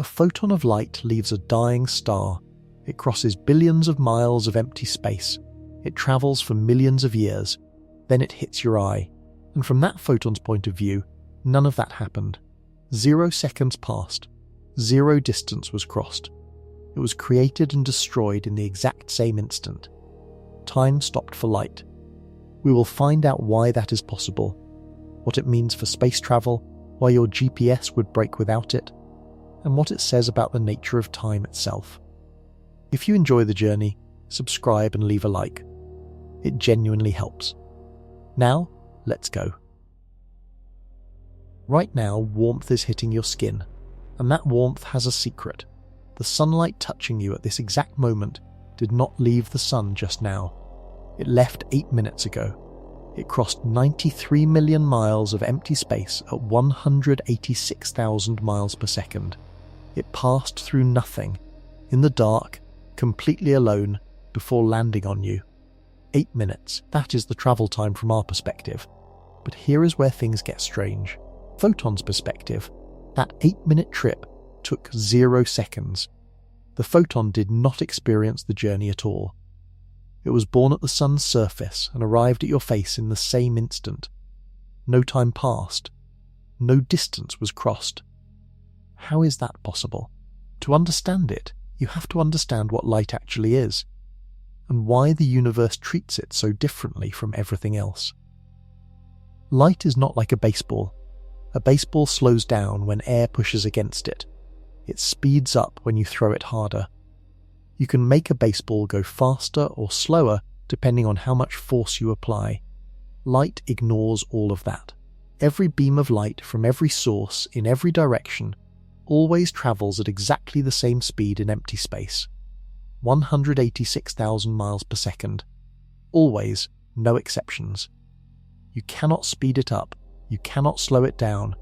A photon of light leaves a dying star. It crosses billions of miles of empty space. It travels for millions of years. Then it hits your eye. And from that photon's point of view, none of that happened. 0 seconds passed. 0 distance was crossed. It was created and destroyed in the exact same instant. Time stopped for light. We will find out why that is possible, what it means for space travel, why your GPS would break without it, and what it says about the nature of time itself. If you enjoy the journey, subscribe and leave a like. It genuinely helps. Now, let's go. Right now, warmth is hitting your skin, and that warmth has a secret. The sunlight touching you at this exact moment did not leave the sun just now. It left 8 minutes ago. It crossed 93 million miles of empty space at 186,000 miles per second. It passed through nothing, in the dark, completely alone, before landing on you. 8 minutes, that is the travel time from our perspective. But here is where things get strange. Photon's perspective, that 8-minute trip took 0 seconds. The photon did not experience the journey at all. It was born at the sun's surface and arrived at your face in the same instant. No time passed. No distance was crossed. How is that possible? To understand it, you have to understand what light actually is, and why the universe treats it so differently from everything else. Light is not like a baseball. A baseball slows down when air pushes against it. It speeds up when you throw it harder. You can make a baseball go faster or slower depending on how much force you apply. Light ignores all of that. Every beam of light from every source in every direction always travels at exactly the same speed in empty space. 186,000 miles per second. Always, no exceptions. You cannot speed it up, you cannot slow it down,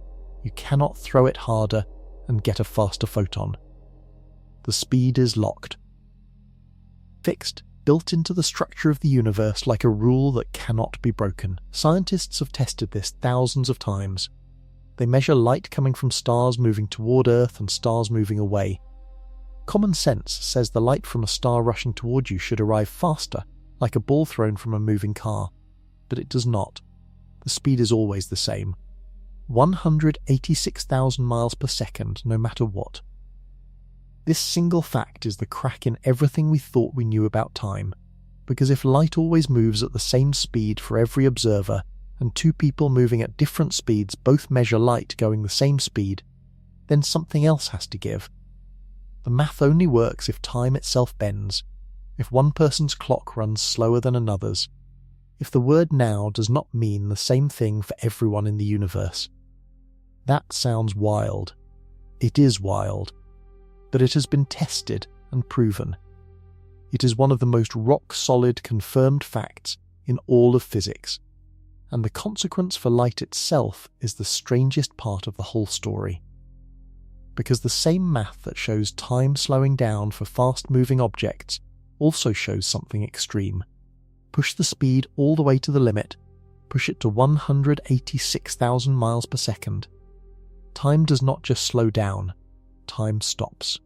you cannot throw it harder and get a faster photon. The speed is locked. Fixed, built into the structure of the universe like a rule that cannot be broken. Scientists have tested this thousands of times. They measure light coming from stars moving toward Earth and stars moving away. Common sense says the light from a star rushing toward you should arrive faster, like a ball thrown from a moving car. But it does not. The speed is always the same. 186,000 miles per second, no matter what. This single fact is the crack in everything we thought we knew about time, because if light always moves at the same speed for every observer, and two people moving at different speeds both measure light going the same speed, then something else has to give. The math only works if time itself bends, if one person's clock runs slower than another's, if the word now does not mean the same thing for everyone in the universe. That sounds wild. It is wild. But it has been tested and proven. It is one of the most rock-solid confirmed facts in all of physics, and the consequence for light itself is the strangest part of the whole story. Because the same math that shows time slowing down for fast-moving objects also shows something extreme. Push the speed all the way to the limit, push it to 186,000 miles per second. Time does not just slow down. Time stops.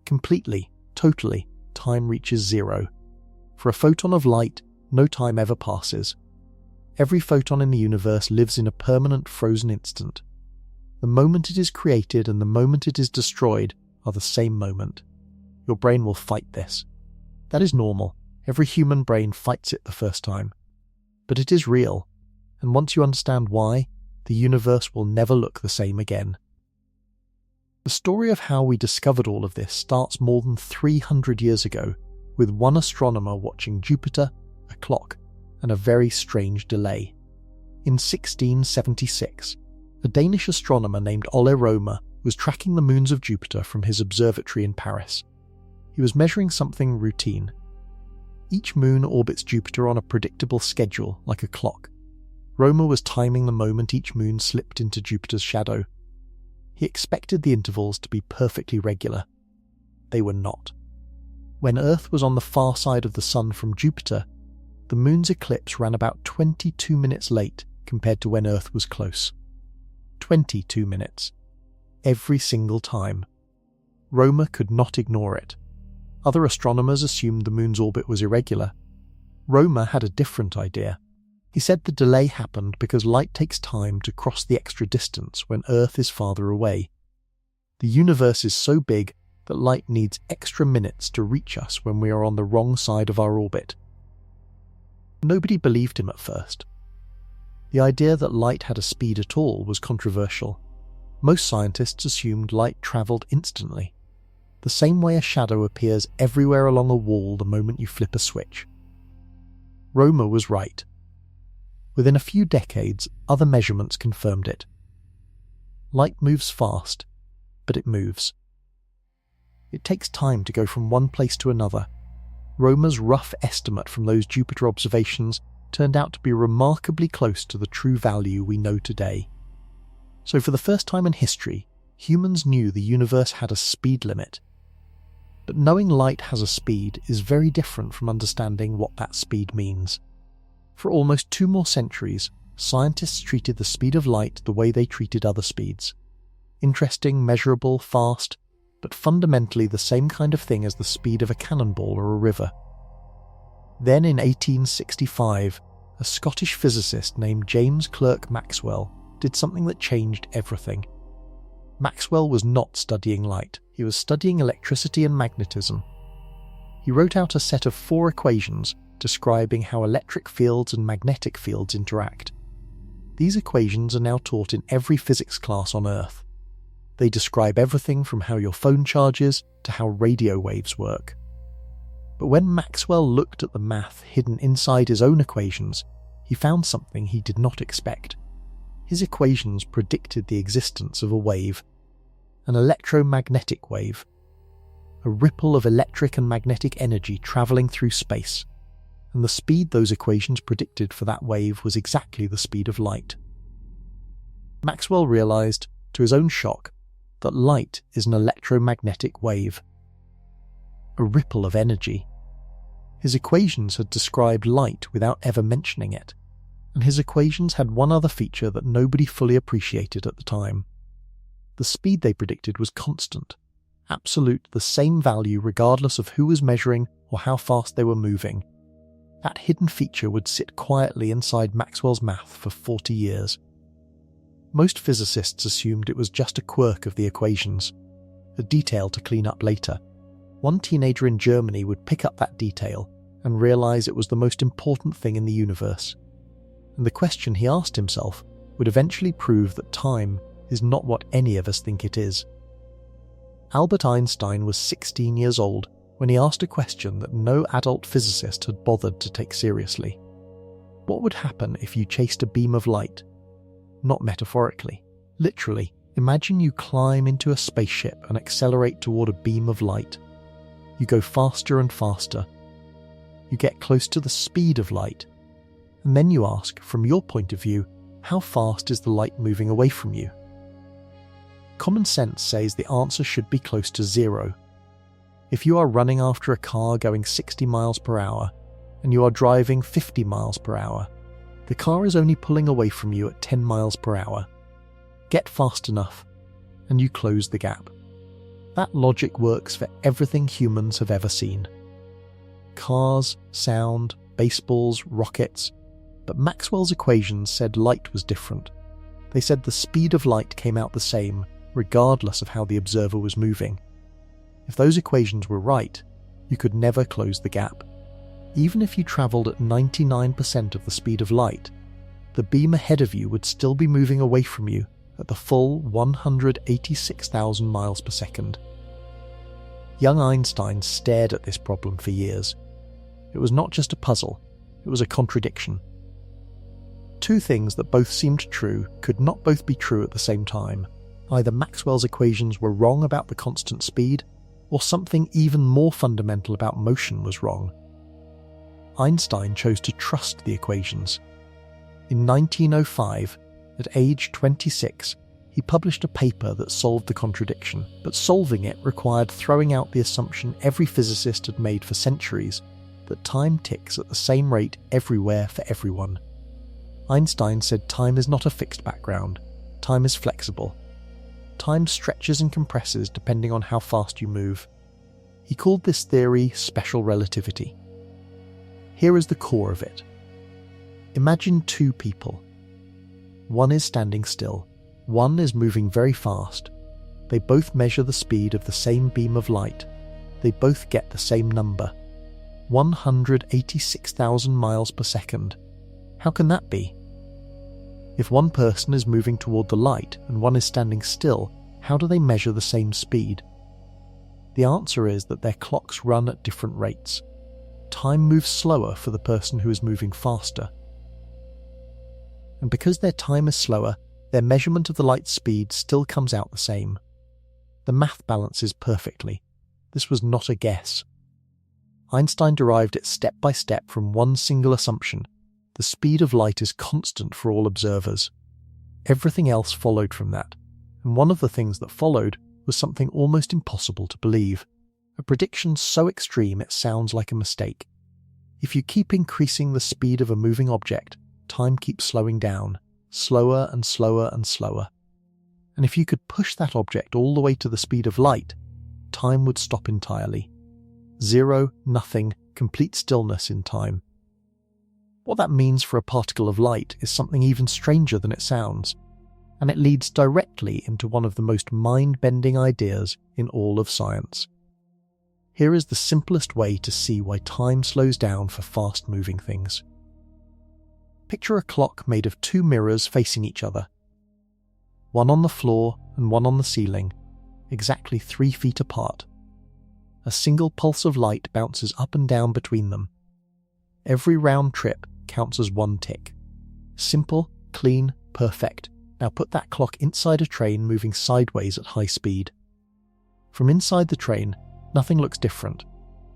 Completely, totally, time reaches 0. For a photon of light, no time ever passes. Every photon in the universe lives in a permanent frozen instant. The moment it is created and the moment it is destroyed are the same moment. Your brain will fight this. That is normal. Every human brain fights it the first time. But it is real, and once you understand why, the universe will never look the same again. The story of how we discovered all of this starts more than 300 years ago, with one astronomer watching Jupiter, a clock, and a very strange delay. In 1676, a Danish astronomer named Ole Rømer was tracking the moons of Jupiter from his observatory in Paris. He was measuring something routine. Each moon orbits Jupiter on a predictable schedule, like a clock. Rømer was timing the moment each moon slipped into Jupiter's shadow. He expected the intervals to be perfectly regular. They were not. When Earth was on the far side of the Sun from Jupiter, the moon's eclipse ran about 22 minutes late compared to when Earth was close. 22 minutes. Every single time. Romer could not ignore it. Other astronomers assumed the moon's orbit was irregular. Romer had a different idea. He said the delay happened because light takes time to cross the extra distance when Earth is farther away. The universe is so big that light needs extra minutes to reach us when we are on the wrong side of our orbit. Nobody believed him at first. The idea that light had a speed at all was controversial. Most scientists assumed light travelled instantly, the same way a shadow appears everywhere along a wall the moment you flip a switch. Romer was right. Within a few decades, other measurements confirmed it. Light moves fast, but it moves. It takes time to go from one place to another. Romer's rough estimate from those Jupiter observations turned out to be remarkably close to the true value we know today. So for the first time in history, humans knew the universe had a speed limit. But knowing light has a speed is very different from understanding what that speed means. For almost 2 more centuries, scientists treated the speed of light the way they treated other speeds. Interesting, measurable, fast, but fundamentally the same kind of thing as the speed of a cannonball or a river. Then in 1865, a Scottish physicist named James Clerk Maxwell did something that changed everything. Maxwell was not studying light, he was studying electricity and magnetism. He wrote out a set of 4 equations describing how electric fields and magnetic fields interact. These equations are now taught in every physics class on Earth. They describe everything from how your phone charges to how radio waves work. But when Maxwell looked at the math hidden inside his own equations, he found something he did not expect. His equations predicted the existence of a wave, an electromagnetic wave, a ripple of electric and magnetic energy travelling through space, and the speed those equations predicted for that wave was exactly the speed of light. Maxwell realised, to his own shock, that light is an electromagnetic wave, a ripple of energy. His equations had described light without ever mentioning it, and his equations had one other feature that nobody fully appreciated at the time. The speed they predicted was constant, absolute, the same value regardless of who was measuring or how fast they were moving. That hidden feature would sit quietly inside Maxwell's math for 40 years. Most physicists assumed it was just a quirk of the equations, a detail to clean up later. One teenager in Germany would pick up that detail and realise it was the most important thing in the universe. And the question he asked himself would eventually prove that time is not what any of us think it is. Albert Einstein was 16 years old when he asked a question that no adult physicist had bothered to take seriously. What would happen if you chased a beam of light? Not metaphorically, literally. Imagine you climb into a spaceship and accelerate toward a beam of light. You go faster and faster. You get close to the speed of light. And then you ask, from your point of view, how fast is the light moving away from you? Common sense says the answer should be close to 0. If you are running after a car going 60 miles per hour and you are driving 50 miles per hour, the car is only pulling away from you at 10 miles per hour. Get fast enough, and you close the gap. That logic works for everything humans have ever seen. Cars, sound, baseballs, rockets. But Maxwell's equations said light was different. They said the speed of light came out the same, regardless of how the observer was moving. If those equations were right, you could never close the gap. Even if you travelled at 99% of the speed of light, the beam ahead of you would still be moving away from you at the full 186,000 miles per second. Young Einstein stared at this problem for years. It was not just a puzzle, it was a contradiction. Two things that both seemed true could not both be true at the same time. Either Maxwell's equations were wrong about the constant speed, or something even more fundamental about motion was wrong. Einstein chose to trust the equations. In 1905, at age 26, he published a paper that solved the contradiction, but solving it required throwing out the assumption every physicist had made for centuries, that time ticks at the same rate everywhere for everyone. Einstein said time is not a fixed background, time is flexible. time stretches and compresses depending on how fast you move. He called this theory special relativity. Here is the core of it. Imagine two people. One is standing still. One is moving very fast. They both measure the speed of the same beam of light. They both get the same number. 186,000 miles per second. How can that be? If one person is moving toward the light and one is standing still, how do they measure the same speed? The answer is that their clocks run at different rates. Time moves slower for the person who is moving faster. And because their time is slower, their measurement of the light's speed still comes out the same. The math balances perfectly. This was not a guess. Einstein derived it step by step from one single assumption: the speed of light is constant for all observers. Everything else followed from that, and one of the things that followed was something almost impossible to believe, a prediction so extreme it sounds like a mistake. If you keep increasing the speed of a moving object, time keeps slowing down, slower and slower and slower. And if you could push that object all the way to the speed of light, time would stop entirely. Zero, nothing, complete stillness in time. What that means for a particle of light is something even stranger than it sounds, and it leads directly into one of the most mind-bending ideas in all of science. Here is the simplest way to see why time slows down for fast-moving things. Picture a clock made of two mirrors facing each other. One on the floor and one on the ceiling, exactly 3 feet apart. A single pulse of light bounces up and down between them. Every round trip counts as one tick. Simple, clean, perfect. Now put that clock inside a train moving sideways at high speed. From inside the train, nothing looks different.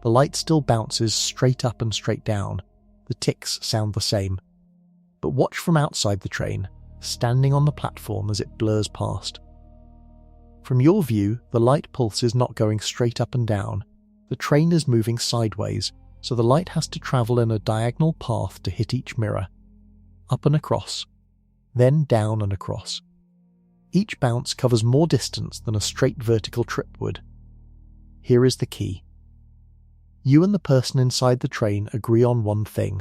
The light still bounces straight up and straight down. The ticks sound the same. But watch from outside the train, standing on the platform as it blurs past. From your view, the light pulse is not going straight up and down. The train is moving sideways, so the light has to travel in a diagonal path to hit each mirror. Up and across, then down and across. Each bounce covers more distance than a straight vertical trip would. Here is the key. You and the person inside the train agree on one thing: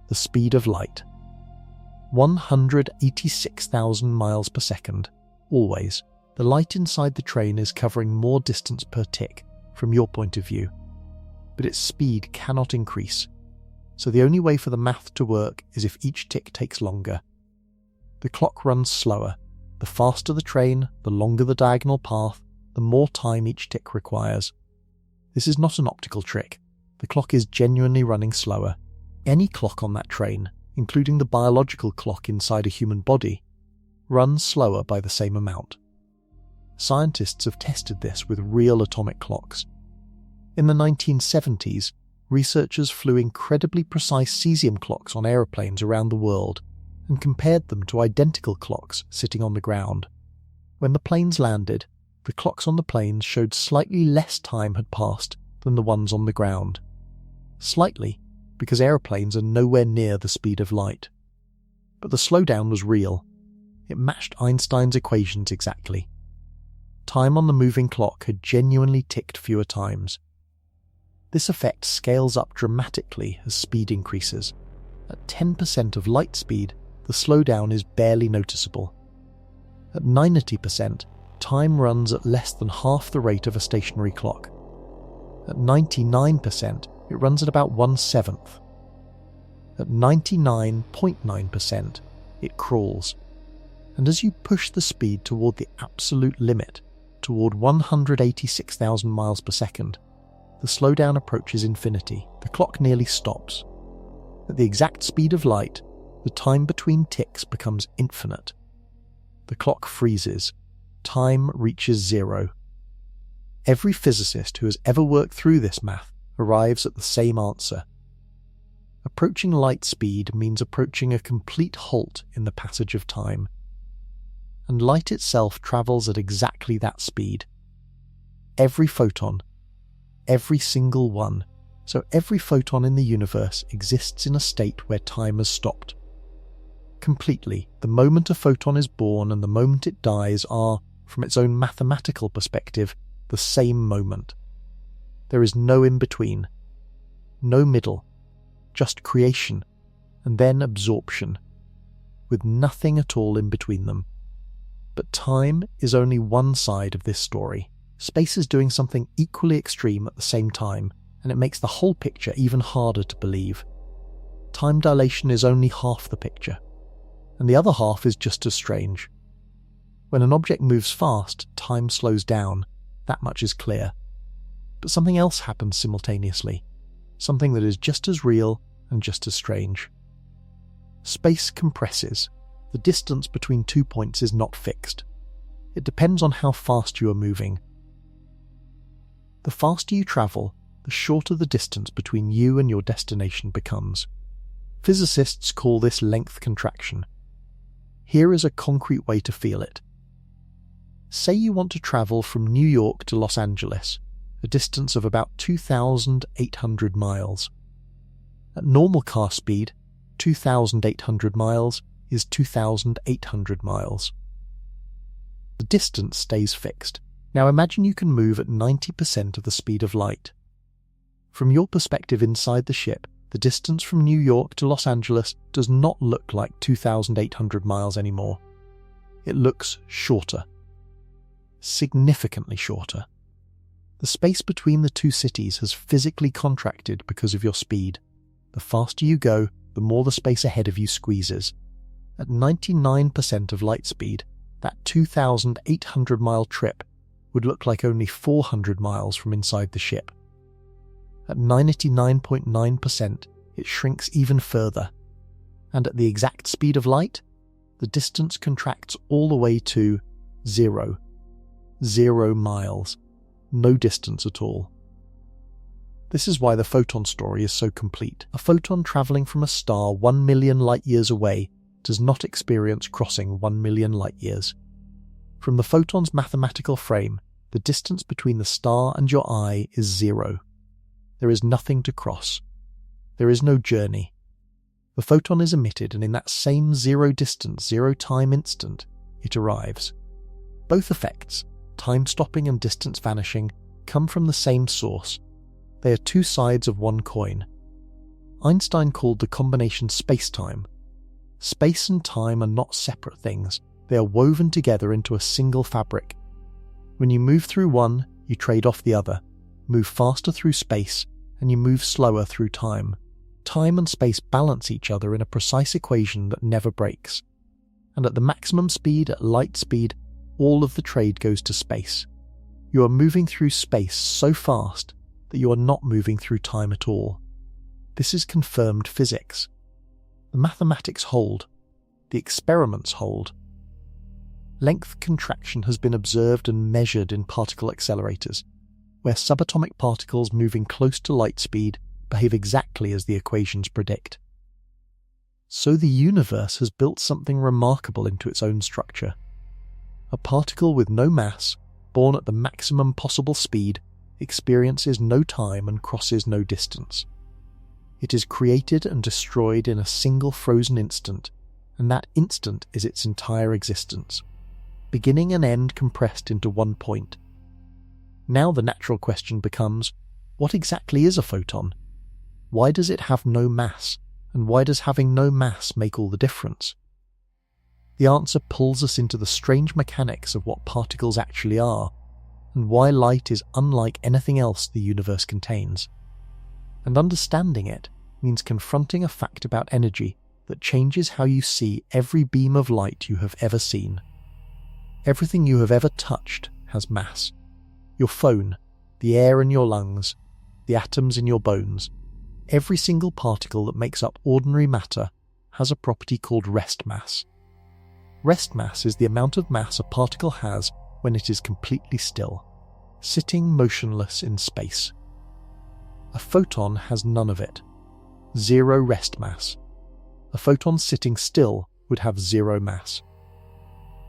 the speed of light. 186,000 miles per second, always. The light inside the train is covering more distance per tick, from your point of view. But its speed cannot increase, so the only way for the math to work is if each tick takes longer. The clock runs slower. The faster the train, the longer the diagonal path, the more time each tick requires. This is not an optical trick. The clock is genuinely running slower. Any clock on that train, including the biological clock inside a human body, runs slower by the same amount. Scientists have tested this with real atomic clocks. In the 1970s, researchers flew incredibly precise cesium clocks on aeroplanes around the world and compared them to identical clocks sitting on the ground. When the planes landed, the clocks on the planes showed slightly less time had passed than the ones on the ground. Slightly, because aeroplanes are nowhere near the speed of light. But the slowdown was real. It matched Einstein's equations exactly. Time on the moving clock had genuinely ticked fewer times. This effect scales up dramatically as speed increases. At 10% of light speed, the slowdown is barely noticeable. At 90%, time runs at less than half the rate of a stationary clock. At 99%, it runs at about 1/7. At 99.9%, it crawls. And as you push the speed toward the absolute limit, toward 186,000 miles per second, the slowdown approaches infinity. The clock nearly stops. At the exact speed of light, the time between ticks becomes infinite. The clock freezes. Time reaches zero. Every physicist who has ever worked through this math arrives at the same answer. Approaching light speed means approaching a complete halt in the passage of time. And light itself travels at exactly that speed. Every photon, every single one, so every photon in the universe exists in a state where time has stopped. Completely, the moment a photon is born and the moment it dies are, from its own mathematical perspective, the same moment. There is no in-between, no middle, just creation, and then absorption, with nothing at all in between them. But time is only one side of this story. Space is doing something equally extreme at the same time, and it makes the whole picture even harder to believe. Time dilation is only half the picture, and the other half is just as strange. When an object moves fast, time slows down, that much is clear. But something else happens simultaneously, something that is just as real and just as strange. Space compresses. The distance between 2 points is not fixed. It depends on how fast you are moving. The faster you travel, the shorter the distance between you and your destination becomes. Physicists call this length contraction. Here is a concrete way to feel it. Say you want to travel from New York to Los Angeles, a distance of about 2,800 miles. At normal car speed, 2,800 miles is 2,800 miles. The distance stays fixed. Now imagine you can move at 90% of the speed of light. From your perspective inside the ship, the distance from New York to Los Angeles does not look like 2,800 miles anymore. It looks shorter. Significantly shorter. The space between the two cities has physically contracted because of your speed. The faster you go, the more the space ahead of you squeezes. At 99% of light speed, that 2,800-mile trip would look like only 400 miles from inside the ship. At 99.9%, it shrinks even further. And at the exact speed of light, the distance contracts all the way to 0. 0 miles. No distance at all. This is why the photon story is so complete. A photon travelling from a star 1 million light-years away does not experience crossing 1 million light-years. From the photon's mathematical frame, the distance between the star and your eye is 0. There is nothing to cross. There is no journey. The photon is emitted, and in that same 0 distance, 0 time instant, it arrives. Both effects, time stopping and distance vanishing, come from the same source. They are two sides of one coin. Einstein called the combination space-time. Space and time are not separate things. They are woven together into a single fabric. When you move through one, you trade off the other, move faster through space, and you move slower through time. Time and space balance each other in a precise equation that never breaks. And at the maximum speed, at light speed, all of the trade goes to space. You are moving through space so fast that you are not moving through time at all. This is confirmed physics. The mathematics hold. The experiments hold. Length contraction has been observed and measured in particle accelerators, where subatomic particles moving close to light speed behave exactly as the equations predict. So the universe has built something remarkable into its own structure. A particle with no mass, born at the maximum possible speed, experiences no time and crosses no distance. It is created and destroyed in a single frozen instant, and that instant is its entire existence, beginning and end compressed into one point. Now the natural question becomes, what exactly is a photon? Why does it have no mass, and why does having no mass make all the difference? The answer pulls us into the strange mechanics of what particles actually are, and why light is unlike anything else the universe contains. And understanding it means confronting a fact about energy that changes how you see every beam of light you have ever seen. Everything you have ever touched has mass. Your phone, the air in your lungs, the atoms in your bones, every single particle that makes up ordinary matter has a property called rest mass. Rest mass is the amount of mass a particle has when it is completely still, sitting motionless in space. A photon has none of it. 0 rest mass. A photon sitting still would have 0 mass.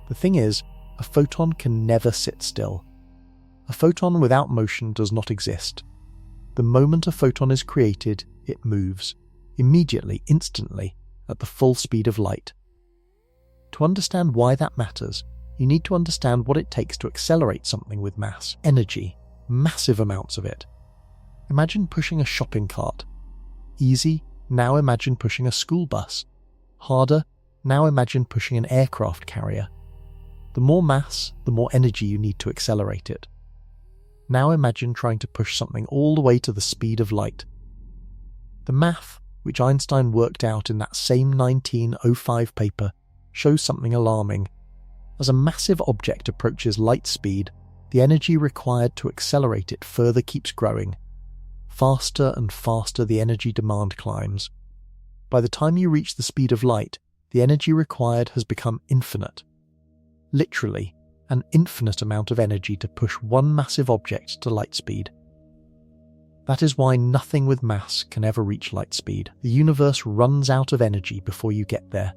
The thing is, a photon can never sit still. A photon without motion does not exist. The moment a photon is created, it moves, immediately, instantly, at the full speed of light. To understand why that matters, you need to understand what it takes to accelerate something with mass, energy, massive amounts of it. Imagine pushing a shopping cart. Easy, now imagine pushing a school bus. Harder, now imagine pushing an aircraft carrier. The more mass, the more energy you need to accelerate it. Now imagine trying to push something all the way to the speed of light. The math, which Einstein worked out in that same 1905 paper, shows something alarming. As a massive object approaches light speed, the energy required to accelerate it further keeps growing. Faster and faster the energy demand climbs. By the time you reach the speed of light, the energy required has become infinite. Literally, an infinite amount of energy to push one massive object to light speed. That is why nothing with mass can ever reach light speed. The universe runs out of energy before you get there.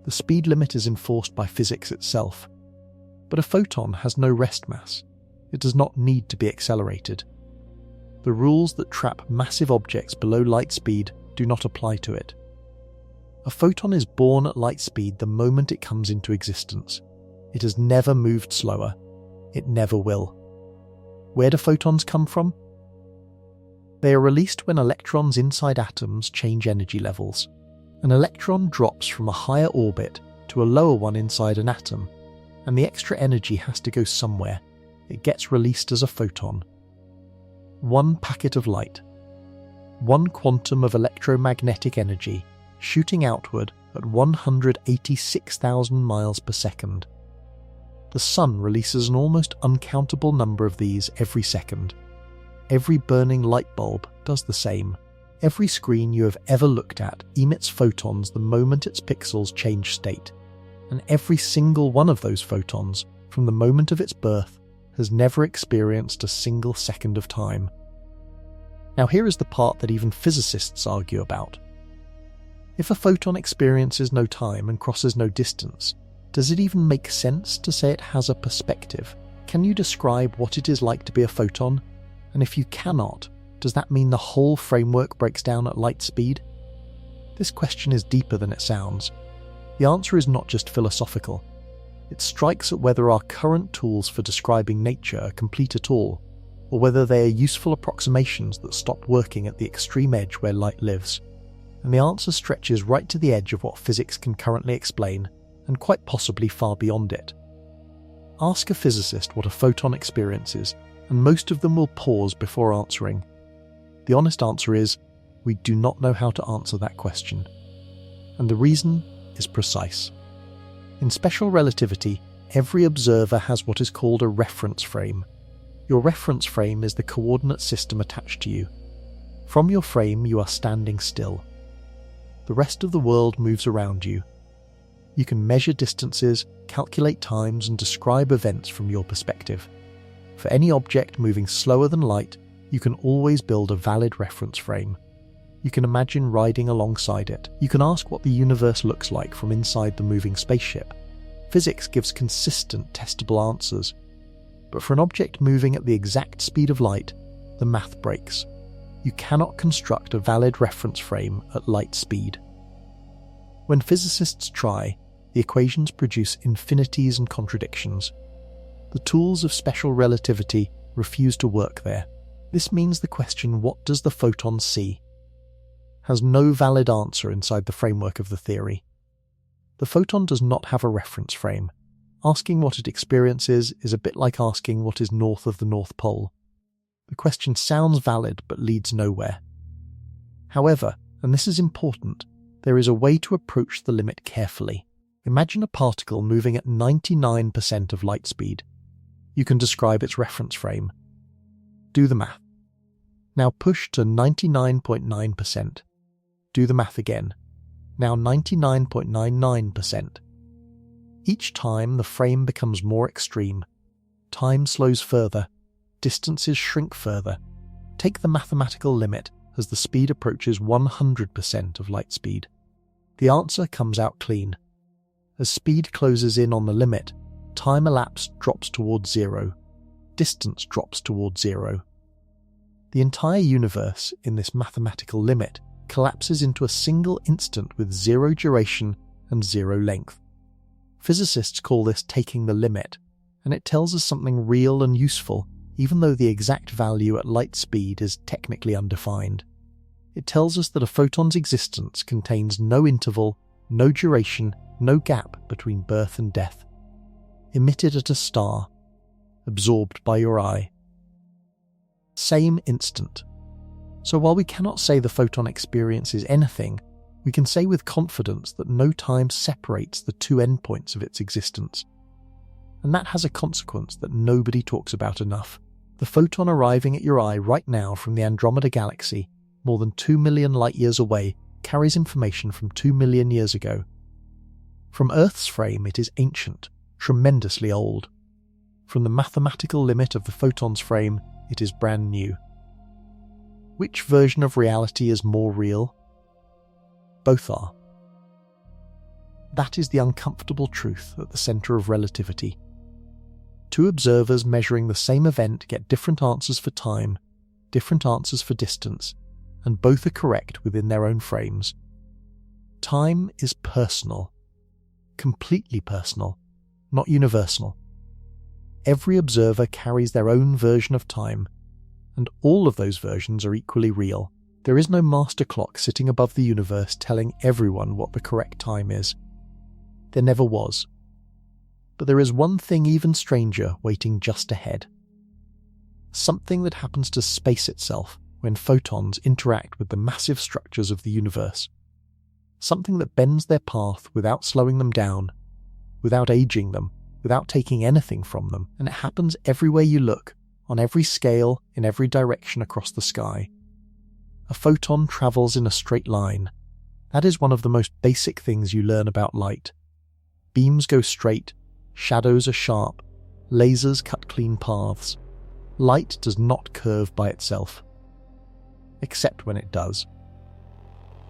The speed limit is enforced by physics itself, but a photon has no rest mass. It does not need to be accelerated. The rules that trap massive objects below light speed do not apply to it. A photon is born at light speed the moment it comes into existence. It has never moved slower. It never will. Where do photons come from? They are released when electrons inside atoms change energy levels. An electron drops from a higher orbit to a lower one inside an atom, and the extra energy has to go somewhere. It gets released as a photon. One packet of light. One quantum of electromagnetic energy shooting outward at 186,000 miles per second. The sun releases an almost uncountable number of these every second. Every burning light bulb does the same. Every screen you have ever looked at emits photons the moment its pixels change state, and every single one of those photons, from the moment of its birth, has never experienced a single second of time. Now here is the part that even physicists argue about. If a photon experiences no time and crosses no distance, does it even make sense to say it has a perspective? Can you describe what it is like to be a photon? And if you cannot, does that mean the whole framework breaks down at light speed? This question is deeper than it sounds. The answer is not just philosophical. It strikes at whether our current tools for describing nature are complete at all, or whether they are useful approximations that stop working at the extreme edge where light lives. And the answer stretches right to the edge of what physics can currently explain, and quite possibly far beyond it. Ask a physicist what a photon experiences, and most of them will pause before answering. The honest answer is, we do not know how to answer that question. And the reason is precise. In special relativity, every observer has what is called a reference frame. Your reference frame is the coordinate system attached to you. From your frame, you are standing still. The rest of the world moves around you. You can measure distances, calculate times, and describe events from your perspective. For any object moving slower than light, you can always build a valid reference frame. You can imagine riding alongside it. You can ask what the universe looks like from inside the moving spaceship. Physics gives consistent, testable answers. But for an object moving at the exact speed of light, the math breaks. You cannot construct a valid reference frame at light speed. When physicists try, the equations produce infinities and contradictions. The tools of special relativity refuse to work there. This means the question, what does the photon see, has no valid answer inside the framework of the theory. The photon does not have a reference frame. Asking what it experiences is a bit like asking what is north of the North Pole. The question sounds valid but leads nowhere. However, and this is important, there is a way to approach the limit carefully. Imagine a particle moving at 99% of light speed. You can describe its reference frame. Do the math. Now push to 99.9%. Do the math again. Now 99.99%. Each time the frame becomes more extreme. Time slows further. Distances shrink further. Take the mathematical limit as the speed approaches 100% of light speed. The answer comes out clean. As speed closes in on the limit, time elapsed drops towards zero. Distance drops towards zero. The entire universe, in this mathematical limit, collapses into a single instant with zero duration and zero length. Physicists call this taking the limit, and it tells us something real and useful, even though the exact value at light speed is technically undefined. It tells us that a photon's existence contains no interval, no duration, no gap between birth and death. Emitted at a star, absorbed by your eye. Same instant. So while we cannot say the photon experience is anything, we can say with confidence that no time separates the two endpoints of its existence. And that has a consequence that nobody talks about enough. The photon arriving at your eye right now from the Andromeda Galaxy, more than 2 million light-years away, carries information from 2 million years ago. From Earth's frame, it is ancient, tremendously old. From the mathematical limit of the photon's frame, it is brand new. Which version of reality is more real? Both are. That is the uncomfortable truth at the centre of relativity. Two observers measuring the same event get different answers for time, different answers for distance, and both are correct within their own frames. Time is personal. Completely personal, not universal. Every observer carries their own version of time, and all of those versions are equally real. There is no master clock sitting above the universe telling everyone what the correct time is. There never was. But there is one thing even stranger waiting just ahead. Something that happens to space itself when photons interact with the massive structures of the universe. Something that bends their path without slowing them down, without aging them, without taking anything from them, and it happens everywhere you look, on every scale, in every direction across the sky. A photon travels in a straight line. That is one of the most basic things you learn about light. Beams go straight, shadows are sharp, lasers cut clean paths. Light does not curve by itself. Except when it does.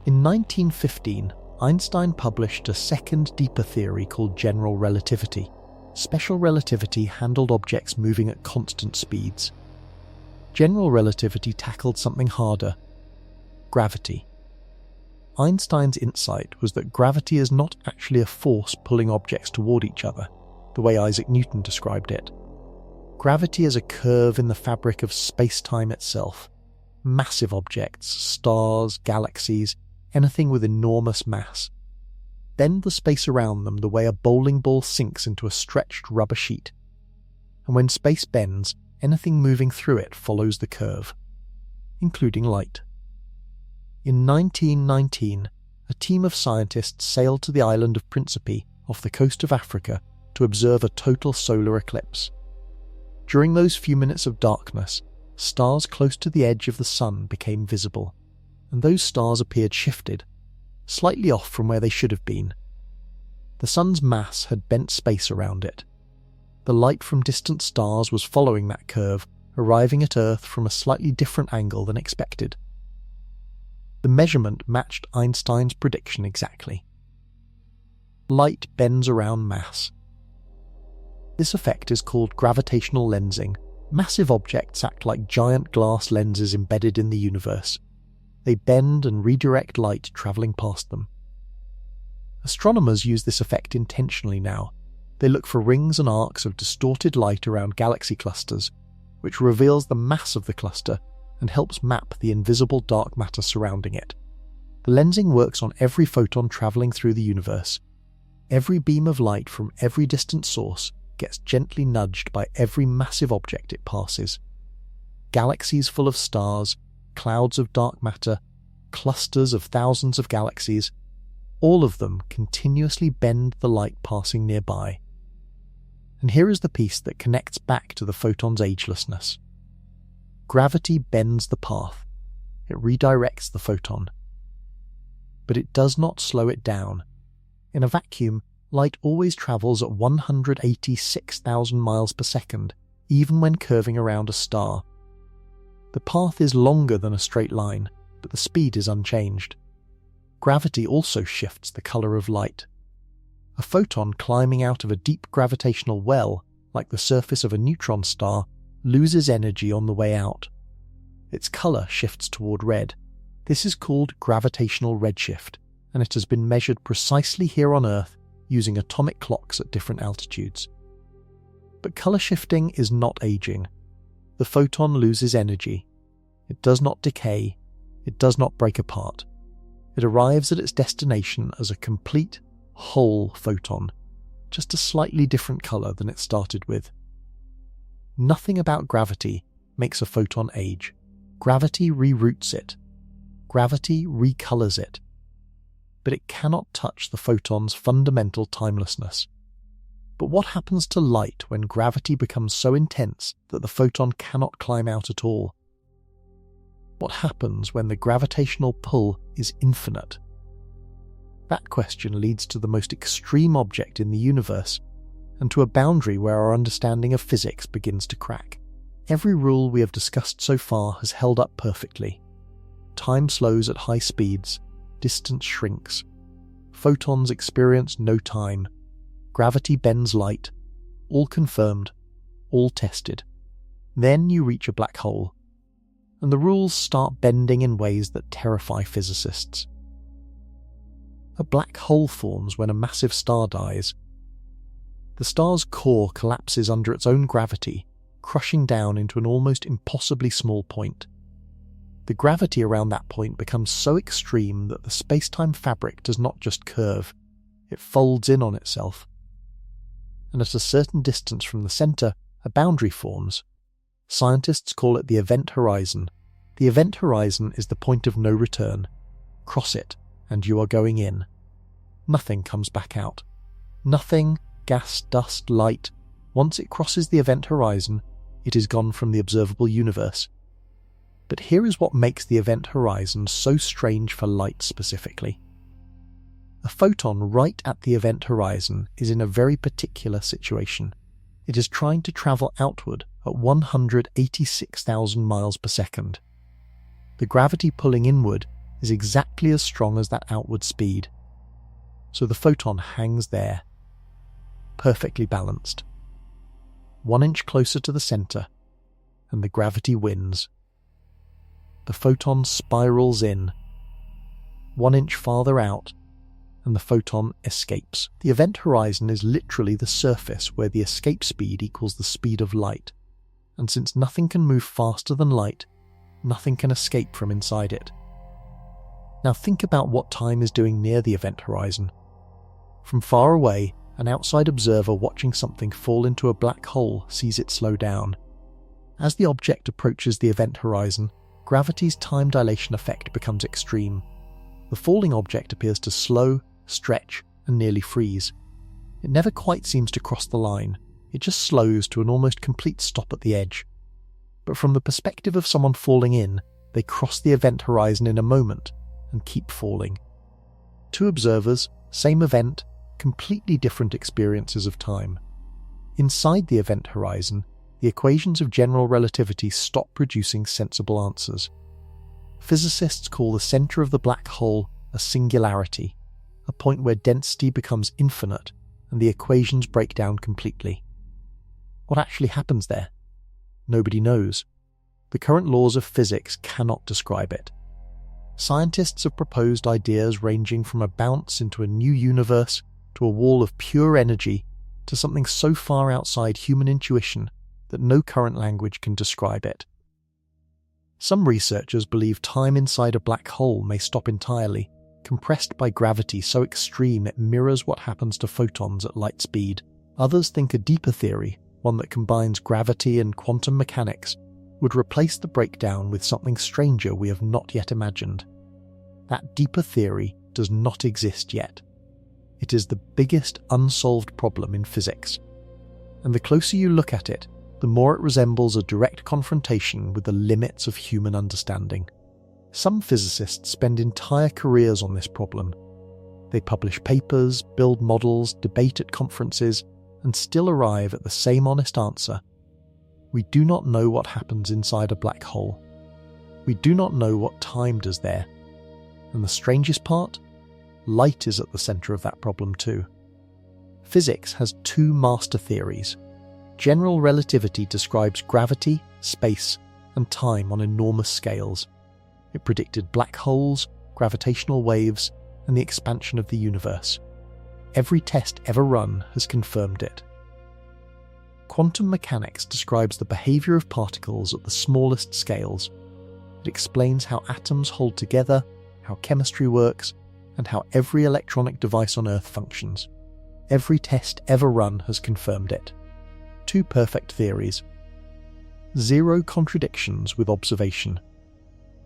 In 1915, Einstein published a second, deeper theory called general relativity. Special relativity handled objects moving at constant speeds. General relativity tackled something harder: gravity. Einstein's insight was that gravity is not actually a force pulling objects toward each other, the way Isaac Newton described it. Gravity is a curve in the fabric of space-time itself. Massive objects, stars, galaxies, anything with enormous mass, bend the space around them the way a bowling ball sinks into a stretched rubber sheet. And when space bends, anything moving through it follows the curve, including light. In 1919, a team of scientists sailed to the island of Principe off the coast of Africa to observe a total solar eclipse. During those few minutes of darkness, stars close to the edge of the sun became visible, and those stars appeared shifted, slightly off from where they should have been. The sun's mass had bent space around it. The light from distant stars was following that curve, arriving at Earth from a slightly different angle than expected. The measurement matched Einstein's prediction exactly. Light bends around mass. This effect is called gravitational lensing. Massive objects act like giant glass lenses embedded in the universe. They bend and redirect light travelling past them. Astronomers use this effect intentionally now. They look for rings and arcs of distorted light around galaxy clusters, which reveals the mass of the cluster and helps map the invisible dark matter surrounding it. The lensing works on every photon travelling through the universe. Every beam of light from every distant source gets gently nudged by every massive object it passes. Galaxies full of stars, clouds of dark matter, clusters of thousands of galaxies, all of them continuously bend the light passing nearby. And here is the piece that connects back to the photon's agelessness. Gravity bends the path. It redirects the photon. But it does not slow it down. In a vacuum, light always travels at 186,000 miles per second, even when curving around a star. The path is longer than a straight line, but the speed is unchanged. Gravity also shifts the colour of light. A photon climbing out of a deep gravitational well, like the surface of a neutron star, loses energy on the way out. Its colour shifts toward red. This is called gravitational redshift, and it has been measured precisely here on Earth using atomic clocks at different altitudes. But colour shifting is not aging. The photon loses energy. It does not decay. It does not break apart. It arrives at its destination as a complete, whole photon, just a slightly different colour than it started with. Nothing about gravity makes a photon age. Gravity reroutes it. Gravity recolours it. But it cannot touch the photon's fundamental timelessness. But what happens to light when gravity becomes so intense that the photon cannot climb out at all? What happens when the gravitational pull is infinite? That question leads to the most extreme object in the universe, and to a boundary where our understanding of physics begins to crack. Every rule we have discussed so far has held up perfectly. Time slows at high speeds, distance shrinks, photons experience no time, gravity bends light, all confirmed, all tested. Then you reach a black hole, and the rules start bending in ways that terrify physicists. A black hole forms when a massive star dies. The star's core collapses under its own gravity, crushing down into an almost impossibly small point. The gravity around that point becomes so extreme that the space-time fabric does not just curve, it folds in on itself. And at a certain distance from the centre, a boundary forms. Scientists call it the event horizon. The event horizon is the point of no return. Cross it, and you are going in. Nothing comes back out. Nothing, gas, dust, light. Once it crosses the event horizon, it is gone from the observable universe. But here is what makes the event horizon so strange for light specifically. A photon right at the event horizon is in a very particular situation. It is trying to travel outward at 186,000 miles per second. The gravity pulling inward is exactly as strong as that outward speed. So the photon hangs there, perfectly balanced. 1 inch closer to the centre, and the gravity wins. The photon spirals in. 1 inch farther out, and the photon escapes. The event horizon is literally the surface where the escape speed equals the speed of light, and since nothing can move faster than light, nothing can escape from inside it. Now think about what time is doing near the event horizon. From far away, an outside observer watching something fall into a black hole sees it slow down. As the object approaches the event horizon, gravity's time dilation effect becomes extreme. The falling object appears to slow, stretch, and nearly freeze. It never quite seems to cross the line. It just slows to an almost complete stop at the edge. But from the perspective of someone falling in, they cross the event horizon in a moment and keep falling. Two observers, same event, completely different experiences of time. Inside the event horizon, the equations of general relativity stop producing sensible answers. Physicists call the centre of the black hole a singularity, a point where density becomes infinite and the equations break down completely. What actually happens there? Nobody knows. The current laws of physics cannot describe it. Scientists have proposed ideas ranging from a bounce into a new universe to a wall of pure energy to something so far outside human intuition that no current language can describe it. Some researchers believe time inside a black hole may stop entirely, compressed by gravity so extreme it mirrors what happens to photons at light speed. Others think a deeper theory, one that combines gravity and quantum mechanics, would replace the breakdown with something stranger we have not yet imagined. That deeper theory does not exist yet. It is the biggest unsolved problem in physics, and the closer you look at it, the more it resembles a direct confrontation with the limits of human understanding. Some physicists spend entire careers on this problem. They publish papers, build models, debate at conferences, and still arrive at the same honest answer. We do not know what happens inside a black hole. We do not know what time does there. And the strangest part? Light is at the centre of that problem too. Physics has two master theories. General relativity describes gravity, space, and time on enormous scales. It predicted black holes, gravitational waves, and the expansion of the universe. Every test ever run has confirmed it. Quantum mechanics describes the behaviour of particles at the smallest scales. It explains how atoms hold together, how chemistry works, and how every electronic device on Earth functions. Every test ever run has confirmed it. 2 perfect theories. 0 contradictions with observation,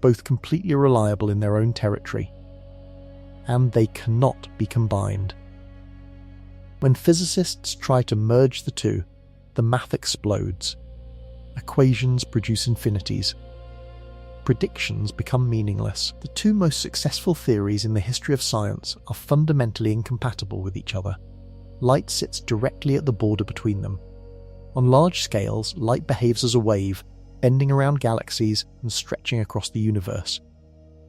both completely reliable in their own territory. And they cannot be combined. When physicists try to merge the two, the math explodes. Equations produce infinities. Predictions become meaningless. The 2 most successful theories in the history of science are fundamentally incompatible with each other. Light sits directly at the border between them. On large scales, light behaves as a wave, bending around galaxies and stretching across the universe.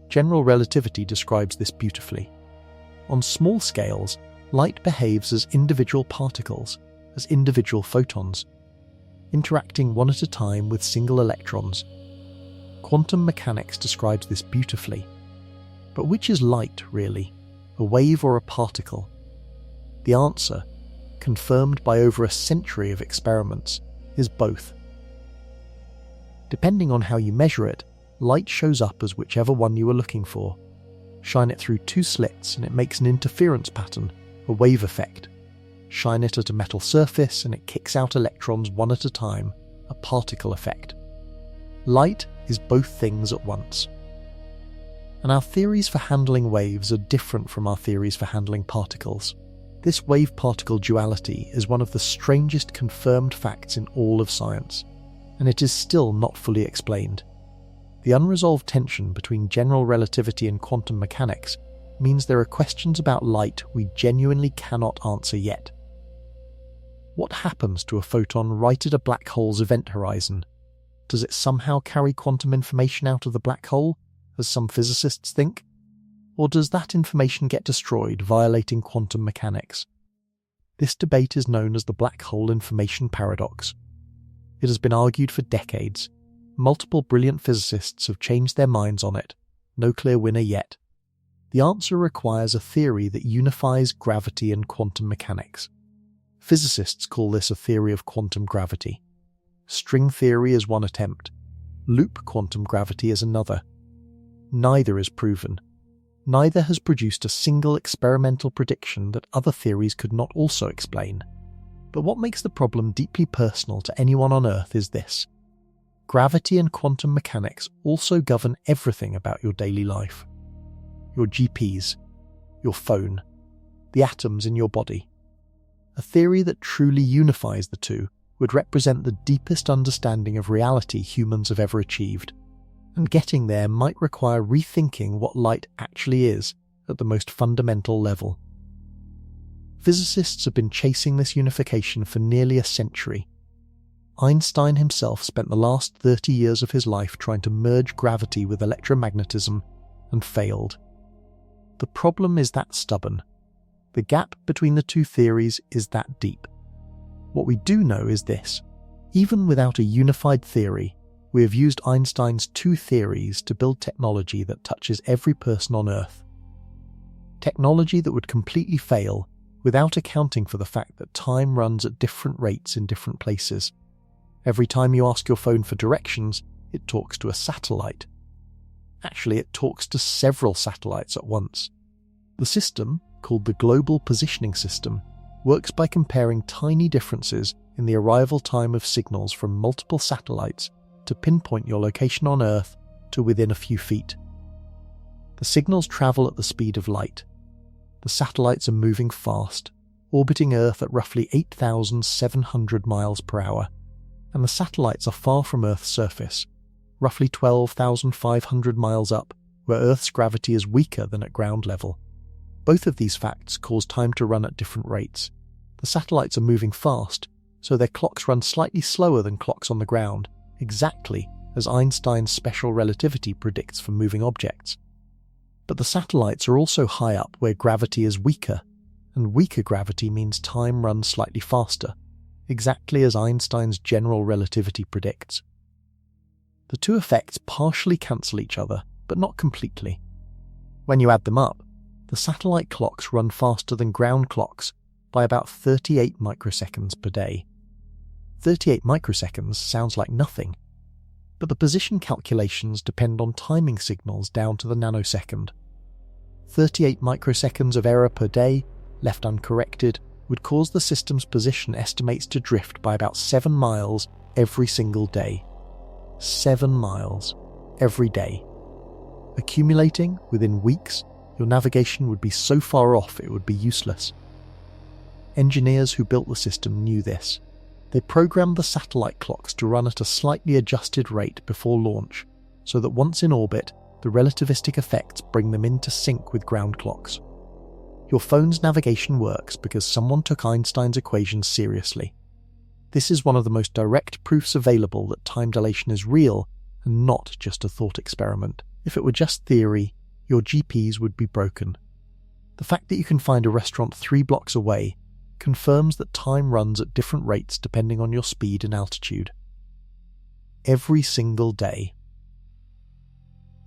General relativity describes this beautifully. On small scales, light behaves as individual particles, as individual photons, interacting one at a time with single electrons. Quantum mechanics describes this beautifully. But which is light, really? A wave or a particle? The answer, confirmed by over a century of experiments, is both. Depending on how you measure it, light shows up as whichever one you are looking for. Shine it through 2 slits and it makes an interference pattern, a wave effect. Shine it at a metal surface and it kicks out electrons one at a time, a particle effect. Light is both things at once. And our theories for handling waves are different from our theories for handling particles. This wave-particle duality is one of the strangest confirmed facts in all of science, and it is still not fully explained. The unresolved tension between general relativity and quantum mechanics means there are questions about light we genuinely cannot answer yet. What happens to a photon right at a black hole's event horizon? Does it somehow carry quantum information out of the black hole, as some physicists think? Or does that information get destroyed, violating quantum mechanics? This debate is known as the black hole information paradox. It has been argued for decades. Multiple brilliant physicists have changed their minds on it. No clear winner yet. The answer requires a theory that unifies gravity and quantum mechanics. Physicists call this a theory of quantum gravity. String theory is one attempt. Loop quantum gravity is another. Neither is proven. Neither has produced a single experimental prediction that other theories could not also explain. But what makes the problem deeply personal to anyone on Earth is this. Gravity and quantum mechanics also govern everything about your daily life. Your GPs, your phone, the atoms in your body. A theory that truly unifies the two would represent the deepest understanding of reality humans have ever achieved. And getting there might require rethinking what light actually is at the most fundamental level. Physicists have been chasing this unification for nearly a century. Einstein himself spent the last 30 years of his life trying to merge gravity with electromagnetism and failed. The problem is that stubborn. The gap between the 2 theories is that deep. What we do know is this. Even without a unified theory, we have used Einstein's 2 theories to build technology that touches every person on Earth. Technology that would completely fail without accounting for the fact that time runs at different rates in different places. Every time you ask your phone for directions, it talks to a satellite. Actually, it talks to several satellites at once. The system, called the Global Positioning System, works by comparing tiny differences in the arrival time of signals from multiple satellites to pinpoint your location on Earth to within a few feet. The signals travel at the speed of light. The satellites are moving fast, orbiting Earth at roughly 8,700 miles per hour, and the satellites are far from Earth's surface, roughly 12,500 miles up, where Earth's gravity is weaker than at ground level. Both of these facts cause time to run at different rates. The satellites are moving fast, so their clocks run slightly slower than clocks on the ground, exactly as Einstein's special relativity predicts for moving objects. But the satellites are also high up where gravity is weaker, and weaker gravity means time runs slightly faster, exactly as Einstein's general relativity predicts. The 2 effects partially cancel each other, but not completely. When you add them up, the satellite clocks run faster than ground clocks by about 38 microseconds per day. 38 microseconds sounds like nothing, but the position calculations depend on timing signals down to the nanosecond. 38 microseconds of error per day, left uncorrected, would cause the system's position estimates to drift by about 7 miles every single day. 7 miles every day. Accumulating within weeks, your navigation would be so far off it would be useless. Engineers who built the system knew this. They programmed the satellite clocks to run at a slightly adjusted rate before launch, so that once in orbit, the relativistic effects bring them into sync with ground clocks. Your phone's navigation works because someone took Einstein's equations seriously. This is one of the most direct proofs available that time dilation is real and not just a thought experiment. If it were just theory, your GPS would be broken. The fact that you can find a restaurant 3 blocks away confirms that time runs at different rates depending on your speed and altitude. Every single day.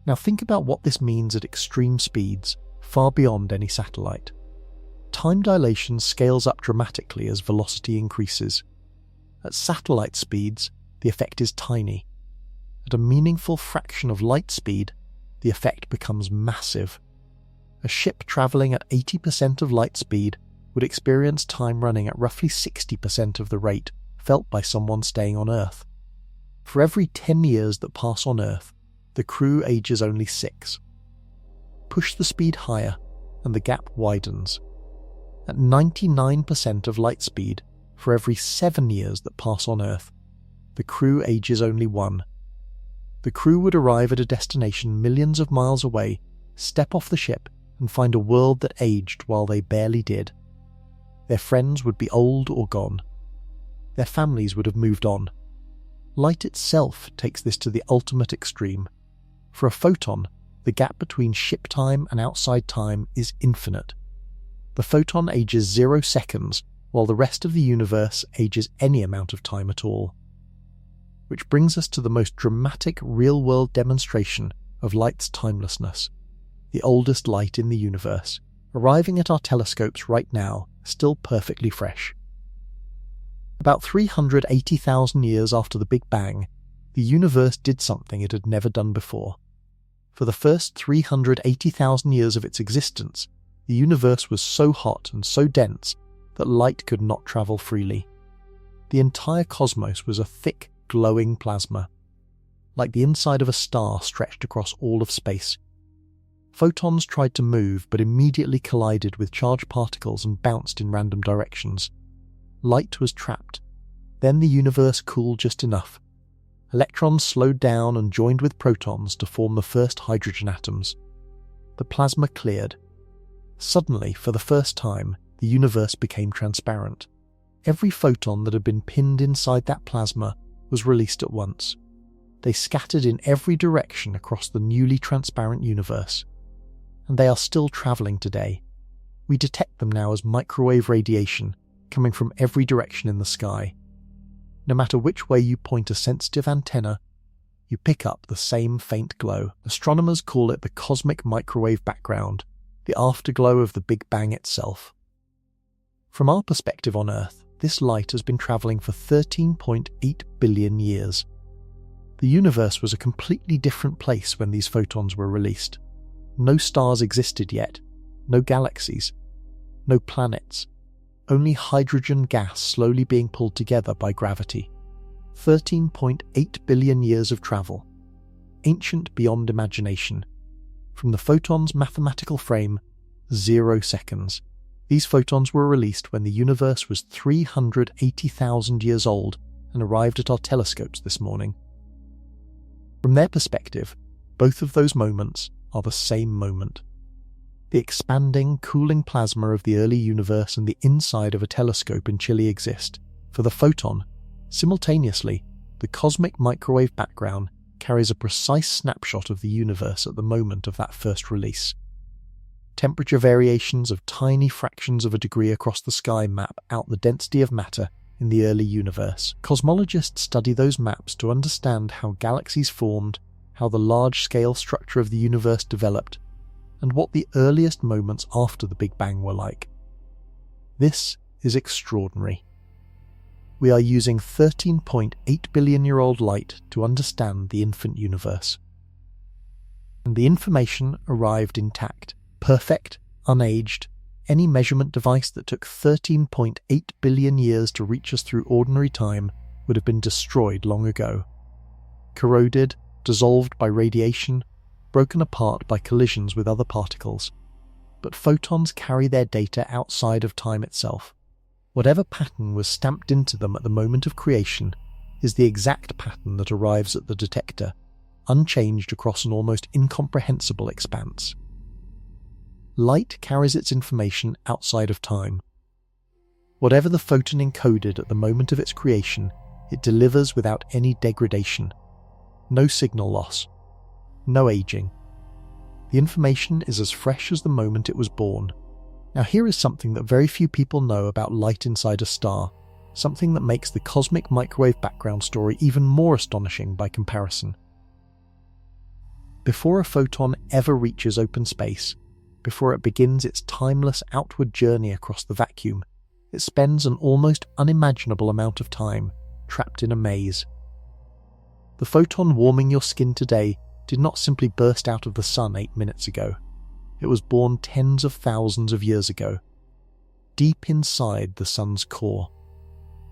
Now think about what this means at extreme speeds, far beyond any satellite. Time dilation scales up dramatically as velocity increases. At satellite speeds, the effect is tiny. At a meaningful fraction of light speed, the effect becomes massive. A ship travelling at 80% of light speed would experience time running at roughly 60% of the rate felt by someone staying on Earth. For every 10 years that pass on Earth, the crew ages only 6. Push the speed higher, and the gap widens. At 99% of light speed, for every 7 years that pass on Earth, the crew ages only 1. The crew would arrive at a destination millions of miles away, step off the ship, and find a world that aged while they barely did. Their friends would be old or gone. Their families would have moved on. Light itself takes this to the ultimate extreme. For a photon, the gap between ship time and outside time is infinite. The photon ages 0 seconds, while the rest of the universe ages any amount of time at all. Which brings us to the most dramatic real-world demonstration of light's timelessness, the oldest light in the universe, arriving at our telescopes right now, still perfectly fresh. About 380,000 years after the Big Bang, the universe did something it had never done before. For the first 380,000 years of its existence, the universe was so hot and so dense that light could not travel freely. The entire cosmos was a thick, glowing plasma, like the inside of a star stretched across all of space. Photons tried to move but immediately collided with charged particles and bounced in random directions. Light was trapped. Then the universe cooled just enough. Electrons slowed down and joined with protons to form the first hydrogen atoms. The plasma cleared. Suddenly, for the first time, the universe became transparent. Every photon that had been pinned inside that plasma was released at once. They scattered in every direction across the newly transparent universe. And they are still travelling today. We detect them now as microwave radiation coming from every direction in the sky. No matter which way you point a sensitive antenna, you pick up the same faint glow. Astronomers call it the cosmic microwave background, the afterglow of the Big Bang itself. From our perspective on Earth, this light has been travelling for 13.8 billion years. The universe was a completely different place when these photons were released. No stars existed yet, no galaxies, no planets, only hydrogen gas slowly being pulled together by gravity. 13.8 billion years of travel. Ancient beyond imagination. From the photon's mathematical frame, 0 seconds. These photons were released when the universe was 380,000 years old and arrived at our telescopes this morning. From their perspective, both of those moments are the same moment. The expanding, cooling plasma of the early universe and the inside of a telescope in Chile exist. For the photon, simultaneously, the cosmic microwave background carries a precise snapshot of the universe at the moment of that first release. Temperature variations of tiny fractions of a degree across the sky map out the density of matter in the early universe. Cosmologists study those maps to understand how galaxies formed, how the large-scale structure of the universe developed, and what the earliest moments after the Big Bang were like. This is extraordinary. We are using 13.8 billion-year-old light to understand the infant universe. And the information arrived intact, perfect, unaged. Any measurement device that took 13.8 billion years to reach us through ordinary time would have been destroyed long ago. Corroded, dissolved by radiation, broken apart by collisions with other particles. But photons carry their data outside of time itself. Whatever pattern was stamped into them at the moment of creation is the exact pattern that arrives at the detector, unchanged across an almost incomprehensible expanse. Light carries its information outside of time. Whatever the photon encoded at the moment of its creation, it delivers without any degradation. No signal loss. No aging. The information is as fresh as the moment it was born. Now here is something that very few people know about light inside a star, something that makes the cosmic microwave background story even more astonishing by comparison. Before a photon ever reaches open space, before it begins its timeless outward journey across the vacuum, it spends an almost unimaginable amount of time trapped in a maze. The photon warming your skin today did not simply burst out of the sun 8 minutes ago. It was born tens of thousands of years ago, deep inside the sun's core,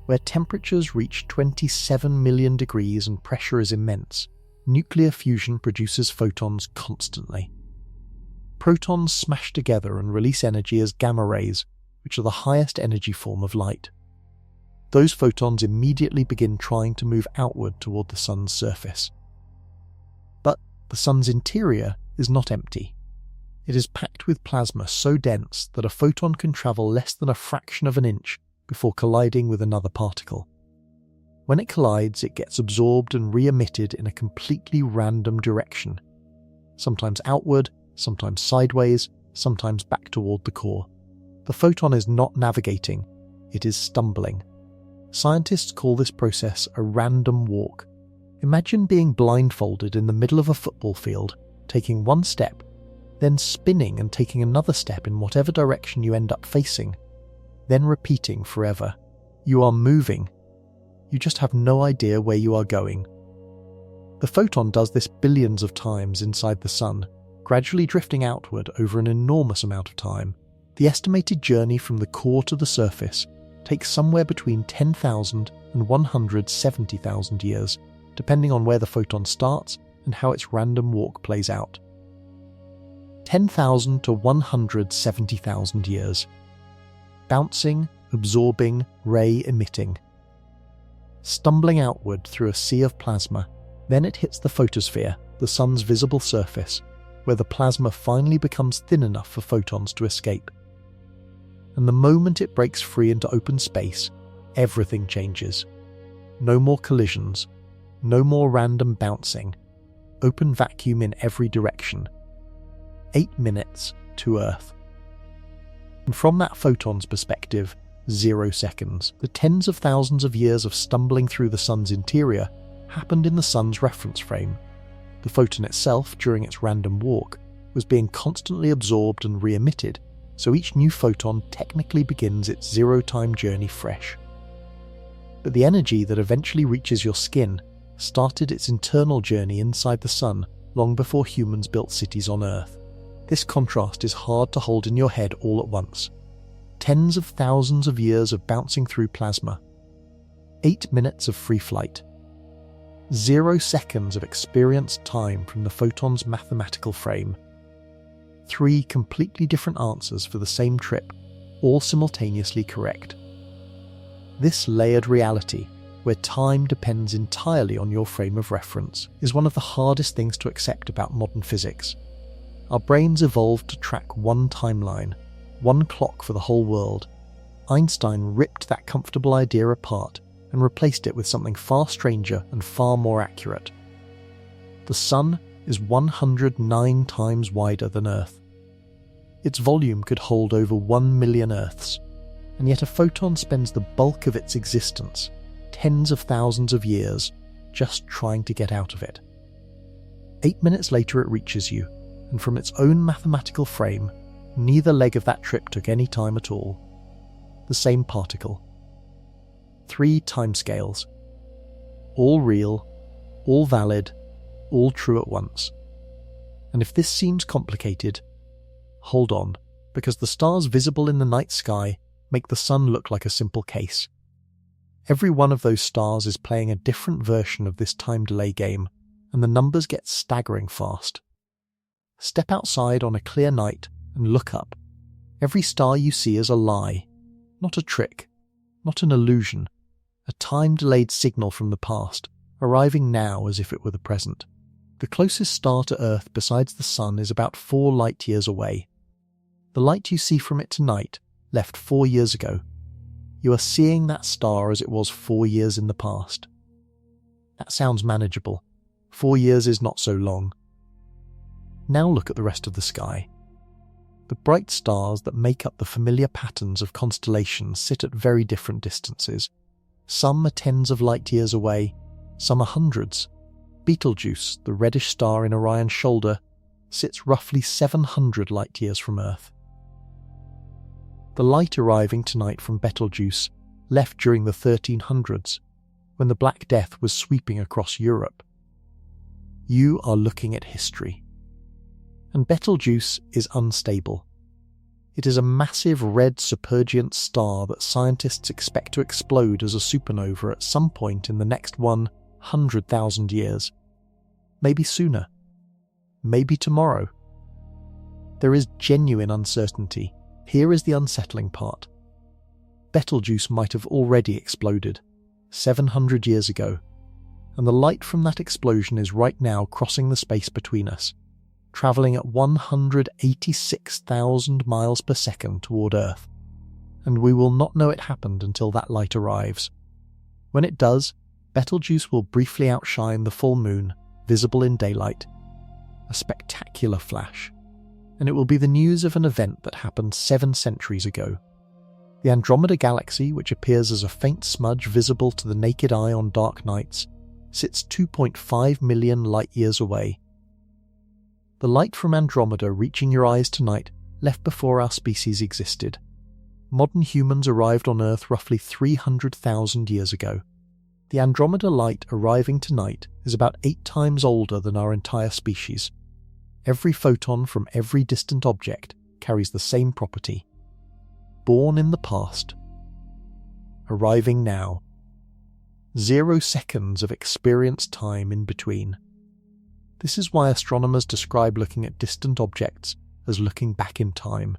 where temperatures reach 27 million degrees and pressure is immense. Nuclear fusion produces photons constantly. Protons smash together and release energy as gamma rays, which are the highest energy form of light. Those photons immediately begin trying to move outward toward the sun's surface. But the sun's interior is not empty. It is packed with plasma so dense that a photon can travel less than a fraction of an inch before colliding with another particle. When it collides, it gets absorbed and re-emitted in a completely random direction, sometimes outward, sometimes sideways, sometimes back toward the core. The photon is not navigating, it is stumbling. Scientists call this process a random walk. Imagine being blindfolded in the middle of a football field, taking one step, then spinning and taking another step in whatever direction you end up facing, then repeating forever. You are moving. You just have no idea where you are going. The photon does this billions of times inside the sun, gradually drifting outward over an enormous amount of time. The estimated journey from the core to the surface takes somewhere between 10,000 and 170,000 years, depending on where the photon starts and how its random walk plays out. 10,000 to 170,000 years. Bouncing, absorbing, ray emitting. Stumbling outward through a sea of plasma, then it hits the photosphere, the sun's visible surface, where the plasma finally becomes thin enough for photons to escape. And the moment it breaks free into open space, everything changes. No more collisions, no more random bouncing, open vacuum in every direction. 8 minutes to Earth. And from that photon's perspective, 0 seconds. The tens of thousands of years of stumbling through the sun's interior happened in the sun's reference frame. The photon itself, during its random walk, was being constantly absorbed and re-emitted, so each new photon technically begins its zero-time journey fresh. But the energy that eventually reaches your skin started its internal journey inside the sun long before humans built cities on Earth. This contrast is hard to hold in your head all at once. Tens of thousands of years of bouncing through plasma. 8 minutes of free flight. 0 seconds of experienced time from the photon's mathematical frame. 3 completely different answers for the same trip, all simultaneously correct. This layered reality, where time depends entirely on your frame of reference, is one of the hardest things to accept about modern physics. Our brains evolved to track one timeline, one clock for the whole world. Einstein ripped that comfortable idea apart and replaced it with something far stranger and far more accurate. The Sun is 109 times wider than Earth. Its volume could hold over 1 million Earths, and yet a photon spends the bulk of its existence, tens of thousands of years, just trying to get out of it. 8 minutes later it reaches you, and from its own mathematical frame, neither leg of that trip took any time at all. The same particle. 3 timescales. All real, all valid, all true at once. And if this seems complicated, hold on, because the stars visible in the night sky make the sun look like a simple case. Every one of those stars is playing a different version of this time delay game, and the numbers get staggering fast. Step outside on a clear night and look up. Every star you see is a lie, not a trick, not an illusion, a time-delayed signal from the past, arriving now as if it were the present. The closest star to Earth besides the Sun is about 4 light-years away. The light you see from it tonight left 4 years ago. You are seeing that star as it was 4 years in the past. That sounds manageable. 4 years is not so long. Now look at the rest of the sky. The bright stars that make up the familiar patterns of constellations sit at very different distances. Some are tens of light-years away, some are hundreds. Betelgeuse, the reddish star in Orion's shoulder, sits roughly 700 light-years from Earth. The light arriving tonight from Betelgeuse left during the 1300s, when the Black Death was sweeping across Europe. You are looking at history. And Betelgeuse is unstable. It is a massive red supergiant star that scientists expect to explode as a supernova at some point in the next 100,000 years. Maybe sooner. Maybe tomorrow. There is genuine uncertainty. Here is the unsettling part. Betelgeuse might have already exploded, 700 years ago, and the light from that explosion is right now crossing the space between us, travelling at 186,000 miles per second toward Earth, and we will not know it happened until that light arrives. When it does, Betelgeuse will briefly outshine the full moon, visible in daylight. A spectacular flash, and it will be the news of an event that happened 7 centuries ago. The Andromeda Galaxy, which appears as a faint smudge visible to the naked eye on dark nights, sits 2.5 million light-years away. The light from Andromeda reaching your eyes tonight left before our species existed. Modern humans arrived on Earth roughly 300,000 years ago. The Andromeda light arriving tonight is about 8 times older than our entire species. Every photon from every distant object carries the same property. Born in the past. Arriving now. 0 seconds of experienced time in between. This is why astronomers describe looking at distant objects as looking back in time.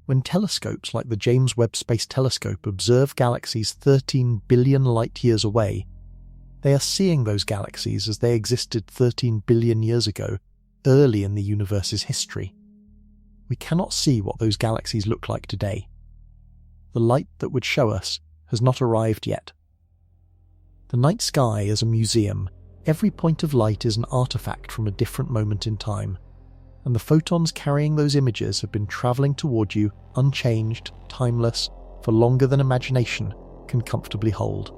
When telescopes like the James Webb Space Telescope observe galaxies 13 billion light-years away, they are seeing those galaxies as they existed 13 billion years ago, early in the universe's history. We cannot see what those galaxies look like today. The light that would show us has not arrived yet. The night sky is a museum. Every point of light is an artifact from a different moment in time, and the photons carrying those images have been travelling toward you unchanged, timeless, for longer than imagination can comfortably hold.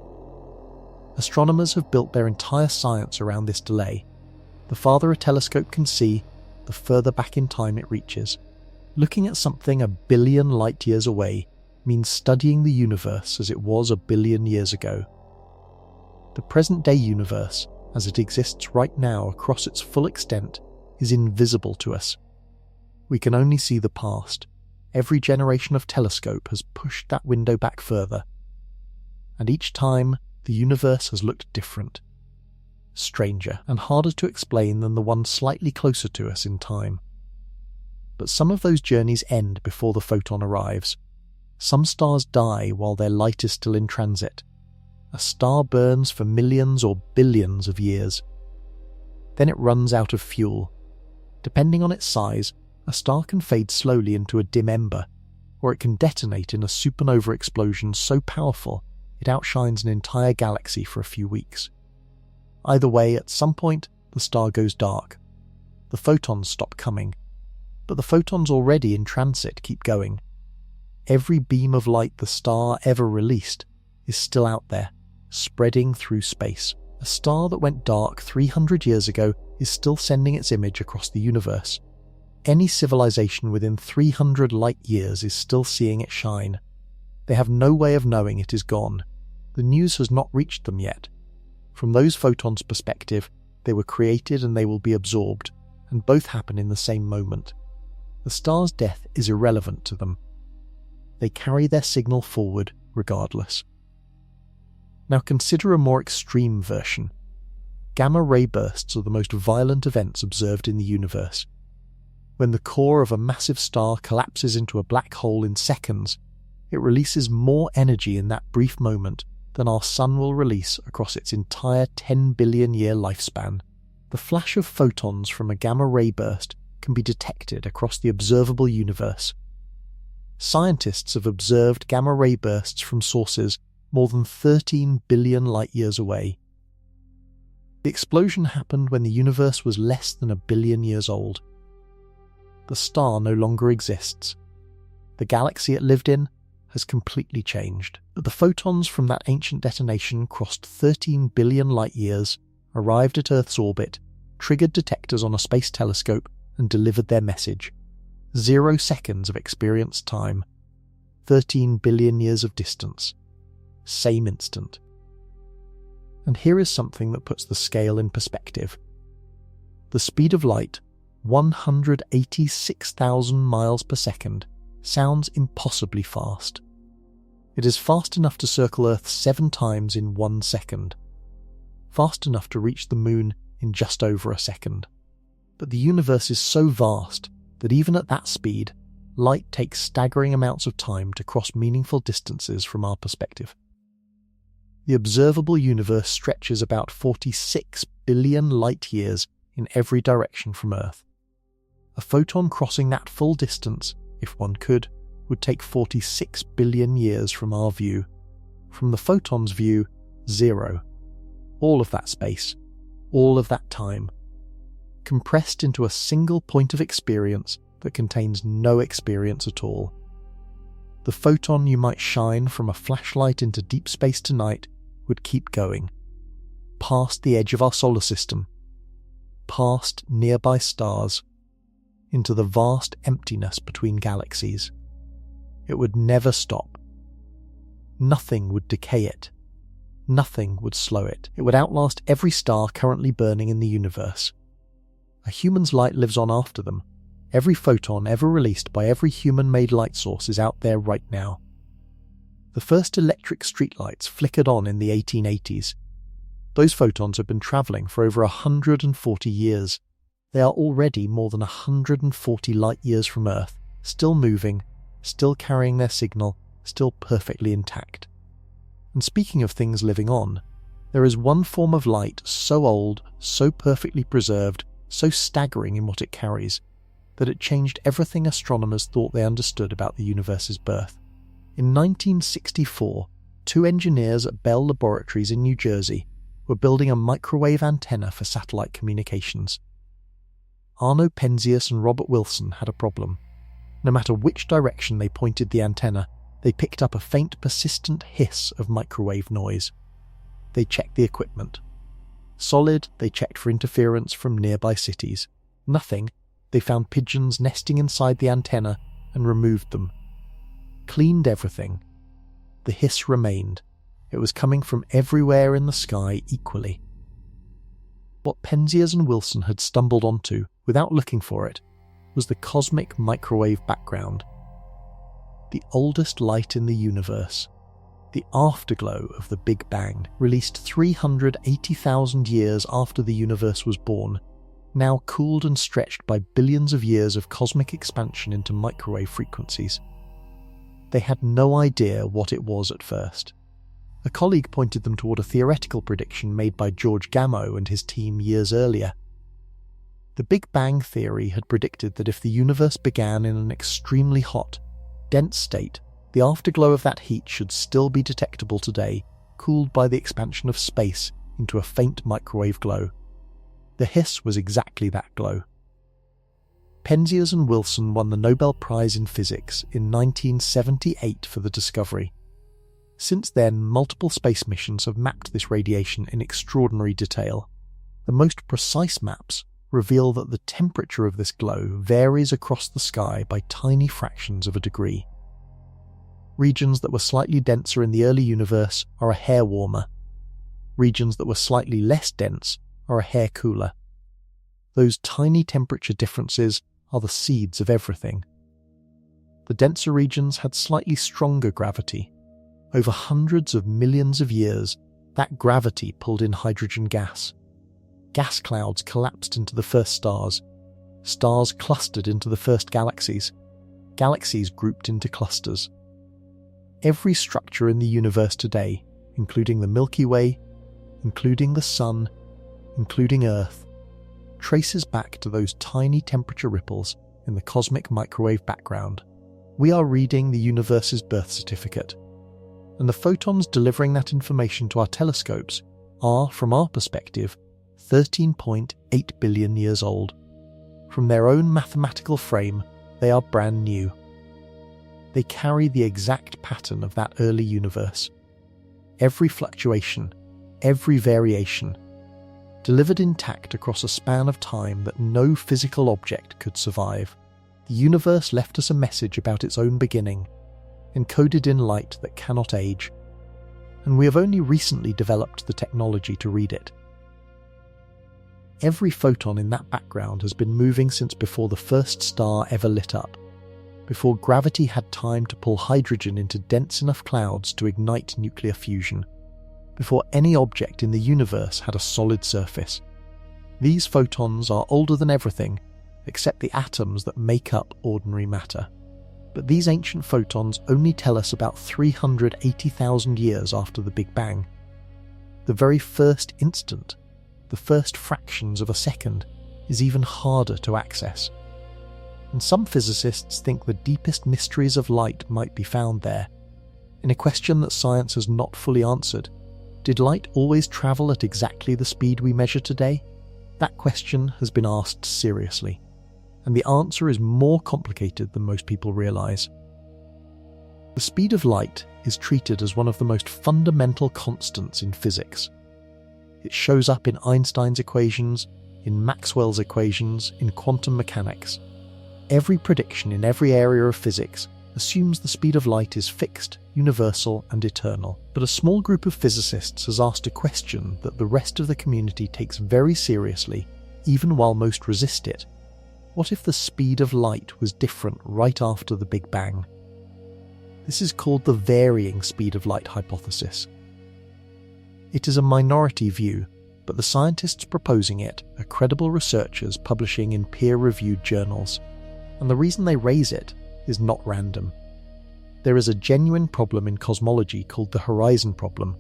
Astronomers have built their entire science around this delay. The farther a telescope can see, the further back in time it reaches. Looking at something 1 billion light-years away means studying the universe as it was 1 billion years ago. The present-day universe, as it exists right now across its full extent, is invisible to us. We can only see the past. Every generation of telescope has pushed that window back further. And each time, the universe has looked different. Stranger and harder to explain than the one slightly closer to us in time. But some of those journeys end before the photon arrives. Some stars die while their light is still in transit. A star burns for millions or billions of years. Then it runs out of fuel. Depending on its size, a star can fade slowly into a dim ember, or it can detonate in a supernova explosion so powerful it outshines an entire galaxy for a few weeks. Either way, at some point, the star goes dark. The photons stop coming, but the photons already in transit keep going. Every beam of light the star ever released is still out there, spreading through space. A star that went dark 300 years ago is still sending its image across the universe. Any civilization within 300 light years is still seeing it shine. They have no way of knowing it is gone. The news has not reached them yet. From those photons' perspective, they were created and they will be absorbed, and both happen in the same moment. The star's death is irrelevant to them. They carry their signal forward regardless. Now consider a more extreme version. Gamma-ray bursts are the most violent events observed in the universe. When the core of a massive star collapses into a black hole in seconds, it releases more energy in that brief moment than our sun will release across its entire 10 billion year lifespan. The flash of photons from a gamma-ray burst can be detected across the observable universe. Scientists have observed gamma-ray bursts from sources more than 13 billion light-years away. The explosion happened when the universe was less than 1 billion years old. The star no longer exists. The galaxy it lived in has completely changed. But the photons from that ancient detonation crossed 13 billion light-years, arrived at Earth's orbit, triggered detectors on a space telescope, and delivered their message. 0 seconds of experienced time. 13 billion years of distance. Same instant. And here is something that puts the scale in perspective. The speed of light, 186,000 miles per second, sounds impossibly fast. It is fast enough to circle Earth 7 times in 1 second. Fast enough to reach the Moon in just over a second. But the universe is so vast that even at that speed, light takes staggering amounts of time to cross meaningful distances from our perspective. The observable universe stretches about 46 billion light-years in every direction from Earth. A photon crossing that full distance, if one could, would take 46 billion years from our view. From the photon's view, 0. All of that space, all of that time, compressed into a single point of experience that contains no experience at all. The photon you might shine from a flashlight into deep space tonight would keep going, past the edge of our solar system, past nearby stars, into the vast emptiness between galaxies. It would never stop. Nothing would decay it. Nothing would slow it. It would outlast every star currently burning in the universe. A human's light lives on after them. Every photon ever released by every human-made light source is out there right now. The first electric streetlights flickered on in the 1880s. Those photons have been travelling for over 140 years. They are already more than 140 light-years from Earth, still moving, still carrying their signal, still perfectly intact. And speaking of things living on, there is one form of light so old, so perfectly preserved, so staggering in what it carries, that it changed everything astronomers thought they understood about the universe's birth. In 1964, 2 engineers at Bell Laboratories in New Jersey were building a microwave antenna for satellite communications. Arno Penzias and Robert Wilson had a problem. No matter which direction they pointed the antenna, they picked up a faint, persistent hiss of microwave noise. They checked the equipment. Solid, they checked for interference from nearby cities. Nothing, they found pigeons nesting inside the antenna and removed them. Cleaned everything. The hiss remained. It was coming from everywhere in the sky equally. What Penzias and Wilson had stumbled onto, without looking for it, was the cosmic microwave background. The oldest light in the universe, the afterglow of the Big Bang, released 380,000 years after the universe was born, now cooled and stretched by billions of years of cosmic expansion into microwave frequencies. They had no idea what it was at first. A colleague pointed them toward a theoretical prediction made by George Gamow and his team years earlier. The Big Bang theory had predicted that if the universe began in an extremely hot, dense state, the afterglow of that heat should still be detectable today, cooled by the expansion of space into a faint microwave glow. The hiss was exactly that glow. Penzias and Wilson won the Nobel Prize in Physics in 1978 for the discovery. Since then, multiple space missions have mapped this radiation in extraordinary detail. The most precise maps reveal that the temperature of this glow varies across the sky by tiny fractions of a degree. Regions that were slightly denser in the early universe are a hair warmer. Regions that were slightly less dense are a hair cooler. Those tiny temperature differences are the seeds of everything. The denser regions had slightly stronger gravity. Over hundreds of millions of years, that gravity pulled in hydrogen gas. Gas clouds collapsed into the first stars. Stars clustered into the first galaxies. Galaxies grouped into clusters. Every structure in the universe today, including the Milky Way, including the Sun, including Earth, traces back to those tiny temperature ripples in the cosmic microwave background. We are reading the universe's birth certificate, and the photons delivering that information to our telescopes are, from our perspective, 13.8 billion years old. From their own mathematical frame, they are brand new. They carry the exact pattern of that early universe. Every fluctuation, every variation, delivered intact across a span of time that no physical object could survive. The universe left us a message about its own beginning, encoded in light that cannot age, and we have only recently developed the technology to read it. Every photon in that background has been moving since before the first star ever lit up, before gravity had time to pull hydrogen into dense enough clouds to ignite nuclear fusion, before any object in the universe had a solid surface. These photons are older than everything except the atoms that make up ordinary matter. But these ancient photons only tell us about 380,000 years after the Big Bang. The very first instant, the first fractions of a second, is even harder to access. And some physicists think the deepest mysteries of light might be found there. In a question that science has not fully answered, did light always travel at exactly the speed we measure today? That question has been asked seriously, and the answer is more complicated than most people realize. The speed of light is treated as one of the most fundamental constants in physics. It shows up in Einstein's equations, in Maxwell's equations, in quantum mechanics. Every prediction in every area of physics assumes the speed of light is fixed, universal, and eternal. But a small group of physicists has asked a question that the rest of the community takes very seriously, even while most resist it. What if the speed of light was different right after the Big Bang? This is called the varying speed of light hypothesis. It is a minority view, but the scientists proposing it are credible researchers publishing in peer-reviewed journals, and the reason they raise it is not random. There is a genuine problem in cosmology called the horizon problem.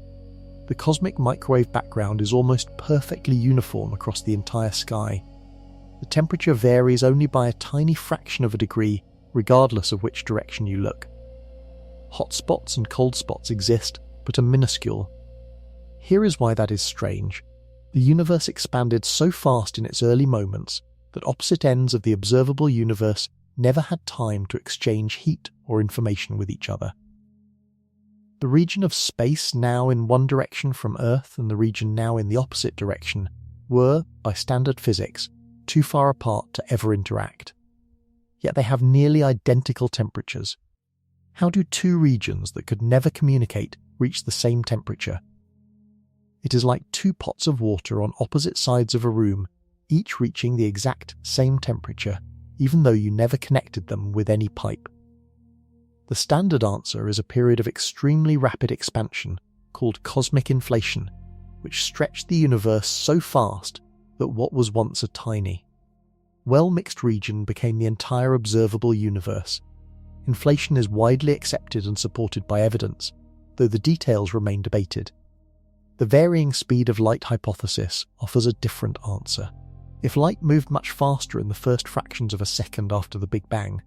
The cosmic microwave background is almost perfectly uniform across the entire sky. The temperature varies only by a tiny fraction of a degree, regardless of which direction you look. Hot spots and cold spots exist, but are minuscule. Here is why that is strange. The universe expanded so fast in its early moments that opposite ends of the observable universe never had time to exchange heat or information with each other. The region of space now in one direction from Earth and the region now in the opposite direction were, by standard physics, too far apart to ever interact. Yet they have nearly identical temperatures. How do two regions that could never communicate reach the same temperature? It is like two pots of water on opposite sides of a room, each reaching the exact same temperature, even though you never connected them with any pipe. The standard answer is a period of extremely rapid expansion called cosmic inflation, which stretched the universe so fast that what was once a tiny, well-mixed region became the entire observable universe. Inflation is widely accepted and supported by evidence, though the details remain debated. The varying speed of light hypothesis offers a different answer. If light moved much faster in the first fractions of a second after the Big Bang,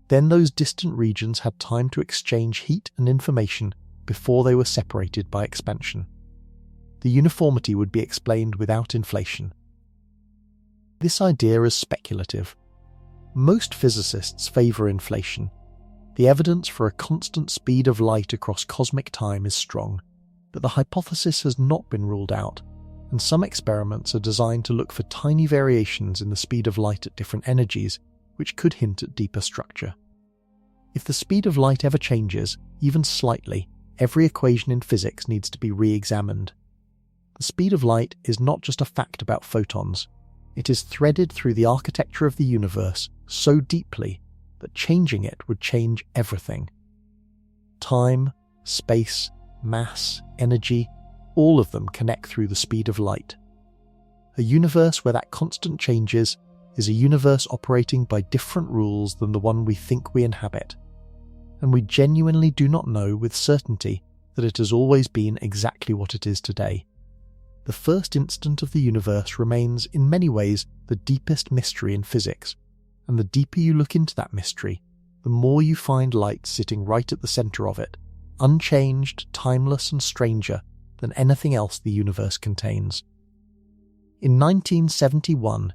then those distant regions had time to exchange heat and information before they were separated by expansion. The uniformity would be explained without inflation. This idea is speculative. Most physicists favour inflation. The evidence for a constant speed of light across cosmic time is strong, but the hypothesis has not been ruled out. and some experiments are designed to look for tiny variations in the speed of light at different energies, which could hint at deeper structure. If the speed of light ever changes, even slightly, every equation in physics needs to be re-examined. The speed of light is not just a fact about photons. It is threaded through the architecture of the universe so deeply that changing it would change everything. Time, space, mass, energy, all of them connect through the speed of light. A universe where that constant changes is a universe operating by different rules than the one we think we inhabit. And we genuinely do not know with certainty that it has always been exactly what it is today. The first instant of the universe remains in many ways the deepest mystery in physics, and the deeper you look into that mystery, the more you find light sitting right at the centre of it, unchanged, timeless and stranger than anything else the universe contains. In 1971,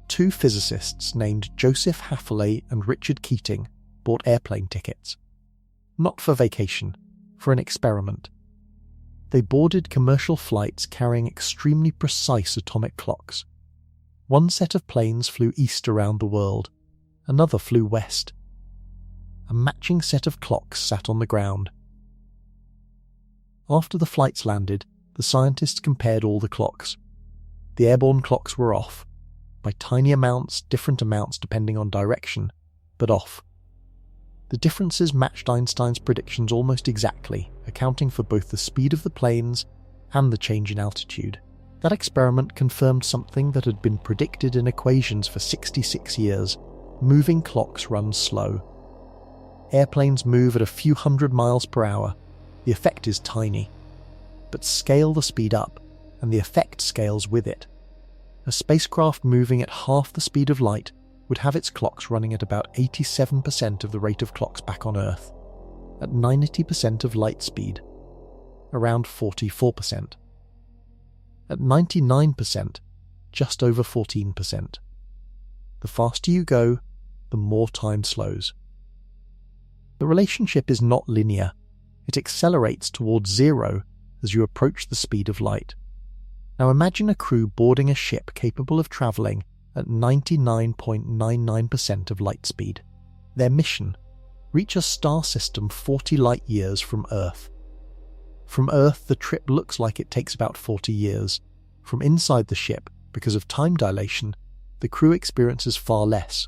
two physicists named Joseph Hafele and Richard Keating bought airplane tickets. Not for vacation, for an experiment. They boarded commercial flights carrying extremely precise atomic clocks. One set of planes flew east around the world, another flew west. A matching set of clocks sat on the ground. After the flights landed, the scientists compared all the clocks. The airborne clocks were off, by tiny amounts, different amounts depending on direction, but off. The differences matched Einstein's predictions almost exactly, accounting for both the speed of the planes and the change in altitude. That experiment confirmed something that had been predicted in equations for 66 years. Moving clocks run slow. Airplanes move at a few hundred miles per hour. The effect is tiny. But scale the speed up, and the effect scales with it. A spacecraft moving at half the speed of light would have its clocks running at about 87% of the rate of clocks back on Earth, at 90% of light speed, around 44%. At 99%, just over 14%. The faster you go, the more time slows. The relationship is not linear. It accelerates towards zero as you approach the speed of light. Now imagine a crew boarding a ship capable of travelling at 99.99% of light speed. Their mission: reach a star system 40 light years from Earth. From Earth, the trip looks like it takes about 40 years. From inside the ship, because of time dilation, the crew experiences far less.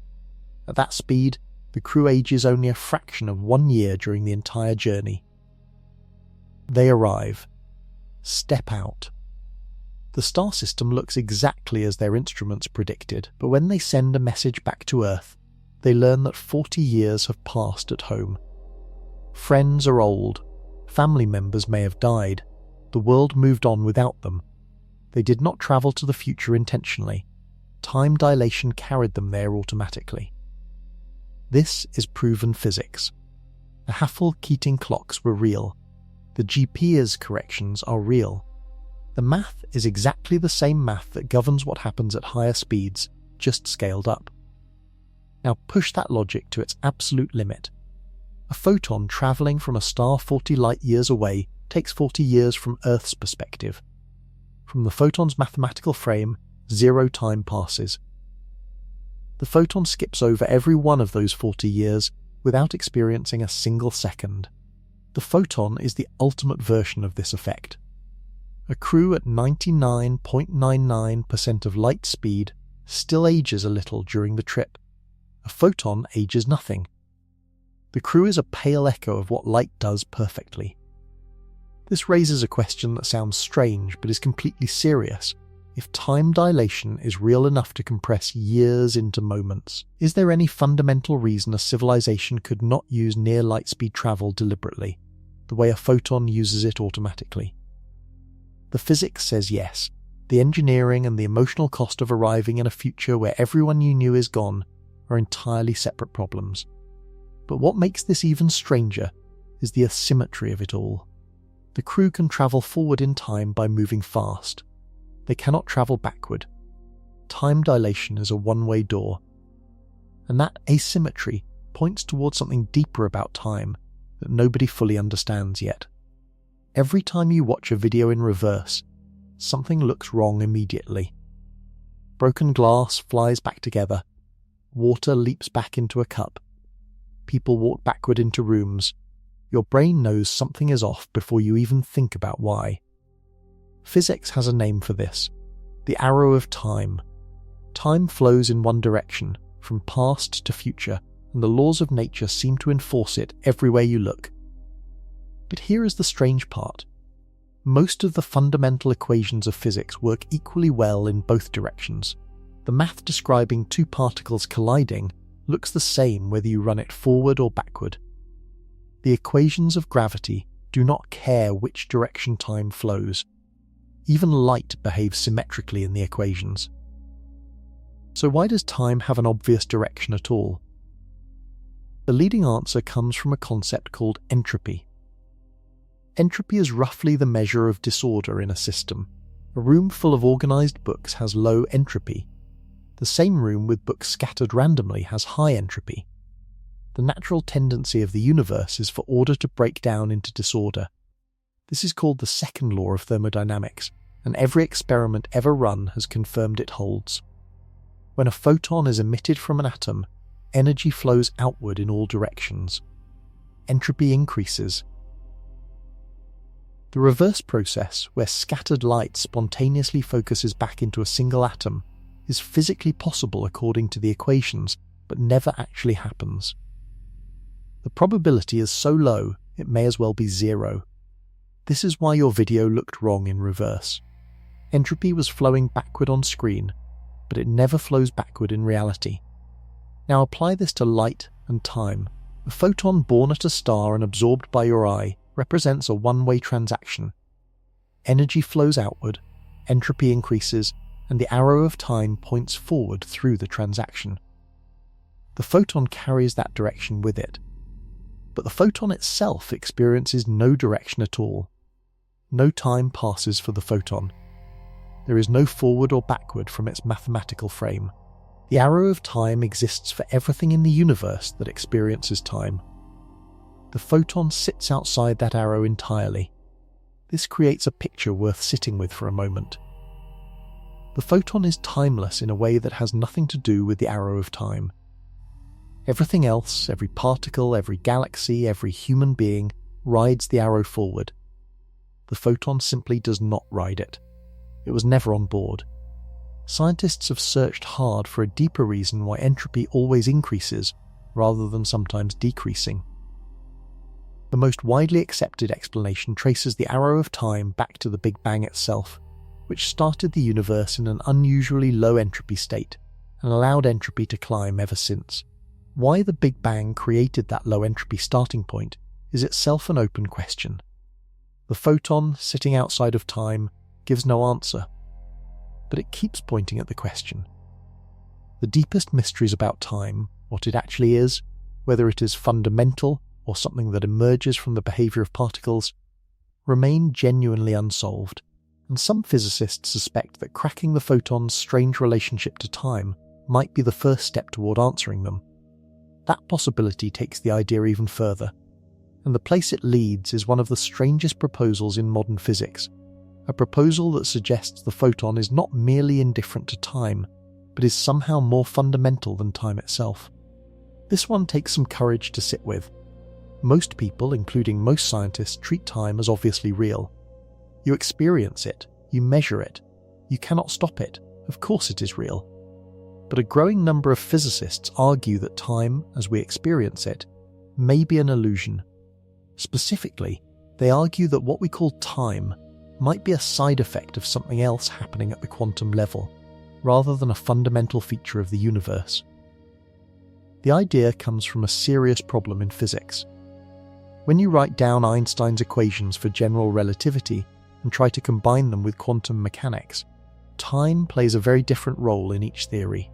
At that speed, the crew ages only a fraction of 1 year during the entire journey. They arrive. Step out. The star system looks exactly as their instruments predicted, but when they send a message back to Earth, they learn that 40 years have passed at home. Friends are old, family members may have died, the world moved on without them. They did not travel to the future intentionally. Time dilation carried them there automatically. This is proven physics. The Hafele-Keating clocks were real. The GPS corrections are real. The math is exactly the same math that governs what happens at higher speeds, just scaled up. Now push that logic to its absolute limit. A photon travelling from a star 40 light years away takes 40 years from Earth's perspective. From the photon's mathematical frame, zero time passes. The photon skips over every one of those 40 years without experiencing a single second. The photon is the ultimate version of this effect. A crew at 99.99% of light speed still ages a little during the trip. A photon ages nothing. The crew is a pale echo of what light does perfectly. This raises a question that sounds strange but is completely serious. If time dilation is real enough to compress years into moments, is there any fundamental reason a civilization could not use near light speed travel deliberately, the way a photon uses it automatically? The physics says yes. The engineering and the emotional cost of arriving in a future where everyone you knew is gone are entirely separate problems. But what makes this even stranger is the asymmetry of it all. The crew can travel forward in time by moving fast. They cannot travel backward. Time dilation is a one-way door. And that asymmetry points towards something deeper about time that nobody fully understands yet. Every time you watch a video in reverse, something looks wrong immediately. Broken glass flies back together. Water leaps back into a cup. People walk backward into rooms. Your brain knows something is off before you even think about why. Physics has a name for this: the arrow of time. Time flows in one direction, from past to future, and the laws of nature seem to enforce it everywhere you look. But here is the strange part. Most of the fundamental equations of physics work equally well in both directions. The math describing two particles colliding looks the same whether you run it forward or backward. The equations of gravity do not care which direction time flows. Even light behaves symmetrically in the equations. So why does time have an obvious direction at all? The leading answer comes from a concept called entropy. Entropy is roughly the measure of disorder in a system. A room full of organized books has low entropy. The same room with books scattered randomly has high entropy. The natural tendency of the universe is for order to break down into disorder. This is called the second law of thermodynamics, and every experiment ever run has confirmed it holds. When a photon is emitted from an atom, energy flows outward in all directions. Entropy increases. The reverse process, where scattered light spontaneously focuses back into a single atom, is physically possible according to the equations, but never actually happens. The probability is so low, it may as well be zero. This is why your video looked wrong in reverse. Entropy was flowing backward on screen, but it never flows backward in reality. Now apply this to light and time. A photon born at a star and absorbed by your eye represents a one-way transaction. Energy flows outward, entropy increases, and the arrow of time points forward through the transaction. The photon carries that direction with it. But the photon itself experiences no direction at all. No time passes for the photon. There is no forward or backward from its mathematical frame. The arrow of time exists for everything in the universe that experiences time. The photon sits outside that arrow entirely. This creates a picture worth sitting with for a moment. The photon is timeless in a way that has nothing to do with the arrow of time. Everything else, every particle, every galaxy, every human being, rides the arrow forward. The photon simply does not ride it. It was never on board. Scientists have searched hard for a deeper reason why entropy always increases, rather than sometimes decreasing. The most widely accepted explanation traces the arrow of time back to the Big Bang itself, which started the universe in an unusually low entropy state, and allowed entropy to climb ever since. Why the Big Bang created that low entropy starting point is itself an open question. The photon, sitting outside of time, gives no answer, but it keeps pointing at the question. The deepest mysteries about time, what it actually is, whether it is fundamental or something that emerges from the behavior of particles, remain genuinely unsolved, and some physicists suspect that cracking the photon's strange relationship to time might be the first step toward answering them. That possibility takes the idea even further, and the place it leads is one of the strangest proposals in modern physics, a proposal that suggests the photon is not merely indifferent to time, but is somehow more fundamental than time itself. This one takes some courage to sit with. Most people, including most scientists, treat time as obviously real. You experience it, you measure it, you cannot stop it, of course it is real. But a growing number of physicists argue that time, as we experience it, may be an illusion. Specifically, they argue that what we call time might be a side effect of something else happening at the quantum level, rather than a fundamental feature of the universe. The idea comes from a serious problem in physics. When you write down Einstein's equations for general relativity and try to combine them with quantum mechanics, time plays a very different role in each theory.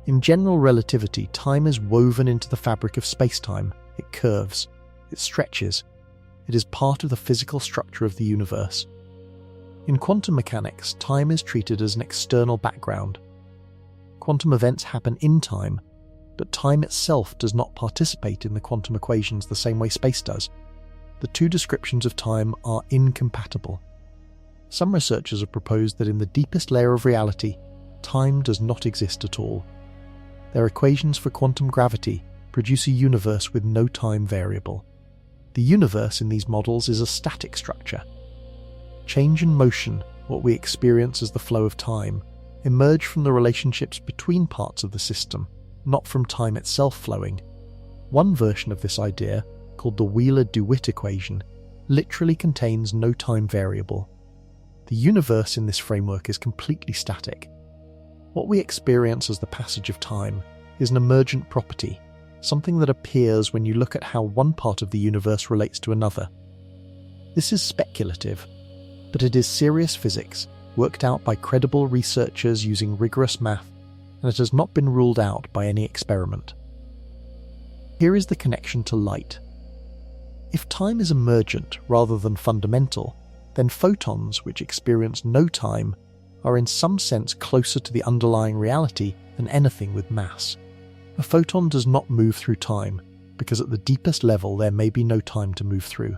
In general relativity, time is woven into the fabric of space-time. It curves, it stretches, it is part of the physical structure of the universe. In quantum mechanics, time is treated as an external background. Quantum events happen in time, but time itself does not participate in the quantum equations the same way space does. The two descriptions of time are incompatible. Some researchers have proposed that in the deepest layer of reality, time does not exist at all. Their equations for quantum gravity produce a universe with no time variable. The universe in these models is a static structure. Change and motion, what we experience as the flow of time, emerge from the relationships between parts of the system, not from time itself flowing. One version of this idea, called the Wheeler-DeWitt equation, literally contains no time variable. The universe in this framework is completely static. What we experience as the passage of time is an emergent property, something that appears when you look at how one part of the universe relates to another. This is speculative, but it is serious physics worked out by credible researchers using rigorous math, and it has not been ruled out by any experiment. Here is the connection to light. If time is emergent rather than fundamental, then photons, which experience no time, are in some sense closer to the underlying reality than anything with mass. A photon does not move through time, because at the deepest level there may be no time to move through.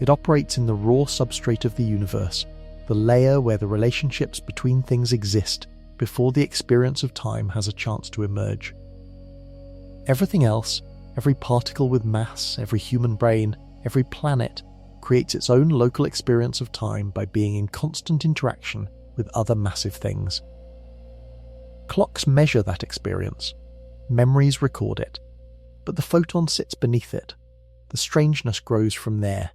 It operates in the raw substrate of the universe, the layer where the relationships between things exist before the experience of time has a chance to emerge. Everything else, every particle with mass, every human brain, every planet, creates its own local experience of time by being in constant interaction with other massive things. Clocks measure that experience. Memories record it. But the photon sits beneath it. The strangeness grows from there.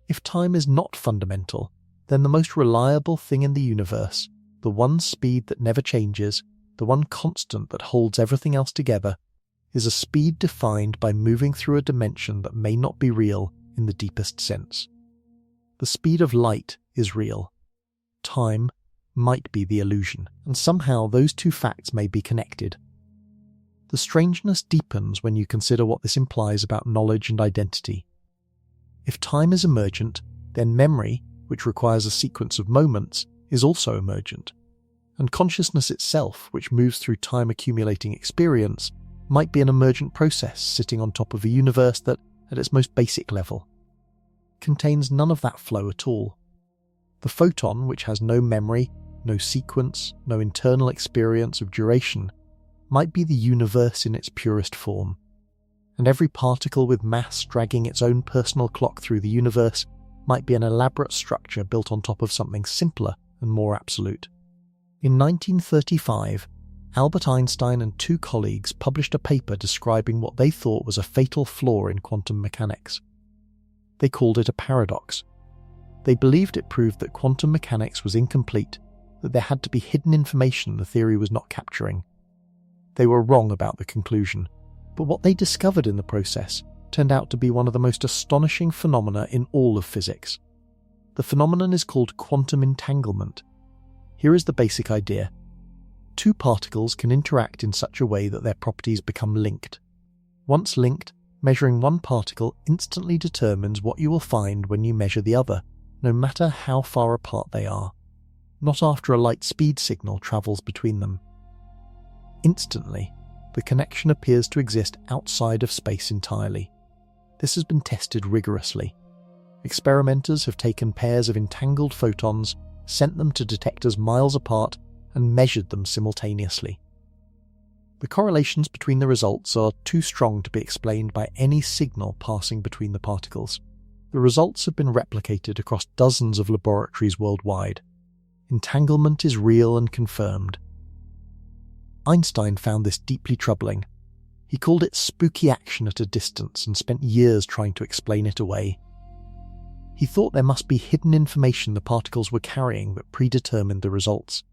If time is not fundamental, then the most reliable thing in the universe, the one speed that never changes, the one constant that holds everything else together, is a speed defined by moving through a dimension that may not be real in the deepest sense. The speed of light is real. Time might be the illusion, and somehow those two facts may be connected. The strangeness deepens when you consider what this implies about knowledge and identity. If time is emergent, then memory, which requires a sequence of moments, is also emergent. And consciousness itself, which moves through time accumulating experience, might be an emergent process sitting on top of a universe that, at its most basic level, contains none of that flow at all. The photon, which has no memory, no sequence, no internal experience of duration, might be the universe in its purest form. And every particle with mass dragging its own personal clock through the universe might be an elaborate structure built on top of something simpler and more absolute. In 1935, Albert Einstein and two colleagues published a paper describing what they thought was a fatal flaw in quantum mechanics. They called it a paradox. They believed it proved that quantum mechanics was incomplete, that there had to be hidden information the theory was not capturing. They were wrong about the conclusion, but what they discovered in the process turned out to be one of the most astonishing phenomena in all of physics. The phenomenon is called quantum entanglement. Here is the basic idea. Two particles can interact in such a way that their properties become linked. Once linked, measuring one particle instantly determines what you will find when you measure the other, no matter how far apart they are. Not after a light speed signal travels between them. Instantly, the connection appears to exist outside of space entirely. This has been tested rigorously. Experimenters have taken pairs of entangled photons, sent them to detectors miles apart, and measured them simultaneously. The correlations between the results are too strong to be explained by any signal passing between the particles. The results have been replicated across dozens of laboratories worldwide. Entanglement is real and confirmed. Einstein found this deeply troubling. He called it spooky action at a distance and spent years trying to explain it away. He thought there must be hidden information the particles were carrying that predetermined the results.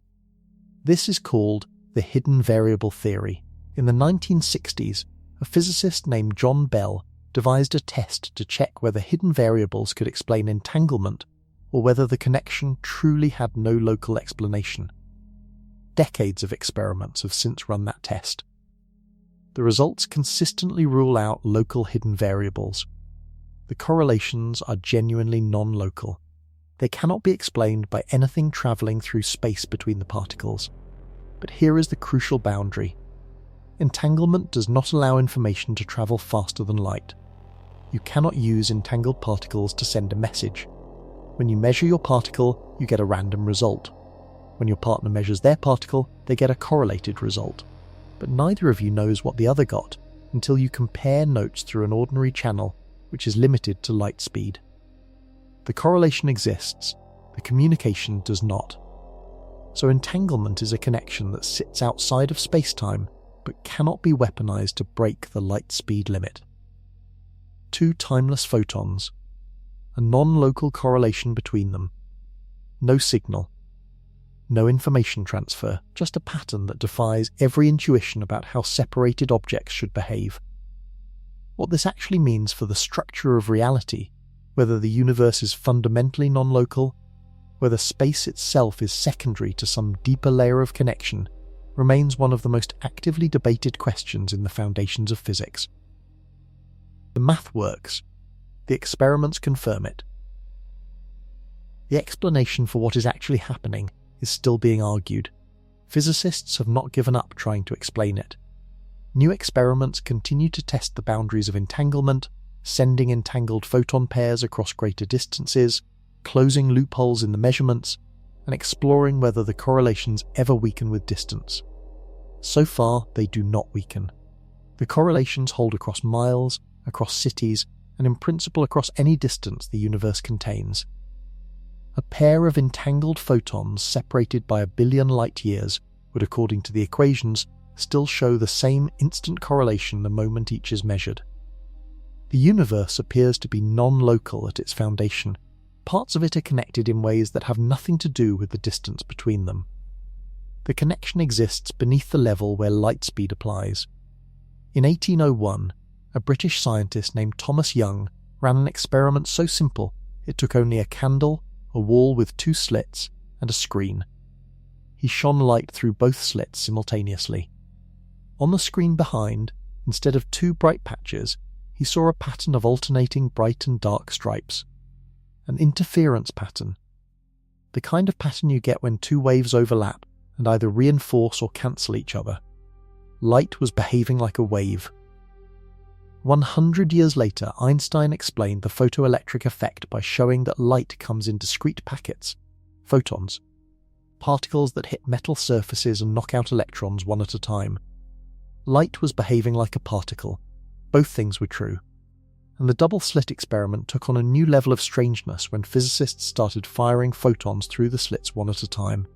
This is called the hidden variable theory. In the 1960s, a physicist named John Bell devised a test to check whether hidden variables could explain entanglement or whether the connection truly had no local explanation. Decades of experiments have since run that test. The results consistently rule out local hidden variables. The correlations are genuinely non-local. They cannot be explained by anything travelling through space between the particles. But here is the crucial boundary. Entanglement does not allow information to travel faster than light. You cannot use entangled particles to send a message. When you measure your particle, you get a random result. When your partner measures their particle, they get a correlated result. But neither of you knows what the other got until you compare notes through an ordinary channel, which is limited to light speed. The correlation exists, the communication does not. So entanglement is a connection that sits outside of space-time, but cannot be weaponized to break the light speed limit. Two timeless photons, a non-local correlation between them, no signal, no information transfer, just a pattern that defies every intuition about how separated objects should behave. What this actually means for the structure of reality, whether the universe is fundamentally non-local, whether space itself is secondary to some deeper layer of connection, remains one of the most actively debated questions in the foundations of physics. The math works. The experiments confirm it. The explanation for what is actually happening is still being argued. Physicists have not given up trying to explain it. New experiments continue to test the boundaries of entanglement, sending entangled photon pairs across greater distances, closing loopholes in the measurements, and exploring whether the correlations ever weaken with distance. So far, they do not weaken. The correlations hold across miles, across cities, and in principle across any distance the universe contains. A pair of entangled photons separated by 1 billion light-years would, according to the equations, still show the same instant correlation the moment each is measured. The universe appears to be non-local at its foundation. Parts of it are connected in ways that have nothing to do with the distance between them. The connection exists beneath the level where light speed applies. In 1801, a British scientist named Thomas Young ran an experiment so simple it took only a candle, a wall with 2 slits, and a screen. He shone light through both slits simultaneously. On the screen behind, instead of 2 bright patches, he saw a pattern of alternating bright and dark stripes. An interference pattern. The kind of pattern you get when 2 waves overlap and either reinforce or cancel each other. Light was behaving like a wave. 100 years later, Einstein explained the photoelectric effect by showing that light comes in discrete packets, photons, particles that hit metal surfaces and knock out electrons one at a time. Light was behaving like a particle. Both things were true. And the double-slit experiment took on a new level of strangeness when physicists started firing photons through the slits one at a time.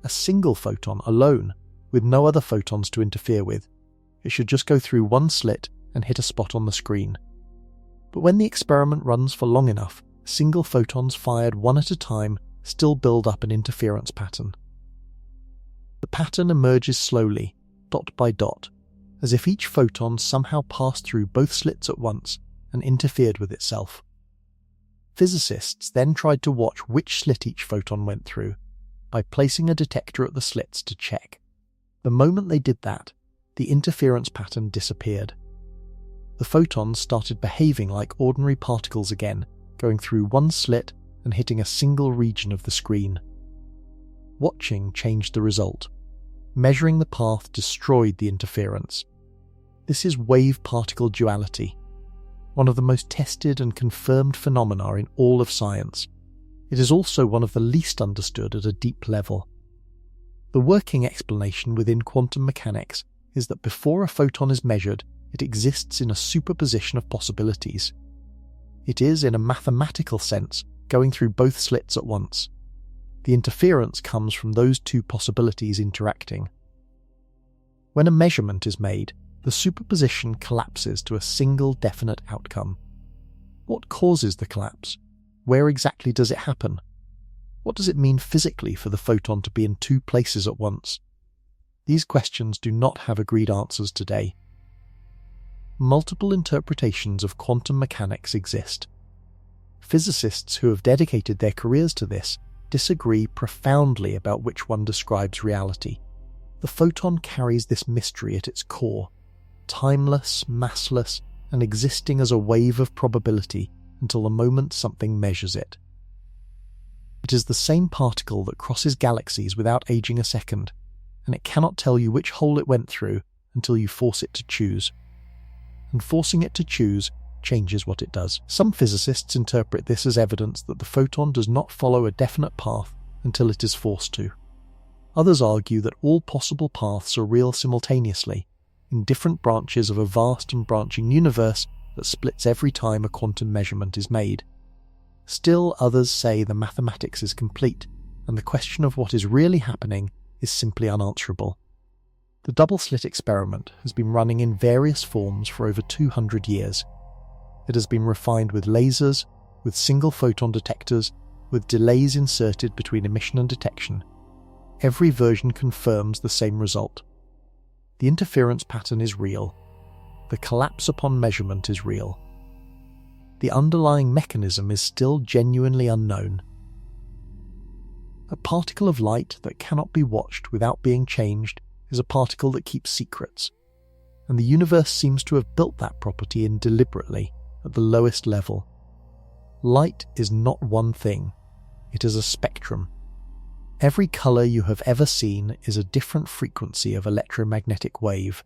A single photon alone, with no other photons to interfere with. It should just go through one slit and hit a spot on the screen. But when the experiment runs for long enough, single photons fired one at a time still build up an interference pattern. The pattern emerges slowly, dot by dot, as if each photon somehow passed through both slits at once and interfered with itself. Physicists then tried to watch which slit each photon went through by placing a detector at the slits to check. The moment they did that, the interference pattern disappeared. The photons started behaving like ordinary particles again, going through one slit and hitting a single region of the screen. Watching changed the result. Measuring the path destroyed the interference. This is wave-particle duality, one of the most tested and confirmed phenomena in all of science. It is also one of the least understood at a deep level. The working explanation within quantum mechanics is that before a photon is measured, it exists in a superposition of possibilities. It is, in a mathematical sense, going through both slits at once. The interference comes from those 2 possibilities interacting. When a measurement is made, the superposition collapses to a single definite outcome. What causes the collapse? Where exactly does it happen? What does it mean physically for the photon to be in 2 places at once? These questions do not have agreed answers today. Multiple interpretations of quantum mechanics exist. Physicists who have dedicated their careers to this disagree profoundly about which one describes reality. The photon carries this mystery at its core, timeless, massless, and existing as a wave of probability until the moment something measures it. It is the same particle that crosses galaxies without aging a second, and it cannot tell you which hole it went through until you force it to choose. And forcing it to choose changes what it does. Some physicists interpret this as evidence that the photon does not follow a definite path until it is forced to. Others argue that all possible paths are real simultaneously, in different branches of a vast and branching universe that splits every time a quantum measurement is made. Still, others say the mathematics is complete, and the question of what is really happening is simply unanswerable. The double-slit experiment has been running in various forms for over 200 years. It has been refined with lasers, with single photon detectors, with delays inserted between emission and detection. Every version confirms the same result. The interference pattern is real. The collapse upon measurement is real. The underlying mechanism is still genuinely unknown. A particle of light that cannot be watched without being changed is a particle that keeps secrets, and the universe seems to have built that property in deliberately at the lowest level. Light is not one thing, it is a spectrum. Every colour you have ever seen is a different frequency of electromagnetic wave.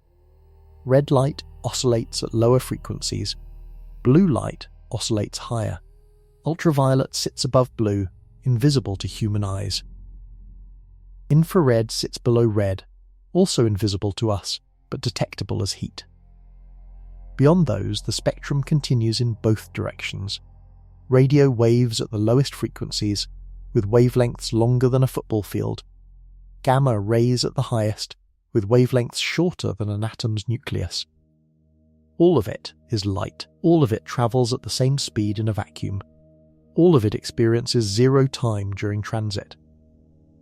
Red light oscillates at lower frequencies, blue light oscillates higher, ultraviolet sits above blue, invisible to human eyes. Infrared sits below red, also invisible to us, but detectable as heat. Beyond those, the spectrum continues in both directions. Radio waves at the lowest frequencies, with wavelengths longer than a football field. Gamma rays at the highest, with wavelengths shorter than an atom's nucleus. All of it is light. All of it travels at the same speed in a vacuum. All of it experiences zero time during transit.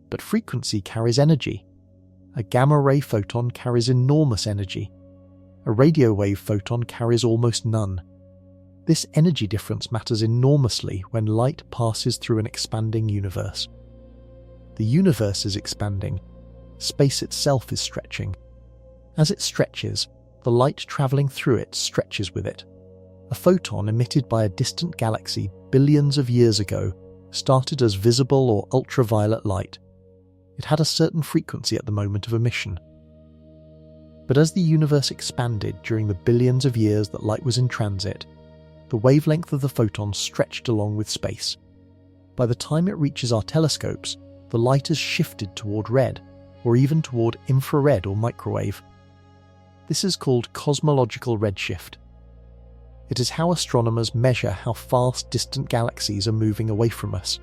But frequency carries energy. A gamma-ray photon carries enormous energy. A radio wave photon carries almost none. This energy difference matters enormously when light passes through an expanding universe. The universe is expanding. Space itself is stretching. As it stretches, the light travelling through it stretches with it. A photon emitted by a distant galaxy billions of years ago started as visible or ultraviolet light. It had a certain frequency at the moment of emission. But as the universe expanded during the billions of years that light was in transit, the wavelength of the photon stretched along with space. By the time it reaches our telescopes, the light has shifted toward red, or even toward infrared or microwave. This is called cosmological redshift. It is how astronomers measure how fast distant galaxies are moving away from us.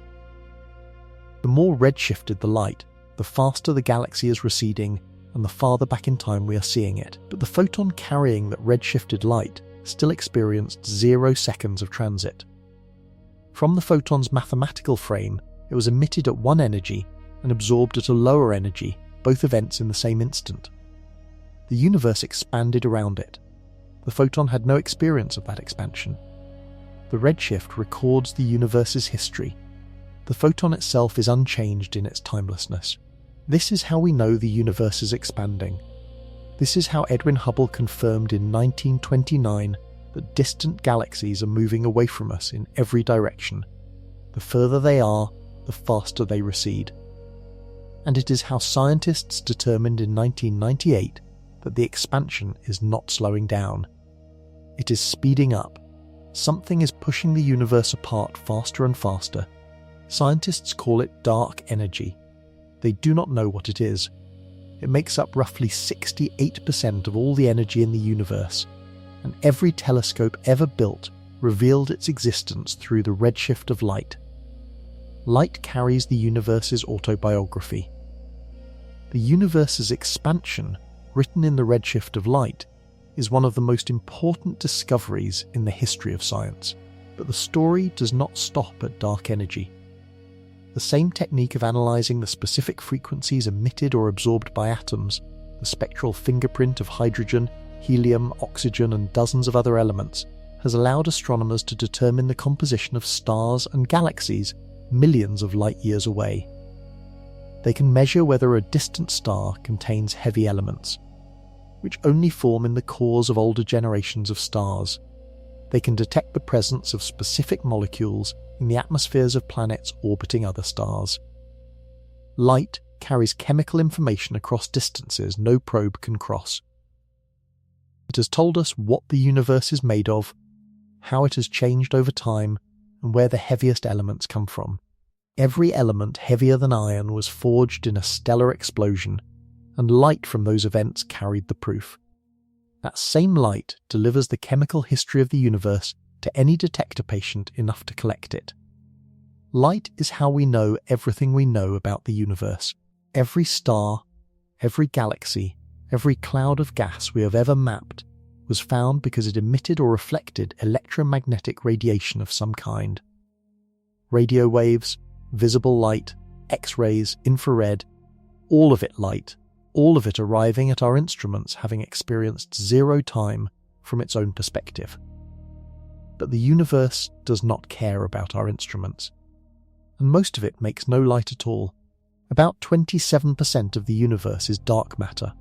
The more redshifted the light, the faster the galaxy is receding and the farther back in time we are seeing it. But the photon carrying that redshifted light still experienced 0 seconds of transit. From the photon's mathematical frame, it was emitted at one energy and absorbed at a lower energy, both events in the same instant. The universe expanded around it. The photon had no experience of that expansion. The redshift records the universe's history. The photon itself is unchanged in its timelessness. This is how we know the universe is expanding. This is how Edwin Hubble confirmed in 1929 that distant galaxies are moving away from us in every direction. The further they are, the faster they recede. And it is how scientists determined in 1998 that the expansion is not slowing down. It is speeding up. Something is pushing the universe apart faster and faster. Scientists call it dark energy. They do not know what it is. It makes up roughly 68% of all the energy in the universe, and every telescope ever built revealed its existence through the redshift of light. Light carries the universe's autobiography. The universe's expansion, written in the redshift of light, is one of the most important discoveries in the history of science. But the story does not stop at dark energy. The same technique of analysing the specific frequencies emitted or absorbed by atoms, the spectral fingerprint of hydrogen, helium, oxygen, and dozens of other elements, has allowed astronomers to determine the composition of stars and galaxies millions of light years away. They can measure whether a distant star contains heavy elements, which only form in the cores of older generations of stars. They can detect the presence of specific molecules in the atmospheres of planets orbiting other stars. Light carries chemical information across distances no probe can cross. It has told us what the universe is made of, how it has changed over time, and where the heaviest elements come from. Every element heavier than iron was forged in a stellar explosion, and light from those events carried the proof. That same light delivers the chemical history of the universe to any detector patient enough to collect it. Light is how we know everything we know about the universe. Every star, every galaxy, every cloud of gas we have ever mapped was found because it emitted or reflected electromagnetic radiation of some kind. Radio waves, visible light, X-rays, infrared, all of it light, all of it arriving at our instruments having experienced zero time from its own perspective. But the universe does not care about our instruments, and most of it makes no light at all. About 27% of the universe is dark matter.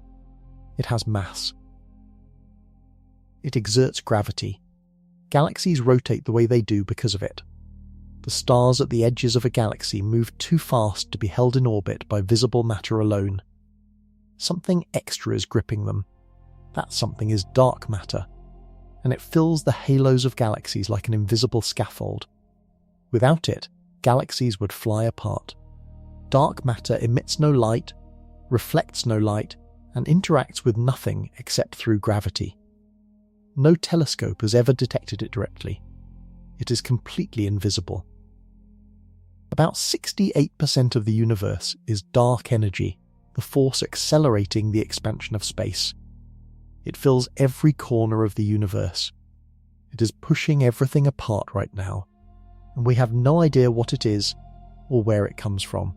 It has mass. It exerts gravity. Galaxies rotate the way they do because of it. The stars at the edges of a galaxy move too fast to be held in orbit by visible matter alone. Something extra is gripping them. That something is dark matter, and it fills the halos of galaxies like an invisible scaffold. Without it, galaxies would fly apart. Dark matter emits no light, reflects no light, and interacts with nothing except through gravity. No telescope has ever detected it directly. It is completely invisible. About 68% of the universe is dark energy, the force accelerating the expansion of space. It fills every corner of the universe. It is pushing everything apart right now, and we have no idea what it is or where it comes from.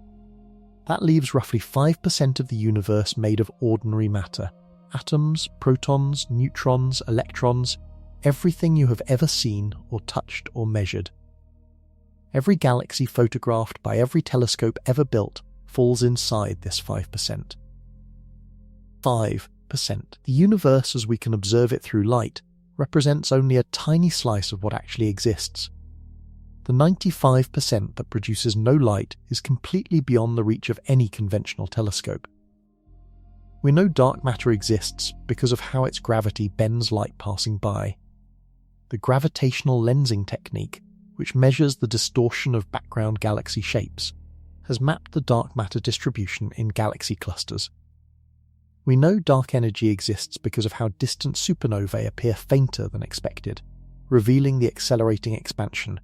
That leaves roughly 5% of the universe made of ordinary matter. Atoms, protons, neutrons, electrons, everything you have ever seen or touched or measured. Every galaxy photographed by every telescope ever built falls inside this 5%. 5%. The universe as we can observe it through light represents only a tiny slice of what actually exists. The 95% that produces no light is completely beyond the reach of any conventional telescope. We know dark matter exists because of how its gravity bends light passing by. The gravitational lensing technique, which measures the distortion of background galaxy shapes, has mapped the dark matter distribution in galaxy clusters. We know dark energy exists because of how distant supernovae appear fainter than expected, revealing the accelerating expansion.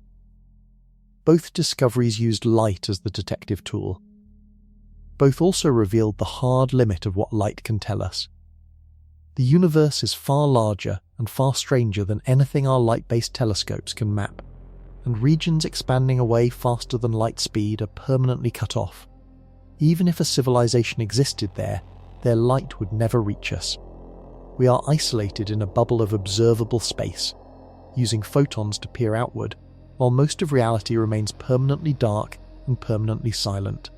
Both discoveries used light as the detective tool. Both also revealed the hard limit of what light can tell us. The universe is far larger and far stranger than anything our light-based telescopes can map, and regions expanding away faster than light speed are permanently cut off. Even if a civilization existed there, their light would never reach us. We are isolated in a bubble of observable space, using photons to peer outward, while most of reality remains permanently dark and permanently silent.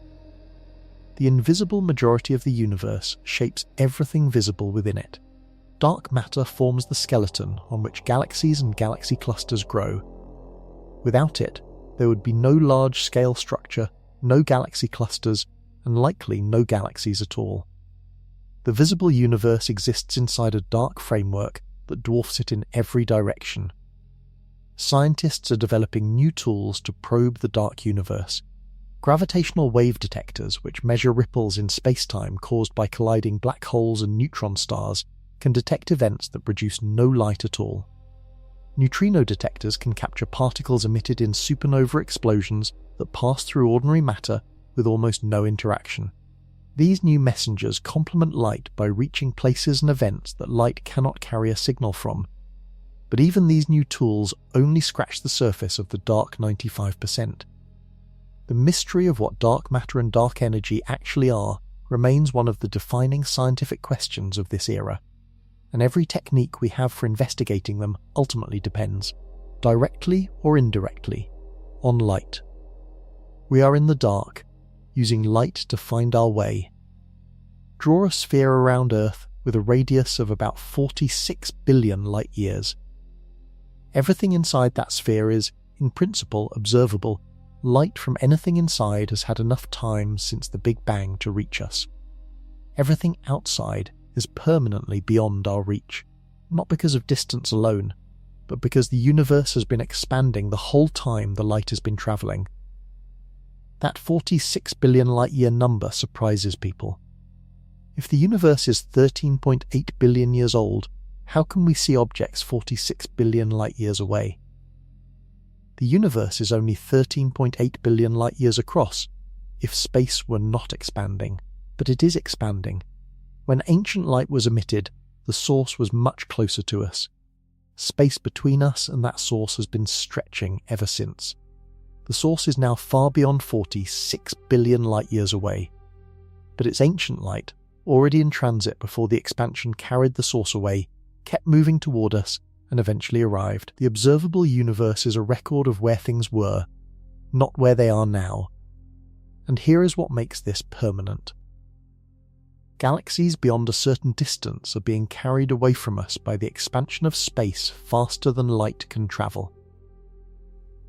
The invisible majority of the universe shapes everything visible within it. Dark matter forms the skeleton on which galaxies and galaxy clusters grow. Without it, there would be no large-scale structure, no galaxy clusters, and likely no galaxies at all. The visible universe exists inside a dark framework that dwarfs it in every direction. Scientists are developing new tools to probe the dark universe. Gravitational wave detectors, which measure ripples in space-time caused by colliding black holes and neutron stars, can detect events that produce no light at all. Neutrino detectors can capture particles emitted in supernova explosions that pass through ordinary matter with almost no interaction. These new messengers complement light by reaching places and events that light cannot carry a signal from. But even these new tools only scratch the surface of the dark 95%. The mystery of what dark matter and dark energy actually are remains one of the defining scientific questions of this era, and every technique we have for investigating them ultimately depends, directly or indirectly, on light. We are in the dark, using light to find our way. Draw a sphere around Earth with a radius of about 46 billion light years. Everything inside that sphere is, in principle, observable. Light from anything inside has had enough time since the Big Bang to reach us. Everything outside is permanently beyond our reach, not because of distance alone, but because the universe has been expanding the whole time the light has been travelling. That 46 billion light-year number surprises people. If the universe is 13.8 billion years old, how can we see objects 46 billion light-years away? The universe is only 13.8 billion light-years across, if space were not expanding, but it is expanding. When ancient light was emitted, the source was much closer to us. Space between us and that source has been stretching ever since. The source is now far beyond 46 billion light-years away. But its ancient light, already in transit before the expansion carried the source away, kept moving toward us and eventually arrived. The observable universe is a record of where things were, not where they are now. And here is what makes this permanent. Galaxies beyond a certain distance are being carried away from us by the expansion of space faster than light can travel.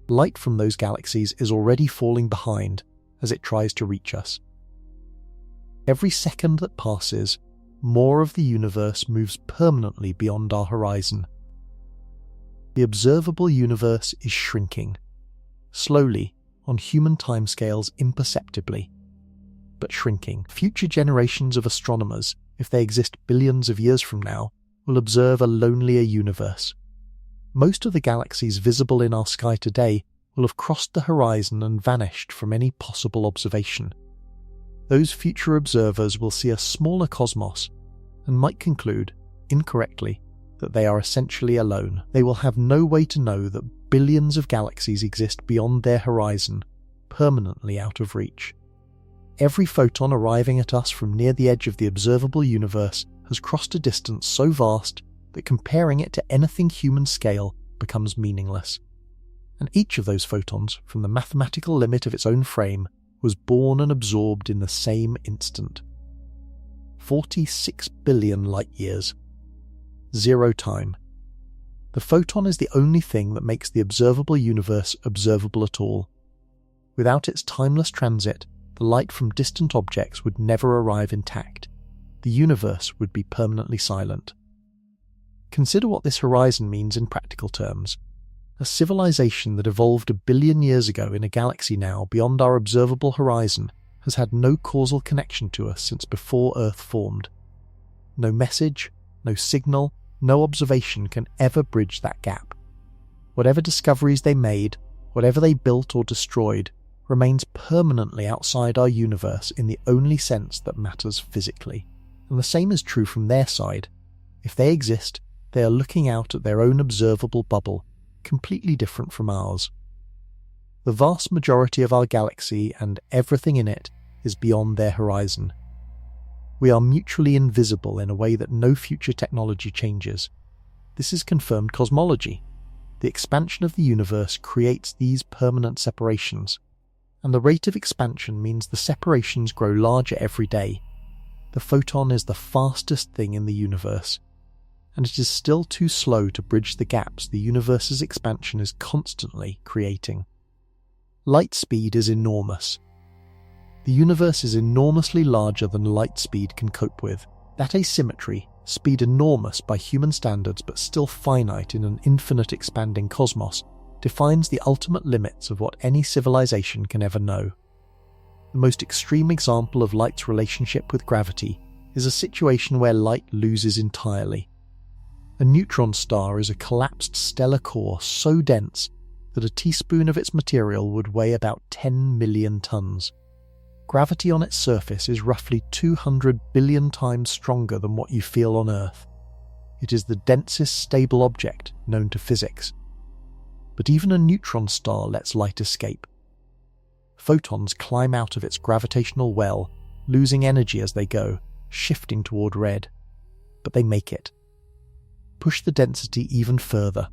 Light from those galaxies is already falling behind as it tries to reach us. Every second that passes, more of the universe moves permanently beyond our horizon. The observable universe is shrinking, slowly, on human timescales imperceptibly, but shrinking. Future generations of astronomers, if they exist billions of years from now, will observe a lonelier universe. Most of the galaxies visible in our sky today will have crossed the horizon and vanished from any possible observation. Those future observers will see a smaller cosmos and might conclude, incorrectly, that they are essentially alone. They will have no way to know that billions of galaxies exist beyond their horizon, permanently out of reach. Every photon arriving at us from near the edge of the observable universe has crossed a distance so vast that comparing it to anything human scale becomes meaningless. And each of those photons, from the mathematical limit of its own frame, was born and absorbed in the same instant. 46 billion light-years. Zero time. The photon is the only thing that makes the observable universe observable at all. Without its timeless transit, the light from distant objects would never arrive intact. The universe would be permanently silent. Consider what this horizon means in practical terms. A civilization that evolved 1 billion years ago in a galaxy now beyond our observable horizon has had no causal connection to us since before Earth formed. No message, no signal, no observation can ever bridge that gap. Whatever discoveries they made, whatever they built or destroyed, remains permanently outside our universe in the only sense that matters physically. And the same is true from their side. If they exist, they are looking out at their own observable bubble, completely different from ours. The vast majority of our galaxy and everything in it is beyond their horizon. We are mutually invisible in a way that no future technology changes. This is confirmed cosmology. The expansion of the universe creates these permanent separations, and the rate of expansion means the separations grow larger every day. The photon is the fastest thing in the universe, and it is still too slow to bridge the gaps the universe's expansion is constantly creating. Light speed is enormous. The universe is enormously larger than light speed can cope with. That asymmetry, speed enormous by human standards but still finite in an infinite expanding cosmos, defines the ultimate limits of what any civilization can ever know. The most extreme example of light's relationship with gravity is a situation where light loses entirely. A neutron star is a collapsed stellar core so dense that a teaspoon of its material would weigh about 10 million tons. Gravity on its surface is roughly 200 billion times stronger than what you feel on Earth. It is the densest stable object known to physics. But even a neutron star lets light escape. Photons climb out of its gravitational well, losing energy as they go, shifting toward red. But they make it. Push the density even further.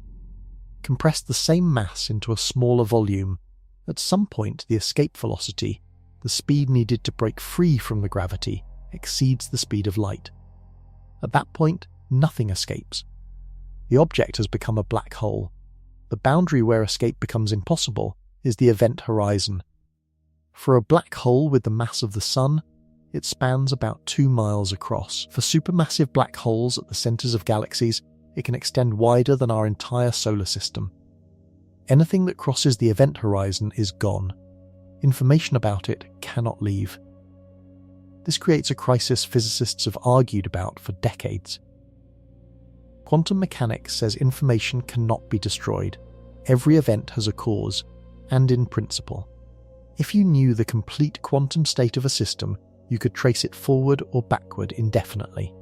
Compress the same mass into a smaller volume. At some point, the escape velocity, the speed needed to break free from the gravity, exceeds the speed of light. At that point, nothing escapes. The object has become a black hole. The boundary where escape becomes impossible is the event horizon. For a black hole with the mass of the Sun, it spans about 2 miles across. For supermassive black holes at the centres of galaxies, it can extend wider than our entire solar system. Anything that crosses the event horizon is gone. Information about it cannot leave. This creates a crisis physicists have argued about for decades. Quantum mechanics says information cannot be destroyed. Every event has a cause, and in principle. If you knew the complete quantum state of a system, you could trace it forward or backward indefinitely.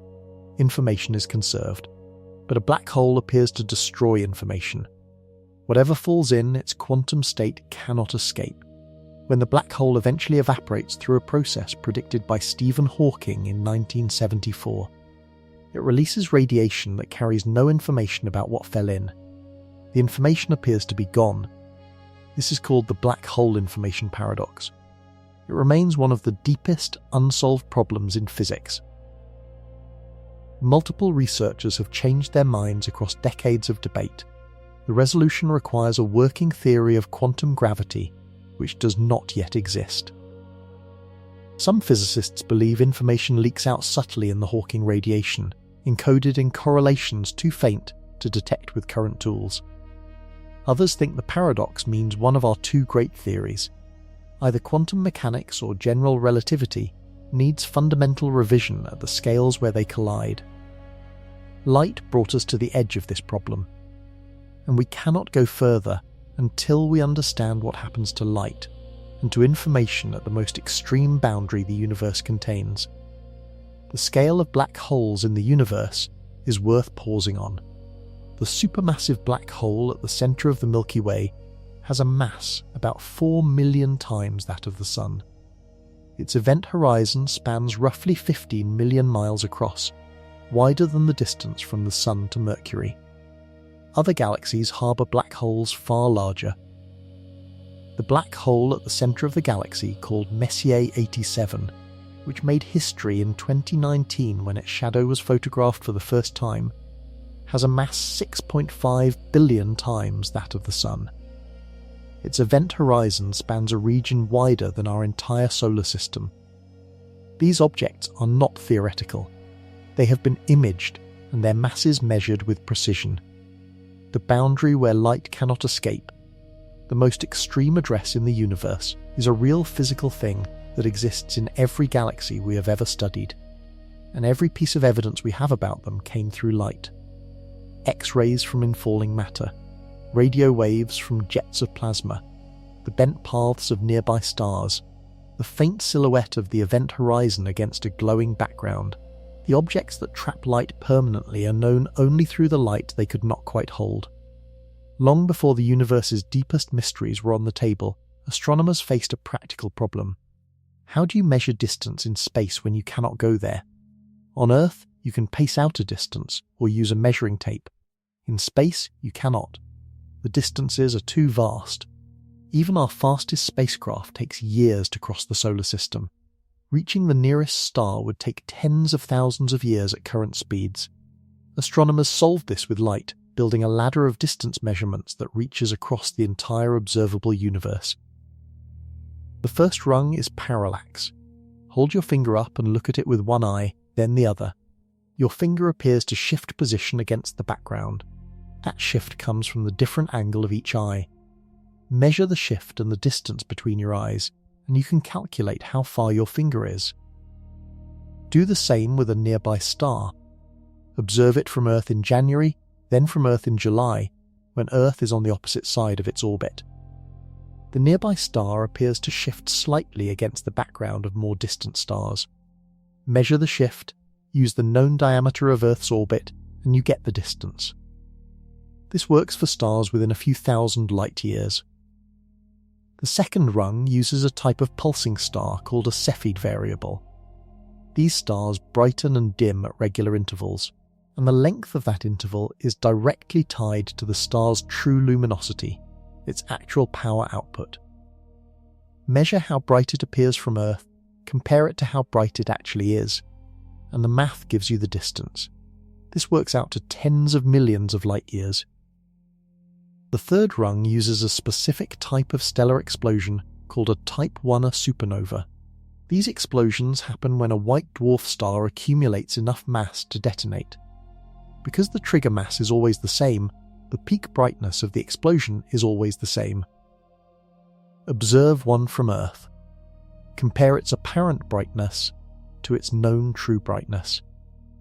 Information is conserved. But a black hole appears to destroy information. Whatever falls in, its quantum state cannot escape. When the black hole eventually evaporates through a process predicted by Stephen Hawking in 1974, it releases radiation that carries no information about what fell in. The information appears to be gone. This is called the black hole information paradox. It remains one of the deepest unsolved problems in physics. Multiple researchers have changed their minds across decades of debate. The resolution requires a working theory of quantum gravity, which does not yet exist. Some physicists believe information leaks out subtly in the Hawking radiation, encoded in correlations too faint to detect with current tools. Others think the paradox means one of our two great theories. Either quantum mechanics or general relativity needs fundamental revision at the scales where they collide. Light brought us to the edge of this problem, and we cannot go further until we understand what happens to light and to information at the most extreme boundary the universe contains. The scale of black holes in the universe is worth pausing on. The supermassive black hole at the centre of the Milky Way has a mass about 4 million times that of the Sun. Its event horizon spans roughly 15 million miles across, wider than the distance from the Sun to Mercury. Other galaxies harbour black holes far larger. The black hole at the centre of the galaxy, called Messier 87, which made history in 2019 when its shadow was photographed for the first time, has a mass 6.5 billion times that of the Sun. Its event horizon spans a region wider than our entire solar system. These objects are not theoretical. They have been imaged and their masses measured with precision. The boundary where light cannot escape, the most extreme address in the universe, is a real physical thing that exists in every galaxy we have ever studied, and every piece of evidence we have about them came through light. X-rays from infalling matter, radio waves from jets of plasma, the bent paths of nearby stars, the faint silhouette of the event horizon against a glowing background. The objects that trap light permanently are known only through the light they could not quite hold. Long before the universe's deepest mysteries were on the table, astronomers faced a practical problem. How do you measure distance in space when you cannot go there? On Earth, you can pace out a distance or use a measuring tape. In space, you cannot. The distances are too vast. Even our fastest spacecraft takes years to cross the solar system. Reaching the nearest star would take tens of thousands of years at current speeds. Astronomers solved this with light, building a ladder of distance measurements that reaches across the entire observable universe. The first rung is parallax. Hold your finger up and look at it with one eye, then the other. Your finger appears to shift position against the background. That shift comes from the different angle of each eye. Measure the shift and the distance between your eyes, and you can calculate how far your finger is. Do the same with a nearby star. Observe it from Earth in January, then from Earth in July, when Earth is on the opposite side of its orbit. The nearby star appears to shift slightly against the background of more distant stars. Measure the shift, use the known diameter of Earth's orbit, and you get the distance. This works for stars within a few thousand light years. The second rung uses a type of pulsing star called a Cepheid variable. These stars brighten and dim at regular intervals, and the length of that interval is directly tied to the star's true luminosity, its actual power output. Measure how bright it appears from Earth, compare it to how bright it actually is, and the math gives you the distance. This works out to tens of millions of light years. The third rung uses a specific type of stellar explosion called a Type 1a supernova. These explosions happen when a white dwarf star accumulates enough mass to detonate. Because the trigger mass is always the same, the peak brightness of the explosion is always the same. Observe one from Earth. Compare its apparent brightness to its known true brightness.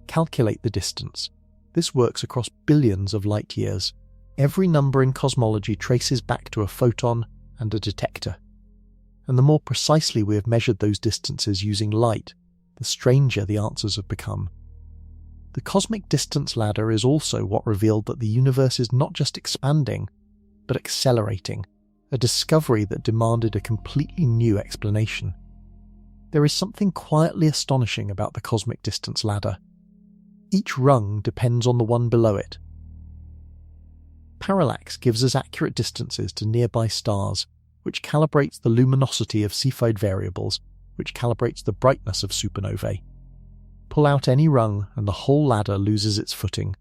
Calculate the distance. This works across billions of light years. Every number in cosmology traces back to a photon and a detector. And the more precisely we have measured those distances using light, the stranger the answers have become. The cosmic distance ladder is also what revealed that the universe is not just expanding, but accelerating, a discovery that demanded a completely new explanation. There is something quietly astonishing about the cosmic distance ladder. Each rung depends on the one below it. Parallax gives us accurate distances to nearby stars, which calibrates the luminosity of Cepheid variables, which calibrates the brightness of supernovae. Pull out any rung and the whole ladder loses its footing.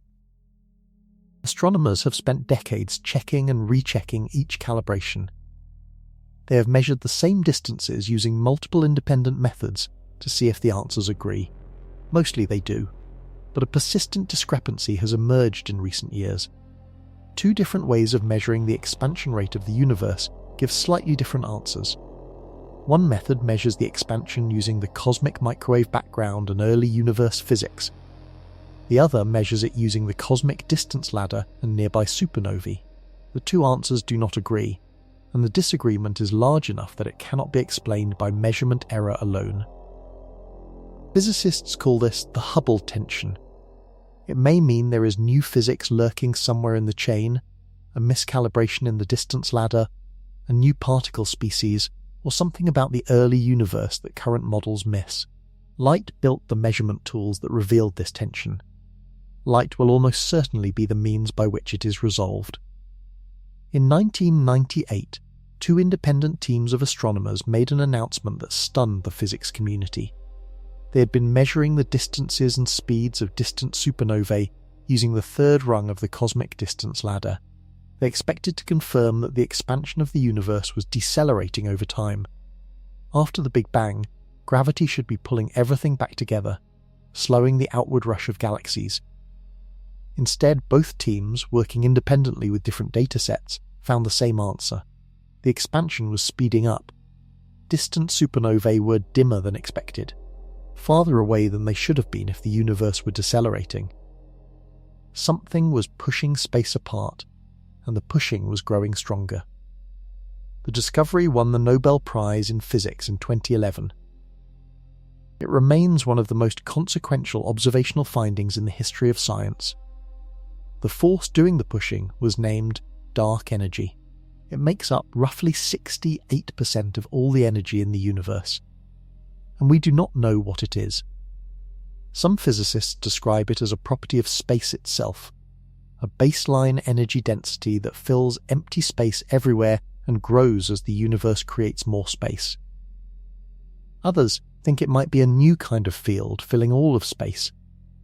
Astronomers have spent decades checking and rechecking each calibration. They have measured the same distances using multiple independent methods to see if the answers agree. Mostly they do, but a persistent discrepancy has emerged in recent years. Two different ways of measuring the expansion rate of the universe give slightly different answers. One method measures the expansion using the cosmic microwave background and early universe physics. The other measures it using the cosmic distance ladder and nearby supernovae. The two answers do not agree, and the disagreement is large enough that it cannot be explained by measurement error alone. Physicists call this the Hubble tension. It may mean there is new physics lurking somewhere in the chain, a miscalibration in the distance ladder, a new particle species, or something about the early universe that current models miss. Light built the measurement tools that revealed this tension. Light will almost certainly be the means by which it is resolved. In 1998, two independent teams of astronomers made an announcement that stunned the physics community. They had been measuring the distances and speeds of distant supernovae using the third rung of the cosmic distance ladder. They expected to confirm that the expansion of the universe was decelerating over time. After the Big Bang, gravity should be pulling everything back together, slowing the outward rush of galaxies. Instead, both teams, working independently with different datasets, found the same answer. The expansion was speeding up. Distant supernovae were dimmer than expected, farther away than they should have been if the universe were decelerating. Something was pushing space apart, and the pushing was growing stronger. The discovery won the Nobel Prize in Physics in 2011. It remains one of the most consequential observational findings in the history of science. The force doing the pushing was named dark energy. It makes up roughly 68% of all the energy in the universe, and we do not know what it is. Some physicists describe it as a property of space itself, a baseline energy density that fills empty space everywhere and grows as the universe creates more space. Others think it might be a new kind of field filling all of space,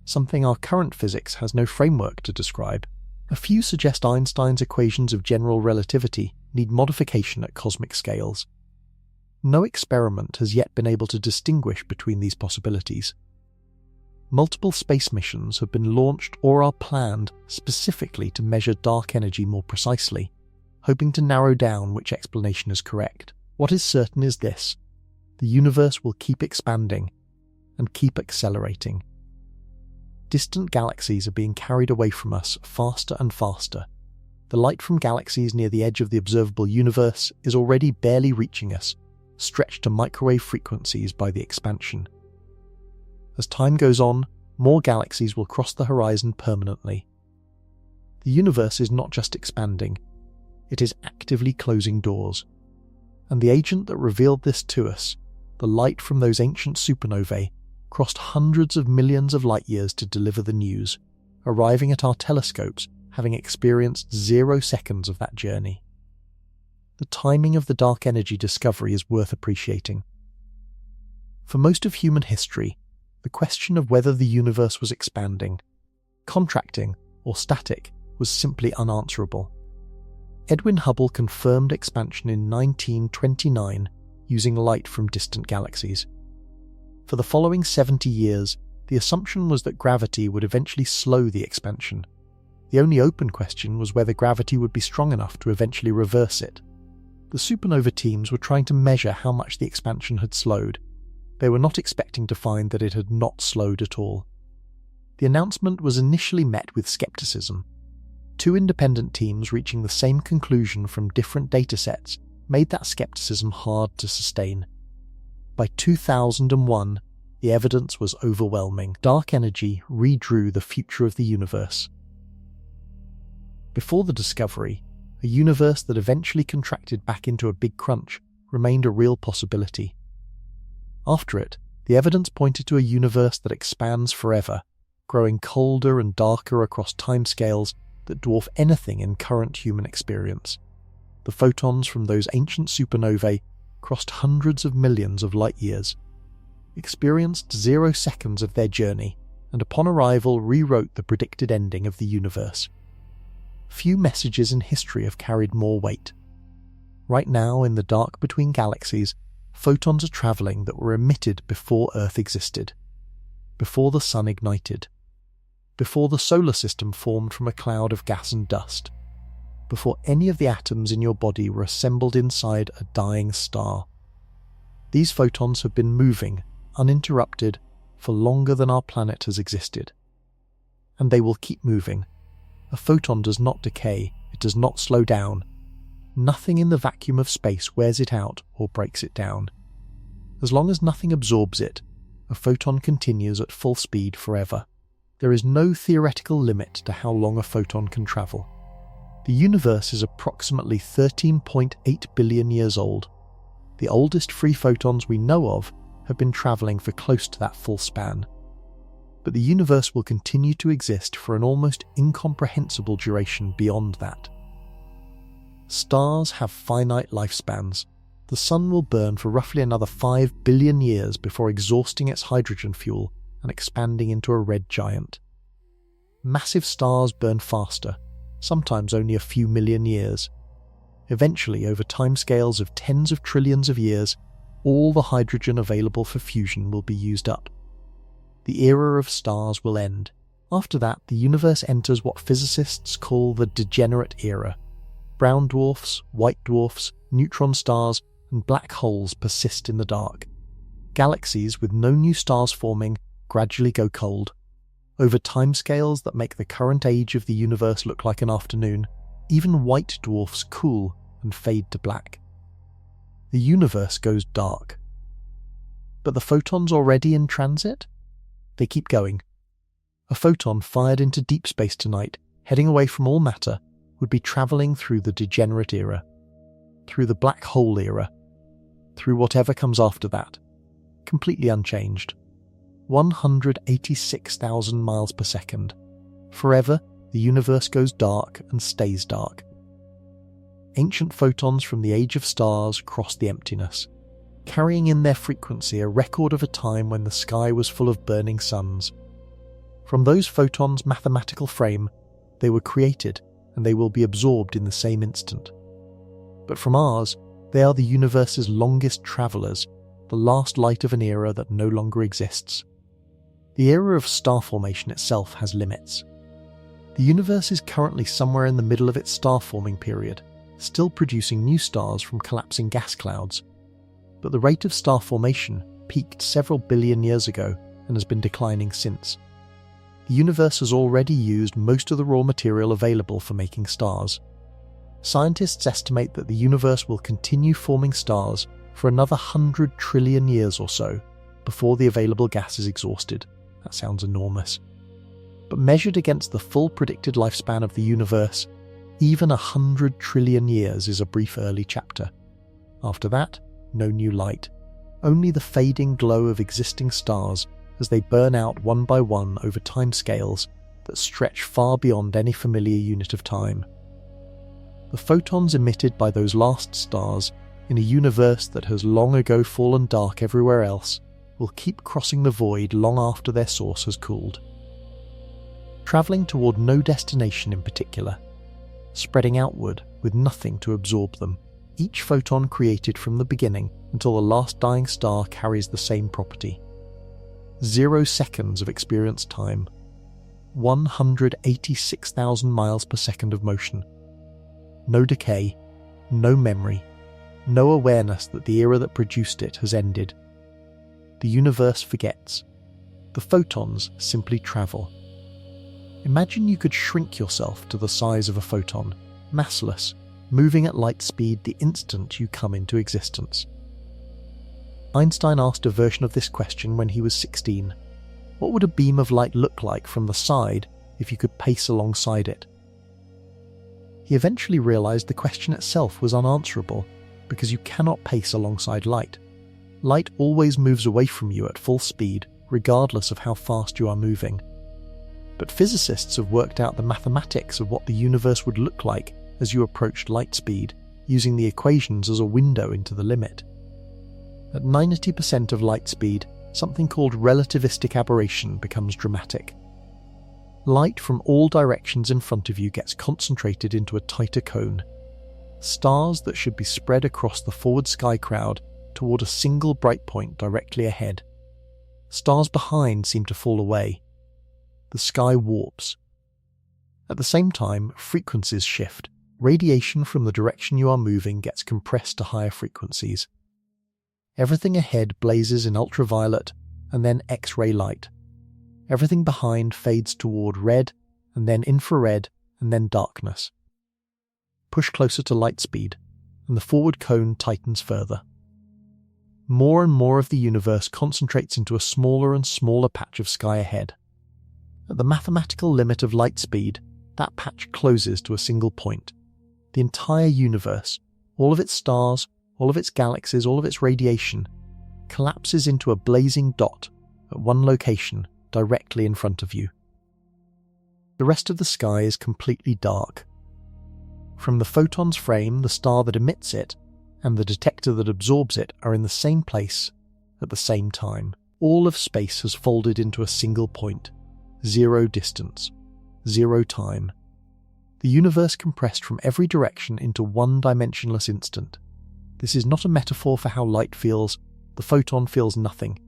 something our current physics has no framework to describe. A few suggest Einstein's equations of general relativity need modification at cosmic scales. No experiment has yet been able to distinguish between these possibilities. Multiple space missions have been launched or are planned specifically to measure dark energy more precisely, hoping to narrow down which explanation is correct. What is certain is this: the universe will keep expanding and keep accelerating. Distant galaxies are being carried away from us faster and faster. The light from galaxies near the edge of the observable universe is already barely reaching us, stretched to microwave frequencies by the expansion. As time goes on, more galaxies will cross the horizon permanently. The universe is not just expanding, it is actively closing doors. And the agent that revealed this to us, the light from those ancient supernovae, crossed hundreds of millions of light years to deliver the news, arriving at our telescopes having experienced 0 seconds of that journey. The timing of the dark energy discovery is worth appreciating. For most of human history, the question of whether the universe was expanding, contracting, or static was simply unanswerable. Edwin Hubble confirmed expansion in 1929 using light from distant galaxies. For the following 70 years, The assumption was that gravity would eventually slow the expansion. The only open question was whether gravity would be strong enough to eventually reverse it. The supernova teams were trying to measure how much the expansion had slowed. They were not expecting to find that it had not slowed at all. The announcement was initially met with skepticism. Two independent teams reaching the same conclusion from different datasets made that skepticism hard to sustain. By 2001, the evidence was overwhelming. Dark energy redrew the future of the universe. Before the discovery, a universe that eventually contracted back into a big crunch remained a real possibility. After it, the evidence pointed to a universe that expands forever, growing colder and darker across timescales that dwarf anything in current human experience. The photons from those ancient supernovae crossed hundreds of millions of light years, experienced 0 seconds of their journey, and upon arrival rewrote the predicted ending of the universe. Few messages in history have carried more weight. Right now, in the dark between galaxies, photons are travelling that were emitted before Earth existed, before the sun ignited, before the solar system formed from a cloud of gas and dust, before any of the atoms in your body were assembled inside a dying star. These photons have been moving, uninterrupted, for longer than our planet has existed. And they will keep moving. A photon does not decay, it does not slow down. Nothing in the vacuum of space wears it out or breaks it down. As long as nothing absorbs it, a photon continues at full speed forever. There is no theoretical limit to how long a photon can travel. The universe is approximately 13.8 billion years old. The oldest free photons we know of have been travelling for close to that full span. But the universe will continue to exist for an almost incomprehensible duration beyond that. Stars have finite lifespans. The sun will burn for roughly another 5 billion years before exhausting its hydrogen fuel and expanding into a red giant. Massive stars burn faster, sometimes only a few million years. Eventually, over timescales of tens of trillions of years, all the hydrogen available for fusion will be used up. The era of stars will end. After that, the universe enters what physicists call the degenerate era. Brown dwarfs, white dwarfs, neutron stars, and black holes persist in the dark. Galaxies with no new stars forming gradually go cold. Over timescales that make the current age of the universe look like an afternoon, even white dwarfs cool and fade to black. The universe goes dark. But the photons already in transit? They keep going. A photon fired into deep space tonight, heading away from all matter, would be travelling through the degenerate era, through the black hole era, through whatever comes after that, completely unchanged. 186,000 miles per second. Forever, the universe goes dark and stays dark. Ancient photons from the age of stars cross the emptiness, carrying in their frequency a record of a time when the sky was full of burning suns. From those photons' mathematical frame, they were created and they will be absorbed in the same instant. But from ours, they are the universe's longest travellers, the last light of an era that no longer exists. The era of star formation itself has limits. The universe is currently somewhere in the middle of its star-forming period, still producing new stars from collapsing gas clouds. But the rate of star formation peaked several billion years ago and has been declining since. The universe has already used most of the raw material available for making stars. Scientists estimate that the universe will continue forming stars for another 100 trillion years or so before the available gas is exhausted. That sounds enormous. But measured against the full predicted lifespan of the universe, even 100 trillion years is a brief early chapter. After that, no new light, only the fading glow of existing stars as they burn out one by one over timescales that stretch far beyond any familiar unit of time. The photons emitted by those last stars in a universe that has long ago fallen dark everywhere else will keep crossing the void long after their source has cooled. Travelling toward no destination in particular, spreading outward with nothing to absorb them, each photon created from the beginning until the last dying star carries the same property. 0 seconds of experienced time, 186,000 miles per second of motion. No decay, no memory, no awareness that the era that produced it has ended. The universe forgets. The photons simply travel. Imagine you could shrink yourself to the size of a photon, massless, moving at light speed the instant you come into existence. Einstein asked a version of this question when he was 16. What would a beam of light look like from the side if you could pace alongside it? He eventually realized the question itself was unanswerable, because you cannot pace alongside light. Light always moves away from you at full speed, regardless of how fast you are moving. But physicists have worked out the mathematics of what the universe would look like as you approached light speed, using the equations as a window into the limit. At 90% of light speed, something called relativistic aberration becomes dramatic. Light from all directions in front of you gets concentrated into a tighter cone. Stars that should be spread across the forward sky crowd toward a single bright point directly ahead. Stars behind seem to fall away. The sky warps. At the same time, frequencies shift. Radiation from the direction you are moving gets compressed to higher frequencies. Everything ahead blazes in ultraviolet and then X-ray light. Everything behind fades toward red and then infrared and then darkness. Push closer to light speed, and the forward cone tightens further. More and more of the universe concentrates into a smaller and smaller patch of sky ahead. At the mathematical limit of light speed, that patch closes to a single point. The entire universe, all of its stars, all of its galaxies, all of its radiation, collapses into a blazing dot at one location directly in front of you. The rest of the sky is completely dark. From the photon's frame, the star that emits it and the detector that absorbs it are in the same place at the same time. All of space has folded into a single point. 0 distance. 0 time. The universe compressed from every direction into one dimensionless instant. This is not a metaphor for how light feels. The photon feels nothing.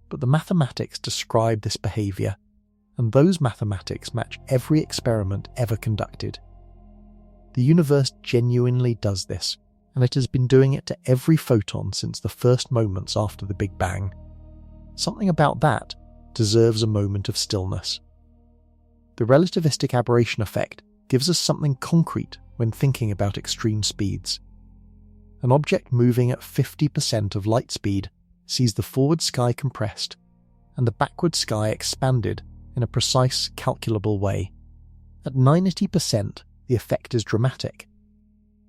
But the mathematics describe this behavior, and those mathematics match every experiment ever conducted. The universe genuinely does this, and it has been doing it to every photon since the first moments after the Big Bang. Something about that deserves a moment of stillness. The relativistic aberration effect gives us something concrete when thinking about extreme speeds. An object moving at 50% of light speed sees the forward sky compressed and the backward sky expanded in a precise, calculable way. At 90%, the effect is dramatic.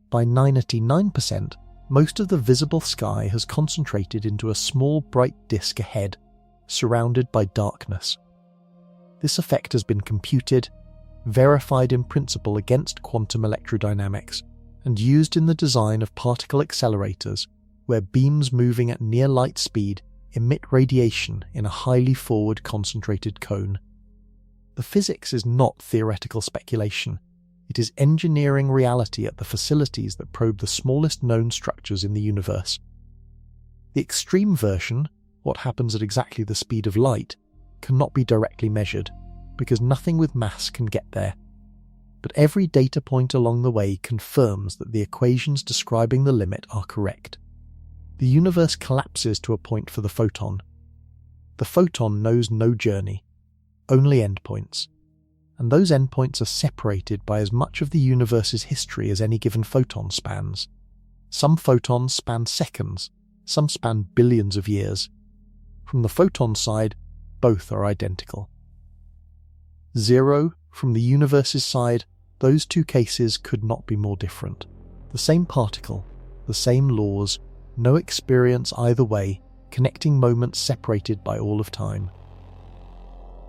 By 99%, most of the visible sky has concentrated into a small bright disk ahead, surrounded by darkness. This effect has been computed, verified in principle against quantum electrodynamics, and used in the design of particle accelerators, where beams moving at near light speed emit radiation in a highly forward concentrated cone. The physics is not theoretical speculation. It is engineering reality at the facilities that probe the smallest known structures in the universe. The extreme version, what happens at exactly the speed of light, cannot be directly measured, because nothing with mass can get there. But every data point along the way confirms that the equations describing the limit are correct. The universe collapses to a point for the photon. The photon knows no journey, only endpoints. And those endpoints are separated by as much of the universe's history as any given photon spans. Some photons span seconds, some span billions of years. From the photon side, both are identical. 0, from the universe's side, those two cases could not be more different. The same particle, the same laws, no experience either way, connecting moments separated by all of time.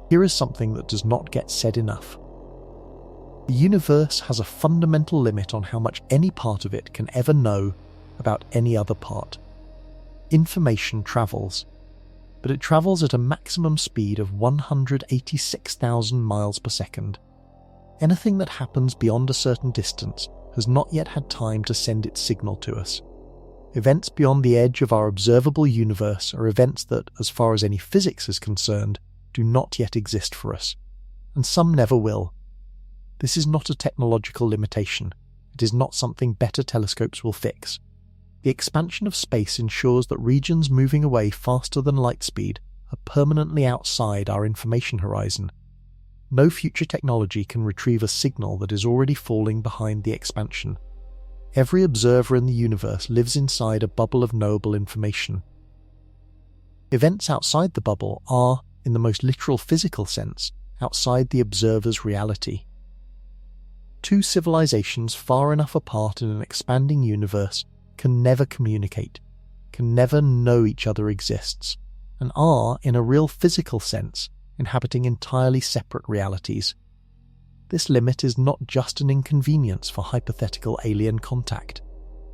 Here is something that does not get said enough. The universe has a fundamental limit on how much any part of it can ever know about any other part. Information travels, but it travels at a maximum speed of 186,000 miles per second. Anything that happens beyond a certain distance has not yet had time to send its signal to us. Events beyond the edge of our observable universe are events that, as far as any physics is concerned, do not yet exist for us, and some never will. This is not a technological limitation. It is not something better telescopes will fix. The expansion of space ensures that regions moving away faster than light speed are permanently outside our information horizon. No future technology can retrieve a signal that is already falling behind the expansion. Every observer in the universe lives inside a bubble of knowable information. Events outside the bubble are, in the most literal physical sense, outside the observer's reality. Two civilizations far enough apart in an expanding universe can never communicate, can never know each other exists, and are, in a real physical sense, inhabiting entirely separate realities. This limit is not just an inconvenience for hypothetical alien contact.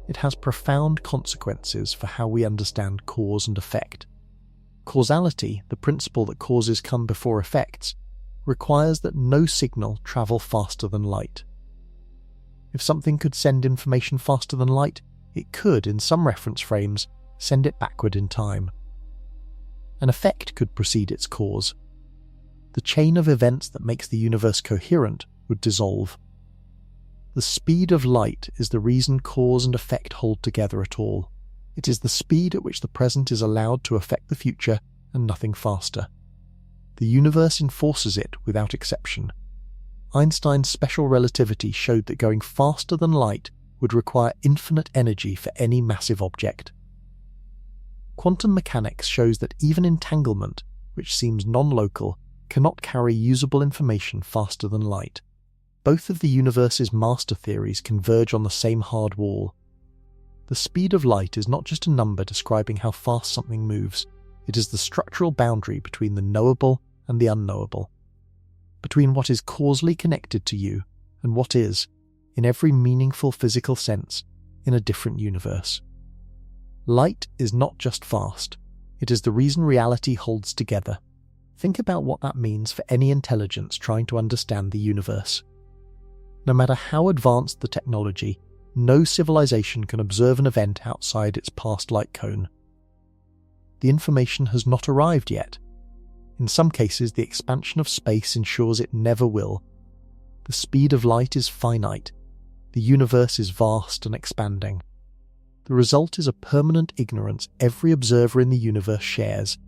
It has profound consequences for how we understand cause and effect. Causality, the principle that causes come before effects, requires that no signal travel faster than light. If something could send information faster than light, it could, in some reference frames, send it backward in time. An effect could precede its cause. The chain of events that makes the universe coherent would dissolve. The speed of light is the reason cause and effect hold together at all. It is the speed at which the present is allowed to affect the future, and nothing faster. The universe enforces it without exception. Einstein's special relativity showed that going faster than light would require infinite energy for any massive object. Quantum mechanics shows that even entanglement, which seems non-local, cannot carry usable information faster than light. Both of the universe's master theories converge on the same hard wall. The speed of light is not just a number describing how fast something moves, it is the structural boundary between the knowable and the unknowable, between what is causally connected to you and what is, in every meaningful physical sense, in a different universe. Light is not just fast, it is the reason reality holds together. Think about what that means for any intelligence trying to understand the universe. No matter how advanced the technology, no civilization can observe an event outside its past light cone. The information has not arrived yet. In some cases, the expansion of space ensures it never will. The speed of light is finite. The universe is vast and expanding. The result is a permanent ignorance every observer in the universe shares.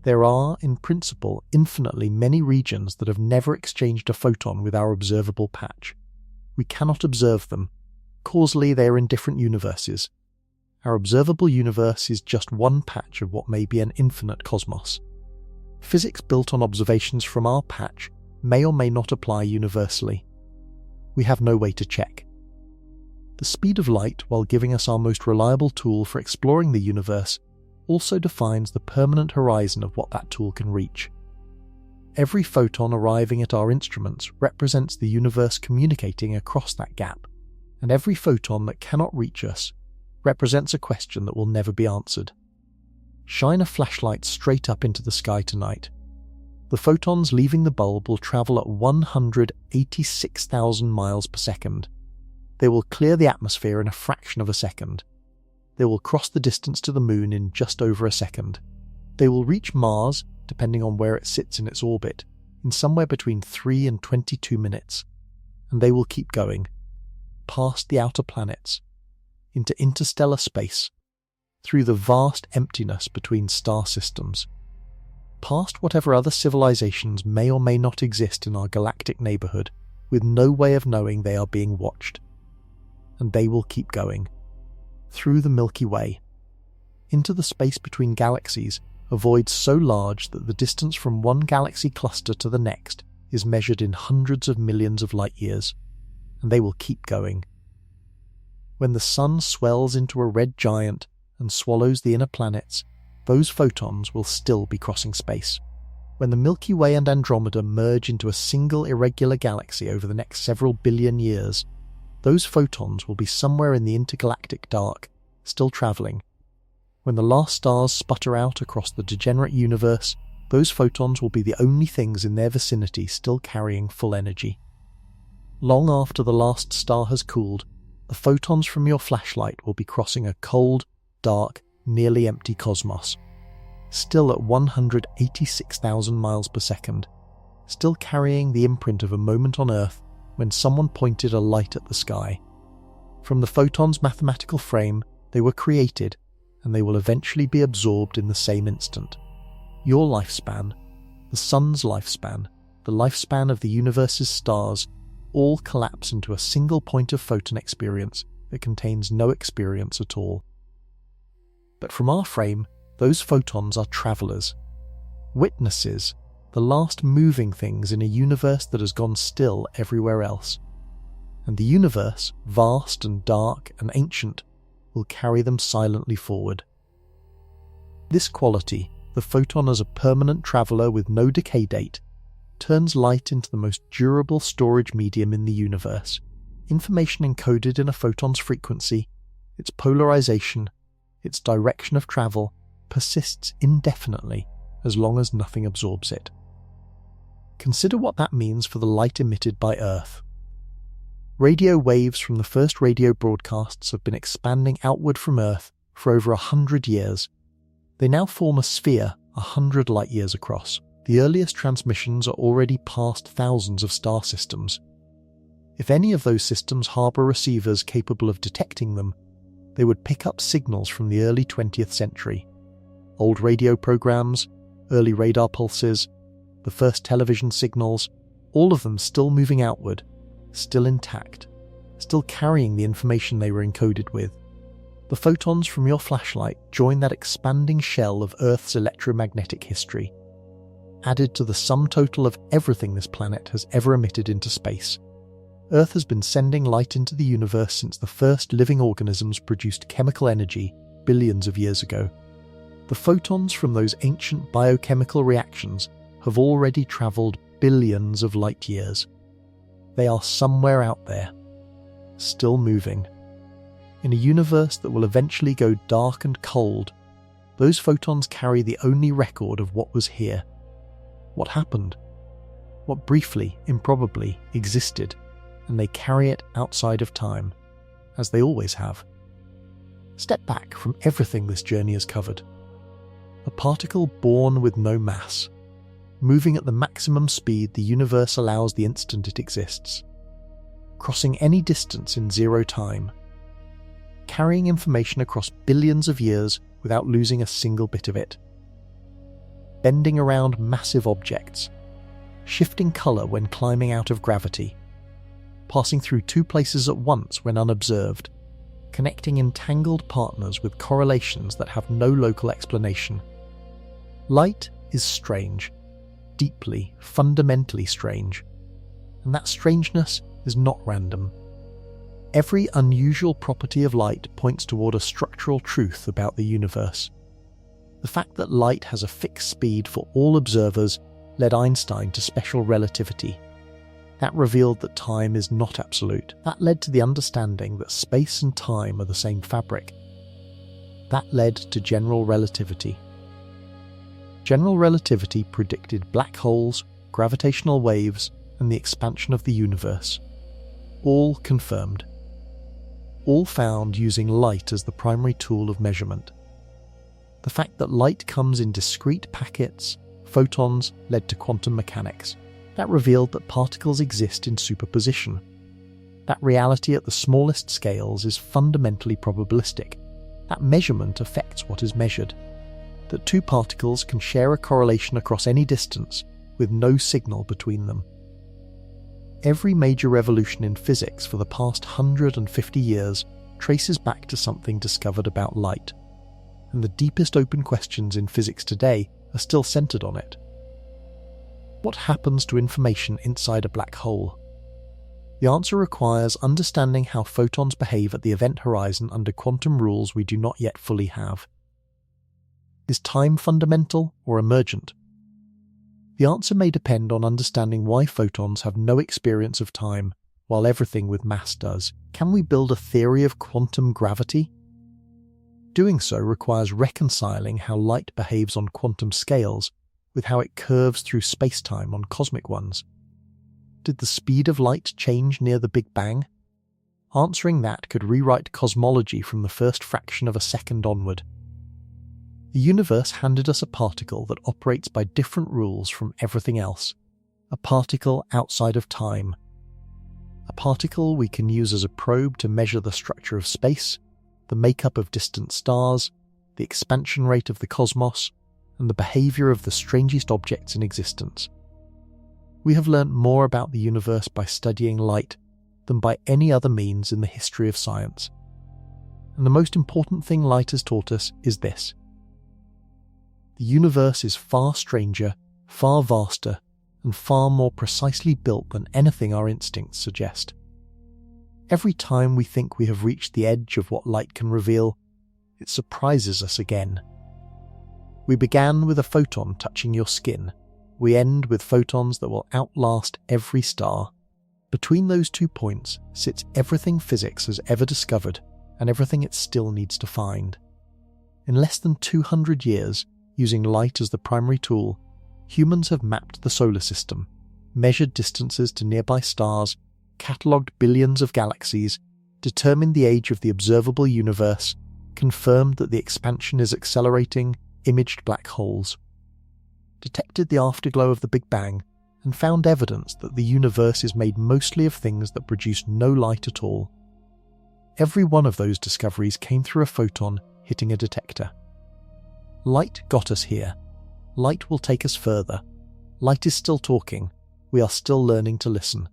There are, in principle, infinitely many regions that have never exchanged a photon with our observable patch. We cannot observe them. Causally, they are in different universes. Our observable universe is just one patch of what may be an infinite cosmos. Physics built on observations from our patch may or may not apply universally. We have no way to check. The speed of light, while giving us our most reliable tool for exploring the universe, also defines the permanent horizon of what that tool can reach. Every photon arriving at our instruments represents the universe communicating across that gap, and every photon that cannot reach us represents a question that will never be answered. Shine a flashlight straight up into the sky tonight. The photons leaving the bulb will travel at 186,000 miles per second. They will clear the atmosphere in a fraction of a second. They will cross the distance to the moon in just over a second. They will reach Mars, depending on where it sits in its orbit, in somewhere between 3 and 22 minutes. And they will keep going, past the outer planets, into interstellar space, through the vast emptiness between star systems, past whatever other civilizations may or may not exist in our galactic neighborhood, with no way of knowing they are being watched. And they will keep going, through the Milky Way, into the space between galaxies, a void so large that the distance from one galaxy cluster to the next is measured in hundreds of millions of light years, and they will keep going. When the sun swells into a red giant and swallows the inner planets, those photons will still be crossing space. When the Milky Way and Andromeda merge into a single irregular galaxy over the next several billion years, those photons will be somewhere in the intergalactic dark, still travelling. When the last stars sputter out across the degenerate universe, those photons will be the only things in their vicinity still carrying full energy. Long after the last star has cooled, the photons from your flashlight will be crossing a cold, dark, nearly empty cosmos, still at 186,000 miles per second, still carrying the imprint of a moment on Earth when someone pointed a light at the sky. From the photon's mathematical frame, they were created, and they will eventually be absorbed in the same instant. Your lifespan, the sun's lifespan, the lifespan of the universe's stars, all collapse into a single point of photon experience that contains no experience at all. But from our frame, those photons are travellers, witnesses, the last moving things in a universe that has gone still everywhere else. And the universe, vast and dark and ancient, will carry them silently forward. This quality, the photon as a permanent traveller with no decay date, turns light into the most durable storage medium in the universe. Information encoded in a photon's frequency, its polarization, its direction of travel, persists indefinitely as long as nothing absorbs it. Consider what that means for the light emitted by Earth. Radio waves from the first radio broadcasts have been expanding outward from Earth for over 100 years. They now form a sphere 100 light years across. The earliest transmissions are already past thousands of star systems. If any of those systems harbour receivers capable of detecting them, they would pick up signals from the early 20th century. Old radio programs, early radar pulses, the first television signals, all of them still moving outward, still intact, still carrying the information they were encoded with. The photons from your flashlight join that expanding shell of Earth's electromagnetic history, added to the sum total of everything this planet has ever emitted into space. Earth has been sending light into the universe since the first living organisms produced chemical energy billions of years ago. The photons from those ancient biochemical reactions have already travelled billions of light years. They are somewhere out there, still moving. In a universe that will eventually go dark and cold, those photons carry the only record of what was here. What happened? What briefly, improbably, existed, and they carry it outside of time, as they always have. Step back from everything this journey has covered. A particle born with no mass, moving at the maximum speed the universe allows the instant it exists, crossing any distance in zero time, carrying information across billions of years without losing a single bit of it, bending around massive objects, shifting colour when climbing out of gravity, passing through two places at once when unobserved, connecting entangled partners with correlations that have no local explanation. Light is strange, deeply, fundamentally strange, and that strangeness is not random. Every unusual property of light points toward a structural truth about the universe. The fact that light has a fixed speed for all observers led Einstein to special relativity. That revealed that time is not absolute. That led to the understanding that space and time are the same fabric. That led to general relativity. General relativity predicted black holes, gravitational waves, and the expansion of the universe. All confirmed. All found using light as the primary tool of measurement. The fact that light comes in discrete packets, photons, led to quantum mechanics. That revealed that particles exist in superposition. That reality at the smallest scales is fundamentally probabilistic. That measurement affects what is measured. That two particles can share a correlation across any distance with no signal between them. Every major revolution in physics for the past 150 years traces back to something discovered about light, and the deepest open questions in physics today are still centered on it. What happens to information inside a black hole? The answer requires understanding how photons behave at the event horizon under quantum rules we do not yet fully have. Is time fundamental or emergent? The answer may depend on understanding why photons have no experience of time, while everything with mass does. Can we build a theory of quantum gravity? Doing so requires reconciling how light behaves on quantum scales with how it curves through space-time on cosmic ones. Did the speed of light change near the Big Bang? Answering that could rewrite cosmology from the first fraction of a second onward. The universe handed us a particle that operates by different rules from everything else, a particle outside of time. A particle we can use as a probe to measure the structure of space, the makeup of distant stars, the expansion rate of the cosmos, and the behaviour of the strangest objects in existence. We have learnt more about the universe by studying light than by any other means in the history of science. And the most important thing light has taught us is this: the universe is far stranger, far vaster, and far more precisely built than anything our instincts suggest. Every time we think we have reached the edge of what light can reveal, it surprises us again. We began with a photon touching your skin. We end with photons that will outlast every star. Between those 2 points sits everything physics has ever discovered and everything it still needs to find. In less than 200 years, using light as the primary tool, humans have mapped the solar system, measured distances to nearby stars, catalogued billions of galaxies, determined the age of the observable universe, confirmed that the expansion is accelerating, imaged black holes, detected the afterglow of the Big Bang, and found evidence that the universe is made mostly of things that produce no light at all. Every one of those discoveries came through a photon hitting a detector. Light got us here. Light will take us further. Light is still talking. We are still learning to listen.